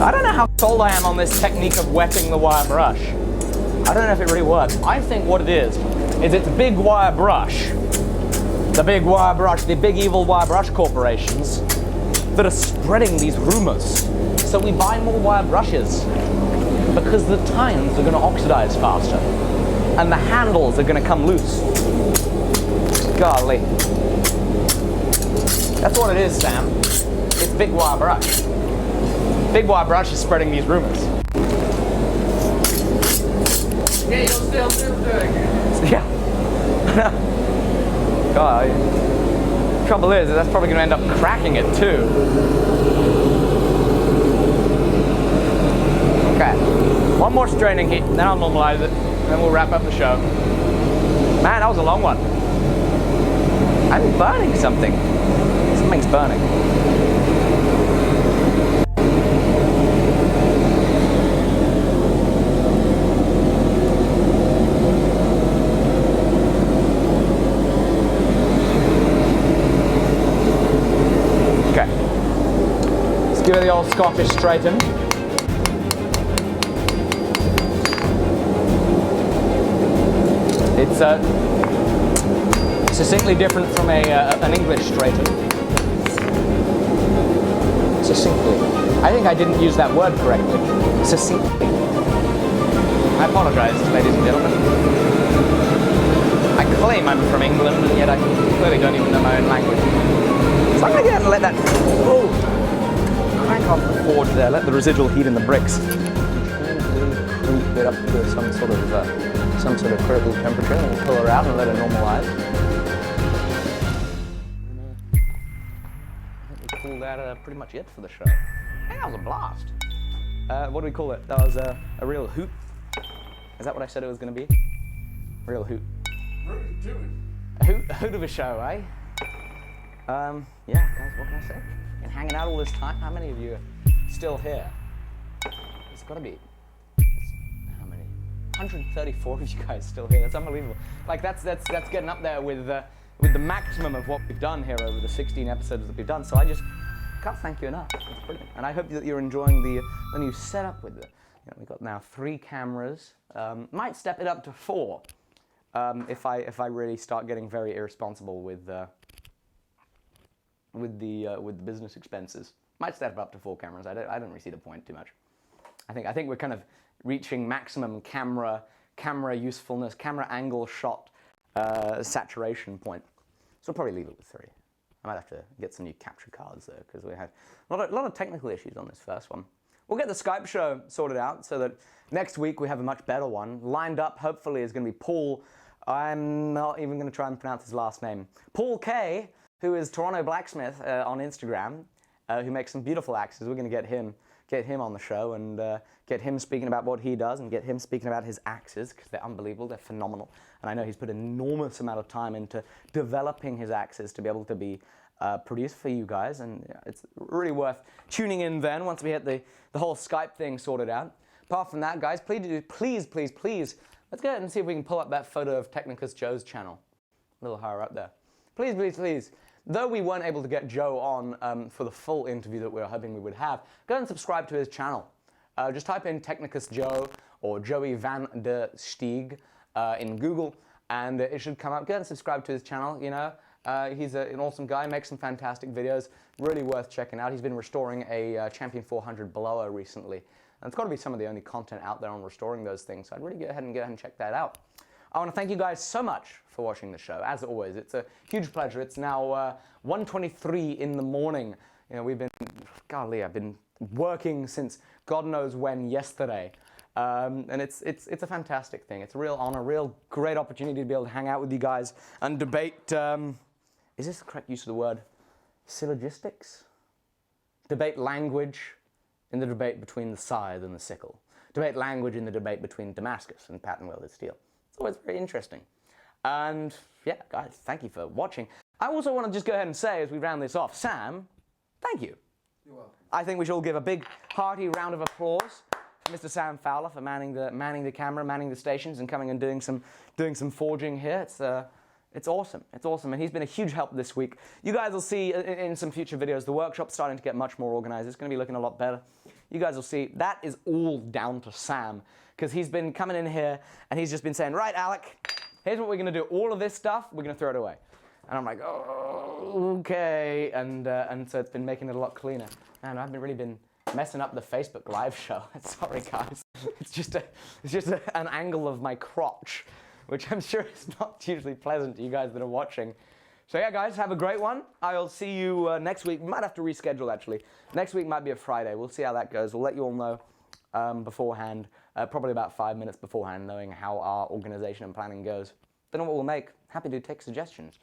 I don't know how sold I am on this technique of wetting the wire brush. I don't know if it really works. I think what it is it's a big wire brush. The big wire brush, the big evil wire brush corporations that are spreading these rumors. So we buy more wire brushes because the tines are going to oxidize faster and the handles are going to come loose. Golly. That's what it is, Sam. It's big wire brush. Big wire brush is spreading these rumors. Yeah, you'll still do it again. Yeah. God. Trouble is, that's probably going to end up cracking it too. Okay, one more straining heat, then I'll normalize it, and then we'll wrap up the show. Man, that was a long one. I'm burning something. Something's burning. Give it the old Scottish straighten. It's succinctly different from an English straighten. Succinctly. I think I didn't use that word correctly. Succinctly. I apologize, ladies and gentlemen. I claim I'm from England, and yet I clearly don't even know my own language. So I'm going to go ahead and let that crank off the forge there, let the residual heat in the bricks creep it up to some sort of critical temperature, and we'll pull her out and let her normalize. I think we call that pretty much it for the show. Hey, that was a blast. What do we call it? That was a real hoot. Is that what I said it was going to be? Real hoot. A hoot of a show, eh? Yeah, guys, what can I say? Been hanging out all this time. How many of you are still here? It's got to be. How many? 134 of you guys still here. That's unbelievable. Like that's getting up there with the maximum of what we've done here over the 16 episodes that we've done. So I just can't thank you enough. It's brilliant. And I hope that you're enjoying the new setup with it. You know, we've got now 3 cameras. Might step it up to 4 if I really start getting very irresponsible with the business expenses. Might step up to 4 cameras. I don't really see the point too much. I think we're kind of reaching maximum camera usefulness, camera angle shot saturation point. So we'll probably leave it with 3. I might have to get some new capture cards though, because we had a lot of technical issues on this first one. We'll get the Skype show sorted out so that next week we have a much better one. Lined up, hopefully, is going to be Paul. I'm not even going to try and pronounce his last name. Paul K, who is Toronto Blacksmith on Instagram, who makes some beautiful axes. We're going to get him on the show and get him speaking about what he does and get him speaking about his axes, because they're unbelievable, they're phenomenal. And I know he's put an enormous amount of time into developing his axes to be able to be produced for you guys, and it's really worth tuning in then once we get the whole Skype thing sorted out. Apart from that, guys, please, let's go ahead and see if we can pull up that photo of Technicus Joe's channel. A little higher up there. Please. Though we weren't able to get Joe on for the full interview that we were hoping we would have, go and subscribe to his channel. Just type in Technicus Joe or Joey Van der Steeg in Google, and it should come up. Go and subscribe to his channel, you know. He's an awesome guy, makes some fantastic videos, really worth checking out. He's been restoring a Champion 400 blower recently. And it's got to be some of the only content out there on restoring those things, so I'd really go ahead and check that out. I want to thank you guys so much for watching the show. As always, it's a huge pleasure. It's now 1:23 in the morning. You know, I've been working since God knows when yesterday. And it's a fantastic thing. It's a real honor, real great opportunity to be able to hang out with you guys and debate, is this the correct use of the word? Syllogistics? Debate language in the debate between the scythe and the sickle. Debate language in the debate between Damascus and pattern welded steel. It's always very interesting. And yeah, guys, thank you for watching. I also want to just go ahead and say, as we round this off, Sam, thank you. You're welcome. I think we should all give a big, hearty round of applause for Mr. Sam Fowler for manning the camera, manning the stations, and coming and doing some forging here. It's awesome. It's awesome, and he's been a huge help this week. You guys will see in some future videos, the workshop's starting to get much more organized. It's going to be looking a lot better. You guys will see. That is all down to Sam, because he's been coming in here, and he's just been saying, right, Alec, here's what we're going to do. All of this stuff, we're going to throw it away. And I'm like, oh, okay. And so it's been making it a lot cleaner. And I've really been messing up the Facebook live show. Sorry, guys. It's just an angle of my crotch, which I'm sure is not usually pleasant to you guys that are watching. So yeah, guys, have a great one. I'll see you next week. We might have to reschedule, actually. Next week might be a Friday. We'll see how that goes. We'll let you all know beforehand, probably about 5 minutes beforehand, knowing how our organization and planning goes. Don't know what we'll make. Happy to take suggestions.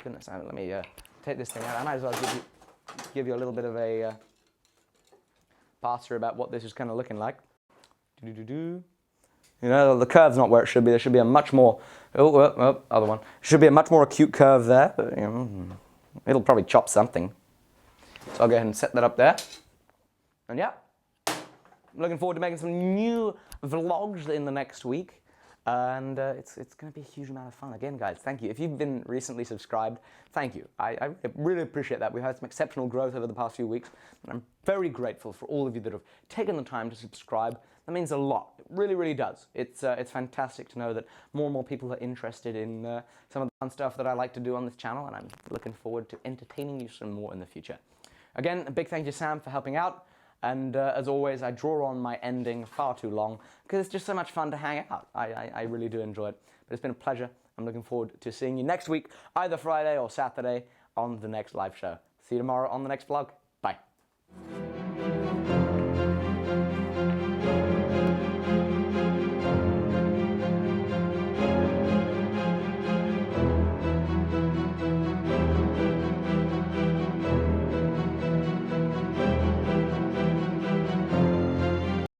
Goodness, let me take this thing out. I might as well give you a little bit of a pass-through about what this is kind of looking like. You know, the curve's not where it should be. There should be a much more, other one. Should be a much more acute curve there, but you know, it'll probably chop something. So I'll go ahead and set that up there. And yeah, I'm looking forward to making some new vlogs in the next week. And it's going to be a huge amount of fun. Again, guys, thank you. If you've been recently subscribed, thank you. I really appreciate that. We've had some exceptional growth over the past few weeks, and I'm very grateful for all of you that have taken the time to subscribe. That means a lot. It really, really does. It's fantastic to know that more and more people are interested in some of the fun stuff that I like to do on this channel, and I'm looking forward to entertaining you some more in the future. Again, a big thank you, Sam, for helping out. And as always, I draw on my ending far too long because it's just so much fun to hang out. I really do enjoy it. But it's been a pleasure. I'm looking forward to seeing you next week, either Friday or Saturday, on the next live show. See you tomorrow on the next vlog. Bye.